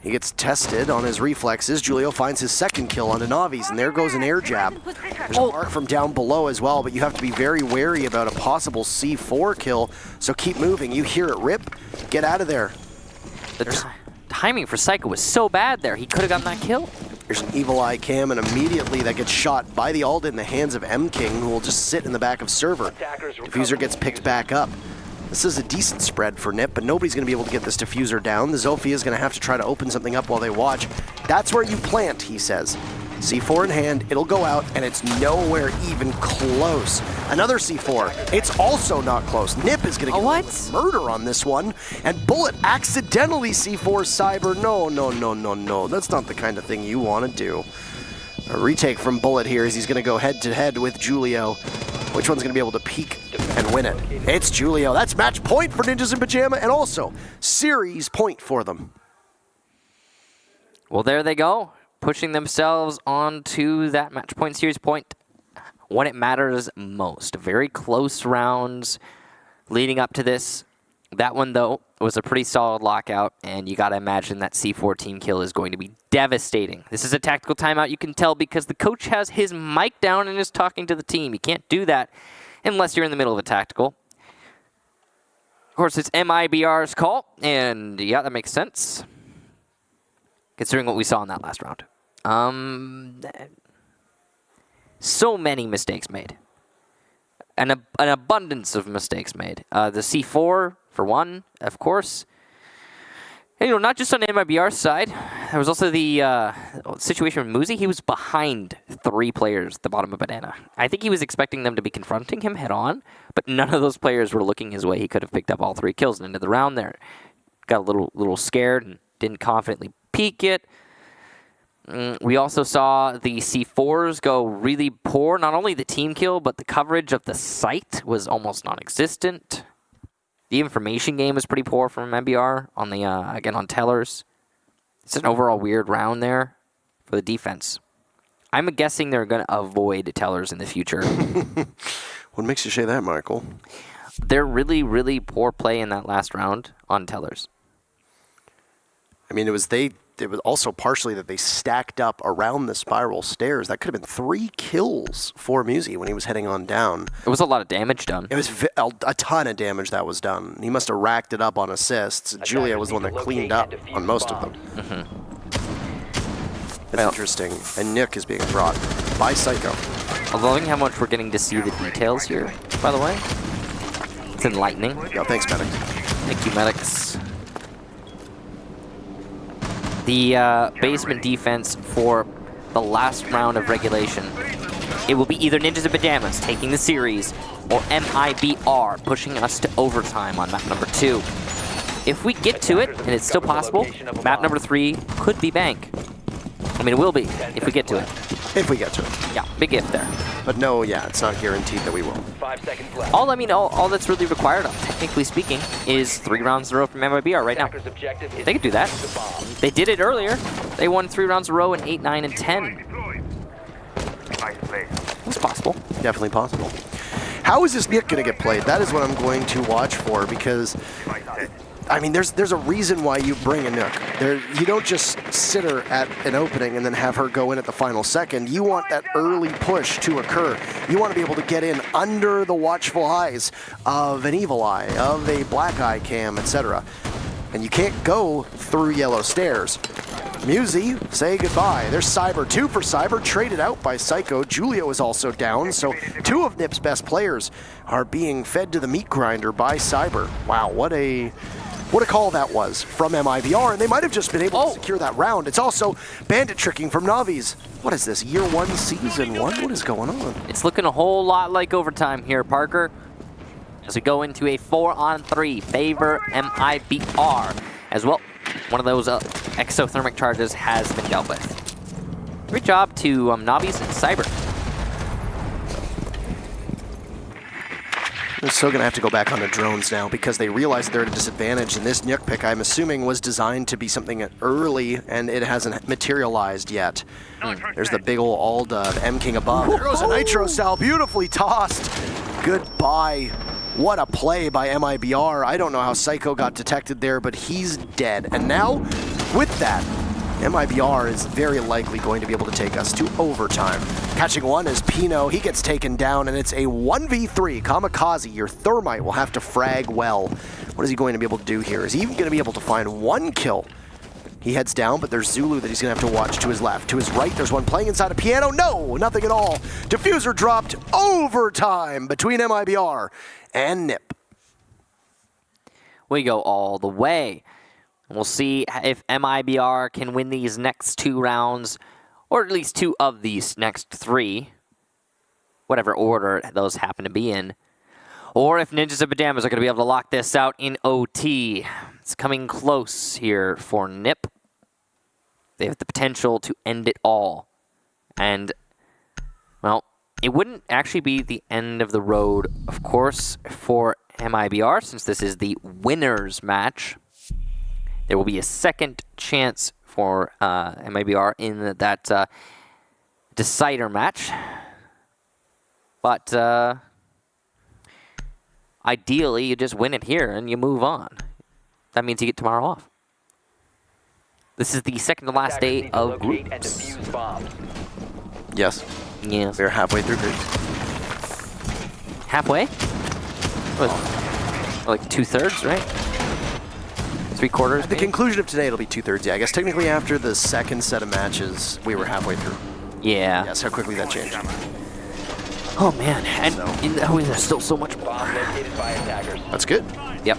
He gets tested on his reflexes. Julio finds his second kill onto Navi's, and there goes an air jab. There's a mark from down below as well, but you have to be very wary about a possible C4 kill, so keep moving. You hear it rip, get out of there. The timing for Psycho was so bad there. He could have gotten that kill. There's an Evil Eye cam, and immediately that gets shot by the Alda in the hands of M-King, who will just sit in the back of server. Diffuser gets picked back up. This is a decent spread for NIP, but nobody's going to be able to get this diffuser down. The Zofia is going to have to try to open something up while they watch. That's where you plant, he says. C4 in hand, it'll go out, and it's nowhere even close. Another C4, it's also not close. NIP is going to get murder on this one, and Bullet accidentally C4 Cyber. No. That's not the kind of thing you want to do. A retake from Bullet here as he's going to go head-to-head with Julio. Which one's going to be able to peek and win it? It's Julio. That's match point for Ninjas in Pyjama, and also series point for them. Well, there they go, pushing themselves onto that match point, series point, when it matters most. Very close rounds leading up to this. That one, though, was a pretty solid lockout, and you got to imagine that C4 team kill is going to be devastating. This is a tactical timeout, you can tell, because the coach has his mic down and is talking to the team. You can't do that unless you're in the middle of a tactical. Of course, it's MIBR's call, and yeah, that makes sense, considering what we saw in that last round. So many mistakes made. An abundance of mistakes made. The C4, for one, of course. And, not just on the MIBR side. There was also the situation with Muzi. He was behind 3 players at the bottom of Banana. I think he was expecting them to be confronting him head-on, but none of those players were looking his way. He could have picked up all 3 kills into the round there. Got a little scared and didn't confidently peek it. We also saw the C4s go really poor. Not only the team kill, but the coverage of the site was almost non-existent. The information game was pretty poor from MBR on the again on tellers. It's an overall weird round there for the defense. I'm guessing they're going to avoid tellers in the future. What makes you say that, Michael? They're really, really poor play in that last round on tellers. I mean, it was also partially that they stacked up around the spiral stairs. That could have been 3 kills for Muzi when he was heading on down. It was a lot of damage done. It was a ton of damage that was done. He must have racked it up on assists. Julia was the one that cleaned up on most of them. It's interesting. And Nick is being brought by Psycho. I'm loving how much we're getting to see the details here, by the way. It's enlightening. Yeah, thanks, Medic. Thank you, medics. The basement defense for the last round of regulation. It will be either Ninjas in Pyjamas taking the series or MIBR pushing us to overtime on map number 2. If we get to it, and it's still possible, map number 3 could be bank. I mean, it will be if we get to it. If we get to it. Yeah, big if there. But no, yeah, it's not guaranteed that we will. 5 seconds left. All that's really required, technically speaking, is 3 rounds in a row from MIBR right now. They could do that. They did it earlier. They won 3 rounds in a row in 8, 9, and 10. It's possible. Definitely possible. How is this Nick going to get played? That is what I'm going to watch for, because I mean, there's a reason why you bring a Nook. You don't just sit her at an opening and then have her go in at the final second. You want that early push to occur. You want to be able to get in under the watchful eyes of an Evil Eye, of a Black Eye cam, etc. And you can't go through yellow stairs. Musi, say goodbye. There's Cyber. 2 for Cyber, traded out by Psycho. Julio is also down, so 2 of NIP's best players are being fed to the meat grinder by Cyber. Wow, what a call that was from MIBR, and they might have just been able to secure that round. It's also bandit tricking from Navi's. What is this, year 1, season 1? What is going on? It's looking a whole lot like overtime here, Parker. As we go into a 4-on-3, favor MIBR as well. One of those exothermic charges has been dealt with. Great job to Navi's and Cyber. They're still going to have to go back on the drones now because they realize they're at a disadvantage, and this Nuke pick, I'm assuming, was designed to be something early, and it hasn't materialized yet. There's the big ol' Alda, M-King above. There goes a Nitro Cell, beautifully tossed. Goodbye. What a play by MIBR. I don't know how Psycho got detected there, but he's dead. And now, with that, MIBR is very likely going to be able to take us to overtime. Catching one is Pino. He gets taken down, and it's a 1v3. Kamikaze, your Thermite will have to frag well. What is he going to be able to do here? Is he even going to be able to find one kill? He heads down, but there's Zulu that he's going to have to watch to his left. To his right, there's one playing inside a piano. No, nothing at all. Diffuser dropped. Overtime between MIBR and NIP. We go all the way. We'll see if MIBR can win these next 2 rounds, or at least 2 of these next 3, whatever order those happen to be in. Or if Ninjas and Pyjamas are going to be able to lock this out in OT. It's coming close here for NIP. They have the potential to end it all. And, well, it wouldn't actually be the end of the road, of course, for MIBR, since this is the winner's match. There will be a second chance for MIBR in that decider match. But ideally, you just win it here and you move on. That means you get tomorrow off. This is the second to last day of groups. Yes. Yeah. We're halfway through groups. Halfway? What, like 2/3, right? 3/4? At the conclusion of today, it'll be 2/3. Yeah, I guess technically after the second set of matches, we were halfway through. Yeah. Yes, how quickly that changed. Oh man, and there's still so much more. That's good. Yep.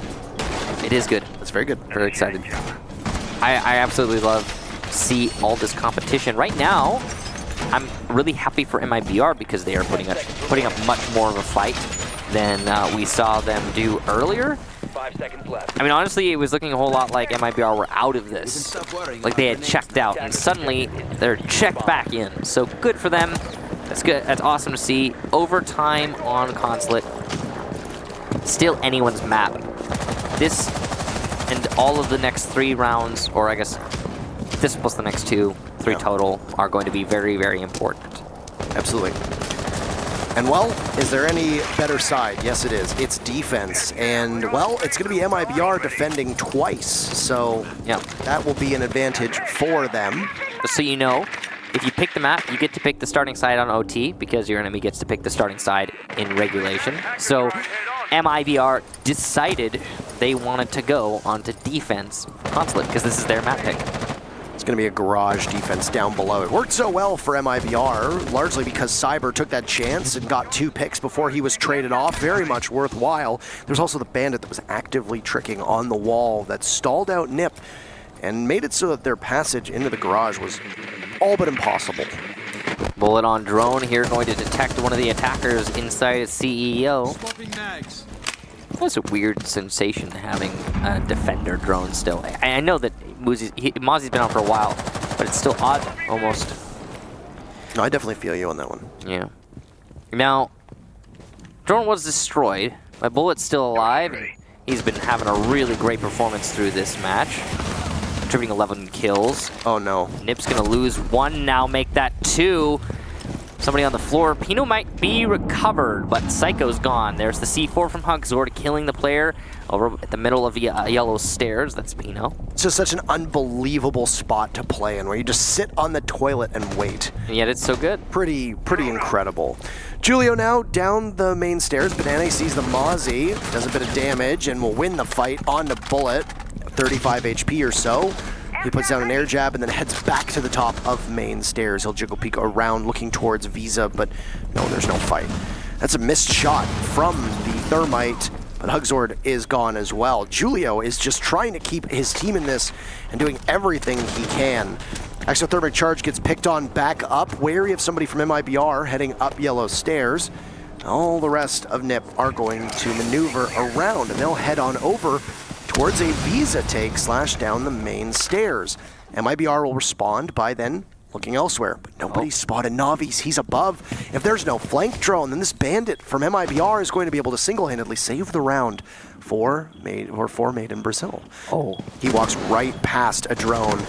It is good. That's very good. Very excited. I absolutely love to see all this competition. Right now, I'm really happy for MIBR because they are putting up much more of a fight than we saw them do earlier. 5 seconds left. I mean, honestly, it was looking a whole lot like MIBR were out of this. Like they had checked out, and suddenly they're checked back in. So good for them. That's good. That's awesome to see. Overtime on Consulate. Still anyone's map. This and all of the next 3 rounds, or I guess this plus the next 3 total, are going to be very, very important. Absolutely. And, well, is there any better side? Yes, it is. It's defense. And, well, it's going to be MIBR defending twice. So yeah, that will be an advantage for them. Just so you know, if you pick the map, you get to pick the starting side on OT because your enemy gets to pick the starting side in regulation. So MIBR decided they wanted to go onto defense Consulate because this is their map pick. It's going to be a garage defense down below. It worked so well for MIBR, largely because Cyber took that chance and got 2 picks before he was traded off. Very much worthwhile. There's also the bandit that was actively tricking on the wall that stalled out NIP and made it so that their passage into the garage was all but impossible. Bullet on drone here, going to detect one of the attackers inside a CEO. That's a weird sensation having a defender drone still. I know that Mozzie's been on for a while, but it's still odd, almost. No, I definitely feel you on that one. Yeah. Now, drone was destroyed. My Bullet's still alive. He's been having a really great performance through this match. Contributing 11 kills. Oh no. Nip's gonna lose 1 now, make that 2. Somebody on the floor. Pino might be recovered, but Psycho's gone. There's the C4 from Hugzord killing the player over at the middle of the yellow stairs. That's Pino. It's just such an unbelievable spot to play in, where you just sit on the toilet and wait. And yet it's so good. Pretty incredible. Julio now down the main stairs. Banana sees the Mozzie, does a bit of damage, and will win the fight on the Bullet. 35 HP or so. He puts down an air jab and then heads back to the top of main stairs. He'll jiggle peek around looking towards Visa, but no, there's no fight. That's a missed shot from the Thermite, but Hugzord is gone as well. Julio is just trying to keep his team in this and doing everything he can. Exothermic charge gets picked on back up, wary of somebody from MIBR heading up yellow stairs. All the rest of NIP are going to maneuver around, and they'll head on over towards a Visa take / down the main stairs. MIBR will respond by then looking elsewhere, but nobody's spotted Navi's. He's above. If there's no flank drone, then this bandit from MIBR is going to be able to single-handedly save the round for Made in Brazil. Oh. He walks right past a drone.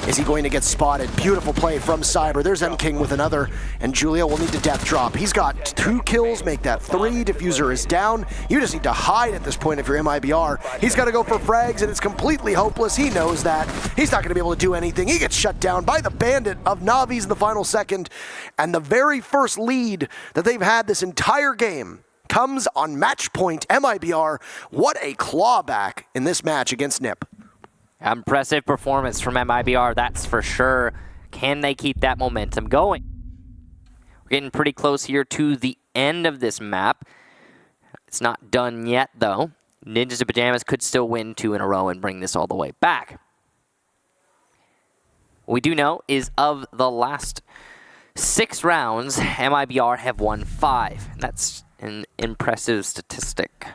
Is he going to get spotted? Beautiful play from Cyber. There's M-King with another, and Julio will need to death drop. He's got 2 kills, make that 3. Diffuser is down. You just need to hide at this point if you're MIBR. He's got to go for frags, and it's completely hopeless. He knows that. He's not going to be able to do anything. He gets shut down by the bandit of Navi's in the final second, and the very first lead that they've had this entire game comes on match point. MIBR, what a clawback in this match against NIP. Impressive performance from MIBR, that's for sure. Can they keep that momentum going? We're getting pretty close here to the end of this map. It's not done yet, though. Ninjas and Pyjamas could still win 2 in a row and bring this all the way back. What we do know is of the last 6 rounds, MIBR have won 5. That's an impressive statistic.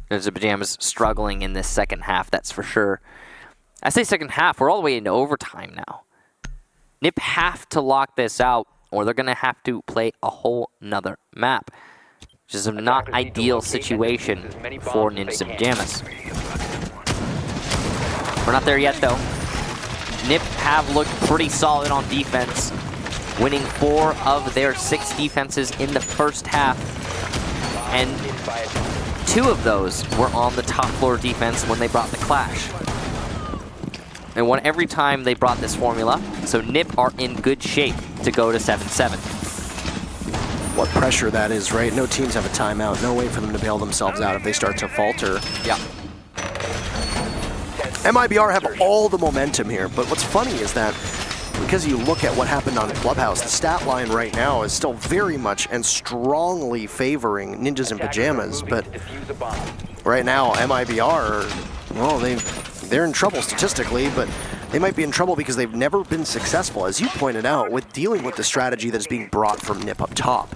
Ninjas and Pyjamas struggling in this second half, that's for sure. I say second half, we're all the way into overtime now. NIP have to lock this out, or they're going to have to play a whole nother map, which is a not ideal situation for Ninjas and Pyjamas. We're not there yet, though. NIP have looked pretty solid on defense, winning 4 of their 6 defenses in the first half, and 2 of those were on the top floor defense when they brought the clash. They won every time they brought this formula, so NIP are in good shape to go to 7-7. What pressure that is, right? No teams have a timeout. No way for them to bail themselves out if they start to falter. Yeah. MIBR have all the momentum here, but what's funny is that because you look at what happened on Clubhouse, the stat line right now is still very much and strongly favoring Ninjas and Pyjamas, but right now MIBR, well, they're in trouble statistically, but they might be in trouble because they've never been successful, as you pointed out, with dealing with the strategy that is being brought from NIP up top.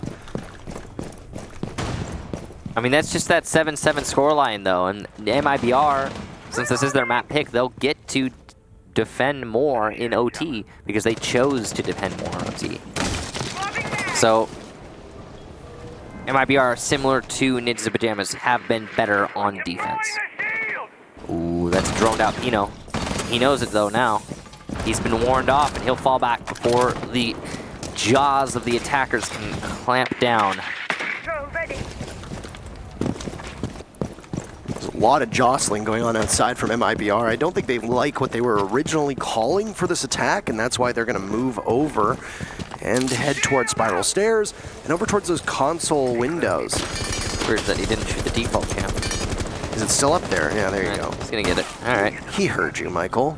I mean, that's just that 7-7 scoreline, though, and MIBR, since this is their map pick, they'll get to defend more in OT because they chose to defend more in OT. So, MIBR, similar to Ninjas and Pyjamas, have been better on defense. Ooh, that's droned out Pino. He knows it, though, now. He's been warned off, and he'll fall back before the jaws of the attackers can clamp down. There's a lot of jostling going on outside from MIBR. I don't think they like what they were originally calling for this attack, and that's why they're going to move over and head towards Spiral Stairs and over towards those console windows. Weird that he didn't shoot the default cam. Is it still up there? Yeah, there you go. He's gonna get it. All right. He heard you, Michael.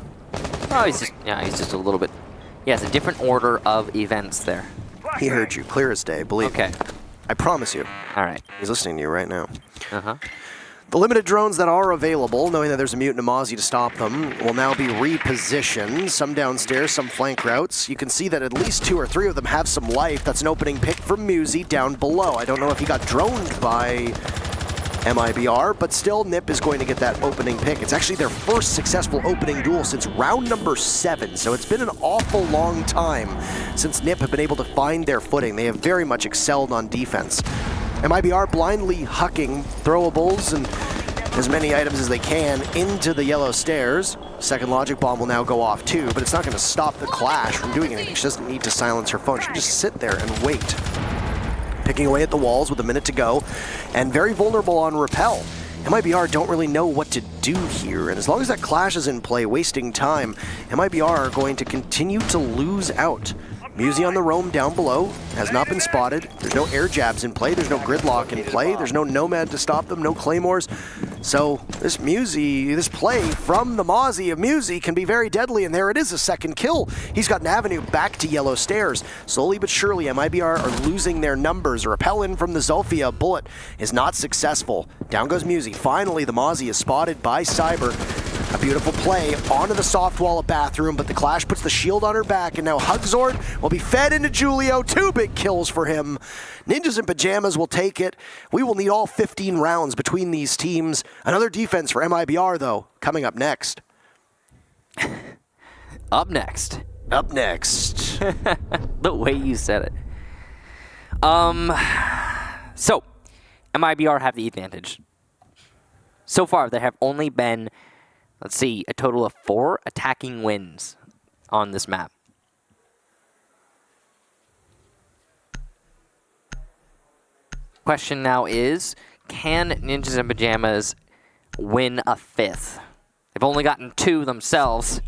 Oh, he's just a little bit. Yeah, it's a different order of events there. He heard you, clear as day, believe me. Okay. I promise you. All right. He's listening to you right now. Uh-huh. The limited drones that are available, knowing that there's a mutant Amazi to stop them, will now be repositioned. Some downstairs, some flank routes. You can see that at least 2 or 3 of them have some life. That's an opening pick from Muzi down below. I don't know if he got droned by MIBR, but still NIP is going to get that opening pick. It's actually their first successful opening duel since round number 7, so it's been an awful long time since NIP have been able to find their footing. They have very much excelled on defense. MIBR blindly hucking throwables and as many items as they can into the yellow stairs. Second logic bomb will now go off too, but it's not going to stop the Clash from doing anything. She doesn't need to silence her phone. She can just sit there and wait. Picking away at the walls with a minute to go, and very vulnerable on Repel. MIBR don't really know what to do here, and as long as that Clash is in play, wasting time, MIBR are going to continue to lose out. Musi on the roam down below, has not been spotted. There's no air jabs in play, there's no gridlock in play, there's no Nomad to stop them, no Claymores. So this Musi, this play from the Mozzie of Musi can be very deadly, and there it is, a second kill. He's got an avenue back to yellow stairs. Slowly but surely, MIBR are losing their numbers. A repel in from the Zofia bullet is not successful. Down goes Musi. Finally, the Mozzie is spotted by Cyber. A beautiful play onto the soft wall of Bathroom, but the Clash puts the shield on her back, and now Hugzord will be fed into Julio. 2 big kills for him. Ninjas and Pyjamas will take it. We will need all 15 rounds between these teams. Another defense for MIBR, though, coming up next. Up next. Up next. The way you said it. So, MIBR have the advantage. So far, there have only been, let's see, a total of 4 attacking wins on this map. Question now is, can Ninjas and Pyjamas win a 5th? They've only gotten 2 themselves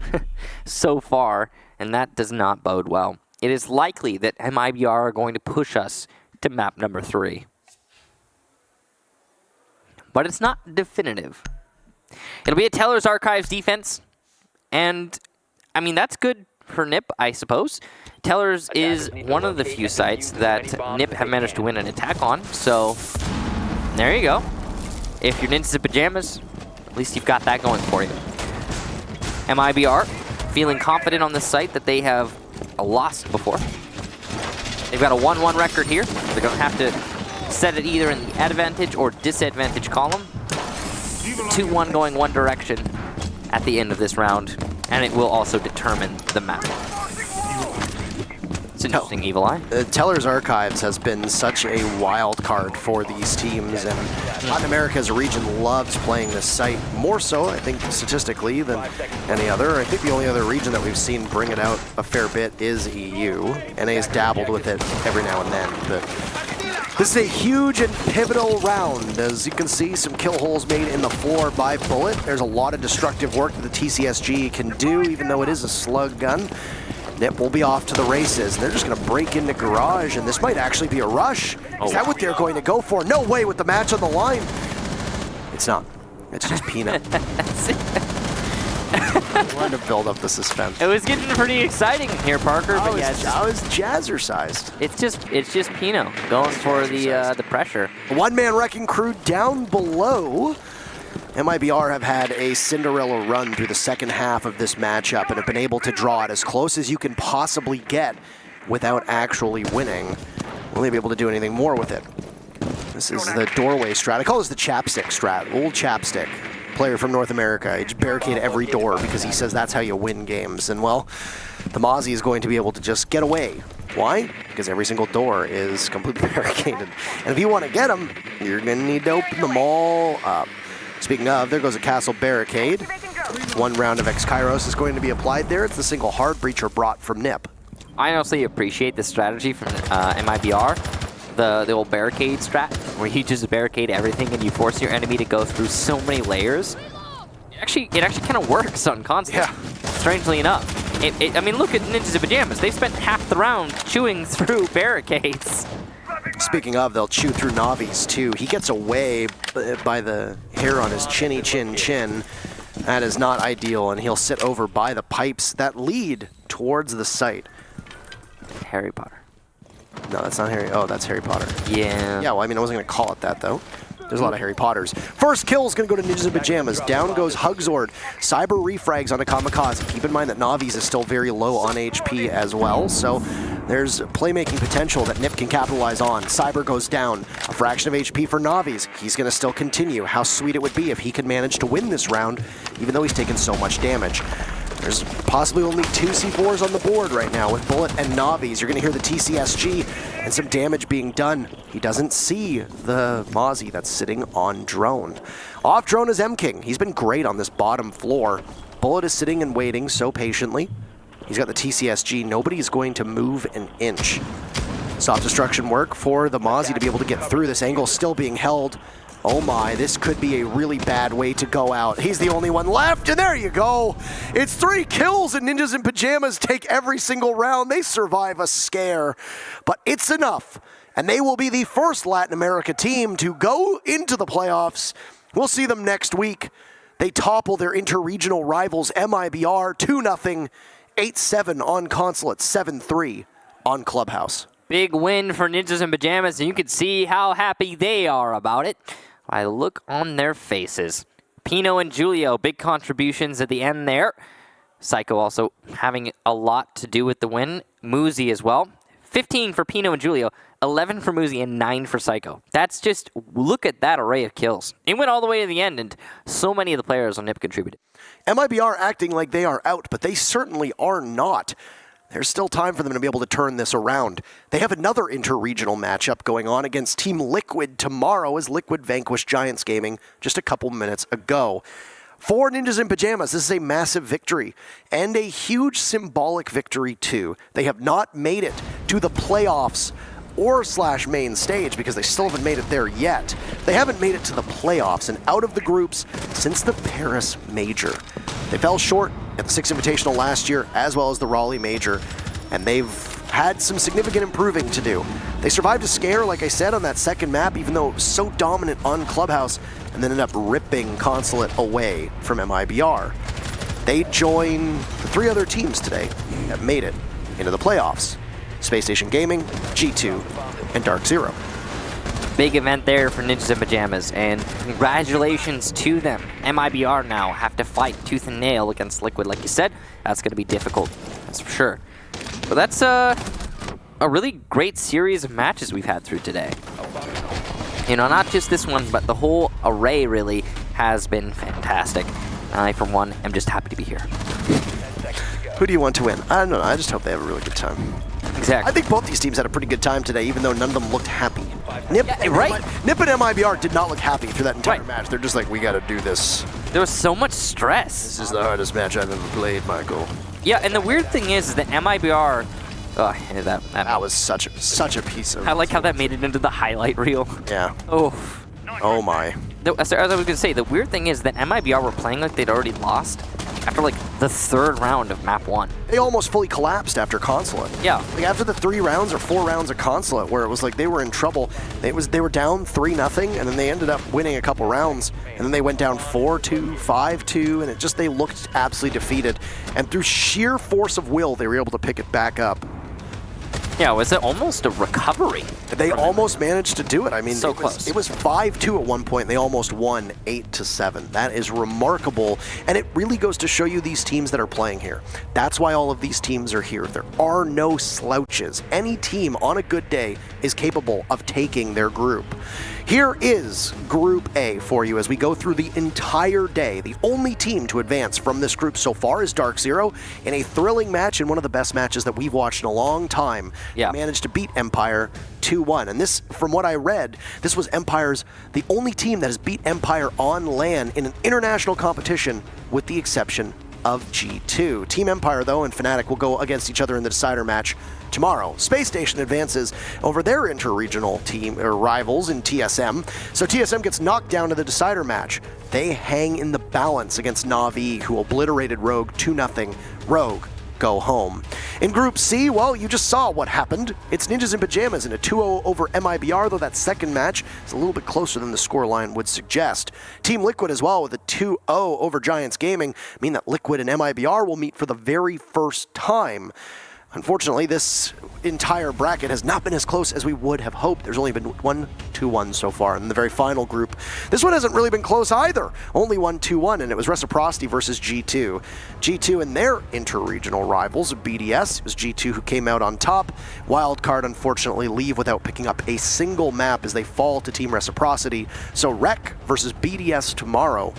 so far, and that does not bode well. It is likely that MIBR are going to push us to map number 3. But it's not definitive. It'll be a Teller's Archives defense, and, I mean, that's good for NIP, I suppose. Teller's is one of the few sites that NIP have managed to win an attack on, so there you go. If you're Ninjas and Pyjamas, at least you've got that going for you. MIBR feeling confident on this site that they have lost before. They've got a 1-1 record here. They're going to have to set it either in the advantage or disadvantage column. 2-1 going one direction at the end of this round, and it will also determine the map. It's interesting, Evil Eye. Teller's Archives has been such a wild card for these teams, and Latin America as a region loves playing this site, more so, I think, statistically than any other. I think the only other region that we've seen bring it out a fair bit is EU. NA has dabbled with it every now and then, but this is a huge and pivotal round. As you can see, some kill holes made in the floor by Bullet. There's a lot of destructive work that the TCSG can do, even though it is a slug gun. NIP will be off to the races. They're just going to break into garage, and this might actually be a rush. Is that what they're going to go for? No way with the match on the line. It's not. It's just Peanut. I wanted to build up the suspense. It was getting pretty exciting here, Parker. But yeah, I was jazzercised. It's just Pino going for the pressure. One-man wrecking crew down below. MIBR have had a Cinderella run through the second half of this matchup and have been able to draw it as close as you can possibly get without actually winning. Will they be able to do anything more with it? This is the doorway strat. I call this the chapstick strat. Old Chapstick, player from North America. He just barricade every door because he says that's how you win games. And well, the Mozzie is going to be able to just get away. Why? Because every single door is completely barricaded. And if you want to get them, you're going to need to open them all up. Speaking of, there goes a castle barricade. 1 round of X-Kairos is going to be applied there. It's the single hard breacher brought from NIP. I honestly appreciate the strategy from MIBR, the old barricade strat, where you just barricade everything and you force your enemy to go through so many layers. It actually kind of works on console. Yeah. Strangely enough. I mean, look at Ninjas and Pyjamas. They spent half the round chewing through barricades. Speaking of, they'll chew through Navi's too. He gets away by the hair on his chinny chin. That is not ideal, and he'll sit over by the pipes that lead towards the site. Harry Potter. No, that's not Harry. Oh, that's Harry Potter. Yeah. Yeah, well, I mean, I wasn't going to call it that, though. There's a lot of Harry Potters. First kill is going to go to Ninjas and Pyjamas. Down goes Hugzord. Cyber refrags on a Kamikaze. Keep in mind that Navi's is still very low on HP as well, so there's playmaking potential that NIP can capitalize on. Cyber goes down. A fraction of HP for Navi's. He's going to still continue. How sweet it would be if he could manage to win this round, even though he's taken so much damage. There's possibly only 2 C4s on the board right now with Bullet and Navi's. You're going to hear the TCSG and some damage being done. He doesn't see the Mozzie that's sitting on drone. Off drone is M-King. He's been great on this bottom floor. Bullet is sitting and waiting so patiently. He's got the TCSG. Nobody is going to move an inch. Soft destruction work for the Mozzie to be able to get through. This angle still being held. Oh my, this could be a really bad way to go out. He's the only one left, and there you go. It's 3 kills, and Ninjas in Pyjamas take every single round. They survive a scare, but it's enough. And they will be the first Latin America team to go into the playoffs. We'll see them next week. They topple their interregional rivals MIBR 2-0, 8-7 on Consulate, 7-3 on Clubhouse. Big win for Ninjas in Pyjamas, and you can see how happy they are about it by the look on their faces. Pino and Julio, big contributions at the end there. Psycho also having a lot to do with the win. Muzi as well. 15 for Pino and Julio, 11 for Muzi, and 9 for Psycho. That's just, look at that array of kills. It went all the way to the end, and so many of the players on NIP contributed. MIBR acting like they are out, but they certainly are not. There's still time for them to be able to turn this around. They have another interregional matchup going on against Team Liquid tomorrow as Liquid vanquished Giants Gaming just a couple minutes ago. For Ninjas in Pyjamas, this is a massive victory and a huge symbolic victory too. They have not made it to the playoffs or / main stage because they still haven't made it there yet. They haven't made it to the playoffs and out of the groups since the Paris Major. They fell short at the Six Invitational last year as well as the Raleigh Major, and they've had some significant improving to do. They survived a scare, like I said, on that second map, even though it was so dominant on Clubhouse, and then ended up ripping Consulate away from MIBR. They join the 3 other teams today that made it into the playoffs. Space Station Gaming, G2, and Dark Zero. Big event there for Ninjas in Pyjamas, and congratulations to them. MIBR now have to fight tooth and nail against Liquid, like you said. That's going to be difficult, that's for sure. But that's a really great series of matches we've had through today. You know, not just this one, but the whole array really has been fantastic. I, for one, am just happy to be here. Who do you want to win? I don't know. I just hope they have a really good time. Exactly. I think both these teams had a pretty good time today, even though none of them looked happy. NIP, Yeah, right. NIP and MIBR did not look happy through that entire Right. match. They're just like, we got to do this. There was so much stress. This is the hardest match I've ever played, Michael. Yeah, and the weird thing is that MIBR... Oh, That was such a piece of... I like how that made it into the highlight reel. Yeah. Oh. Oh my. As I was going to say, the weird thing is that MIBR were playing like they'd already lost after like the 3rd round of map 1. They almost fully collapsed after Consulate. Yeah. Like after the 3 rounds or 4 rounds of Consulate, where it was like they were in trouble. They were down 3-0, and then they ended up winning a couple rounds, and then they went down 4-2, 5-2, and they looked absolutely defeated. And through sheer force of will, they were able to pick it back up. Yeah, was it almost a recovery? They almost managed to do it. I mean, So close. It was 5-2 at one point. They almost won 8-7. That is remarkable, and it really goes to show you these teams that are playing here. That's why all of these teams are here. There are no slouches. Any team on a good day is capable of taking their group. Here is Group A for you as we go through the entire day. The only team to advance from this group so far is Dark Zero in a thrilling match and one of the best matches that we've watched in a long time. Yeah. They managed to beat Empire 2-1. And this, from what I read, this was Empire's the only team that has beat Empire on LAN in an international competition with the exception of G2. Team Empire, though, and Fnatic will go against each other in the decider match tomorrow. Space Station advances over their interregional team or rivals in TSM. So TSM gets knocked down to the decider match. They hang in the balance against Na'Vi, who obliterated Rogue 2-0. Rogue go home. In Group C, well, you just saw what happened. It's Ninjas in Pyjamas in a 2-0 over MIBR, though that second match is a little bit closer than the scoreline would suggest. Team Liquid as well with a 2-0 over Giants Gaming mean that Liquid and MIBR will meet for the very first time. Unfortunately, this entire bracket has not been as close as we would have hoped. There's only been 1-2-1 so far in the very final group. This one hasn't really been close either. Only 1-2-1, and it was Reciprocity versus G2. G2 and their interregional rivals, BDS. It was G2 who came out on top. Wildcard, unfortunately, leave without picking up a single map as they fall to Team Reciprocity. So Rec versus BDS tomorrow.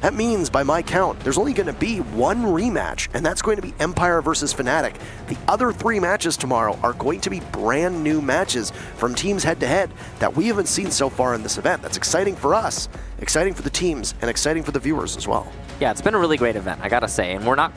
That means, by my count, there's only going to be one rematch, and that's going to be Empire versus Fnatic. The other 3 matches tomorrow are going to be brand new matches from teams head-to-head that we haven't seen so far in this event. That's exciting for us, exciting for the teams, and exciting for the viewers as well. Yeah, it's been a really great event, I gotta say, and we're not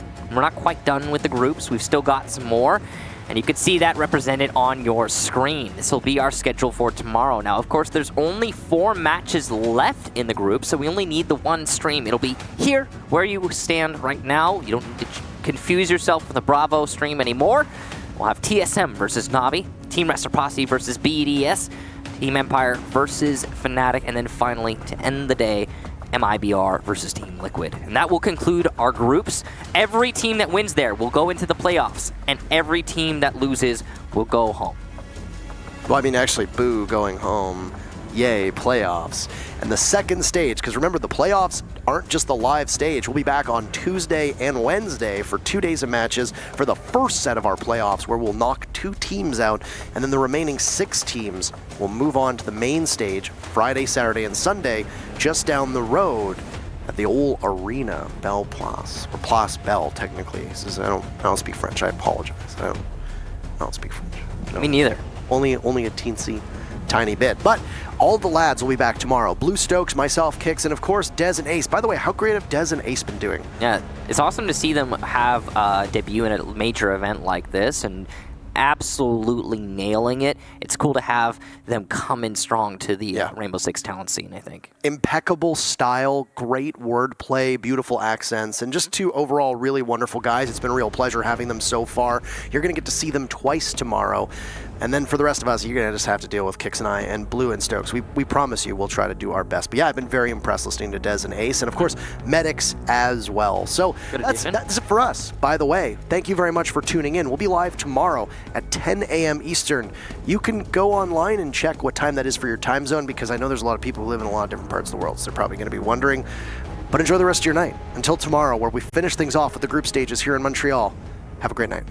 quite done with the groups. We've still got some more, and you can see that represented on your screen. This will be our schedule for tomorrow. Now, of course, there's only 4 matches left in the group, so we only need the 1 stream. It'll be here where you stand right now. You don't need to confuse yourself with the Bravo stream anymore. We'll have TSM versus Navi, Team Reciprocity versus BDS, Team Empire versus Fnatic, and then finally, to end the day, MIBR versus Team Liquid. And that will conclude our groups. Every team that wins there will go into the playoffs, and every team that loses will go home. Well, I mean, actually, boo going home. Yay, playoffs. And the second stage, because remember, the playoffs aren't just the live stage. We'll be back on Tuesday and Wednesday for 2 days of matches for the first set of our playoffs, where we'll knock 2 teams out, and then the remaining 6 teams will move on to the main stage Friday, Saturday, and Sunday, just down the road at the old arena, Belle Place, or Place Belle, technically. I don't speak French. I apologize. I don't speak French. No. Me neither. Only a teensy tiny bit. But all the lads will be back tomorrow. Blue Stokes, myself, Kix, and of course Dez and Ace. By the way, how great have Dez and Ace been doing? Yeah, it's awesome to see them have a debut in a major event like this and absolutely nailing it. It's cool to have them come in strong to the Rainbow Six talent scene, I think. Impeccable style, great wordplay, beautiful accents, and just 2 overall really wonderful guys. It's been a real pleasure having them so far. You're going to get to see them twice tomorrow. And then for the rest of us, you're going to just have to deal with Kix and I and Blue and Stokes. We promise you we'll try to do our best. But yeah, I've been very impressed listening to Dez and Ace, and of course, Medics as well. So that's it for us. By the way, thank you very much for tuning in. We'll be live tomorrow at 10 a.m. Eastern. You can go online and check what time that is for your time zone, because I know there's a lot of people who live in a lot of different parts of the world, so they're probably going to be wondering. But enjoy the rest of your night. Until tomorrow, where we finish things off with the group stages here in Montreal. Have a great night.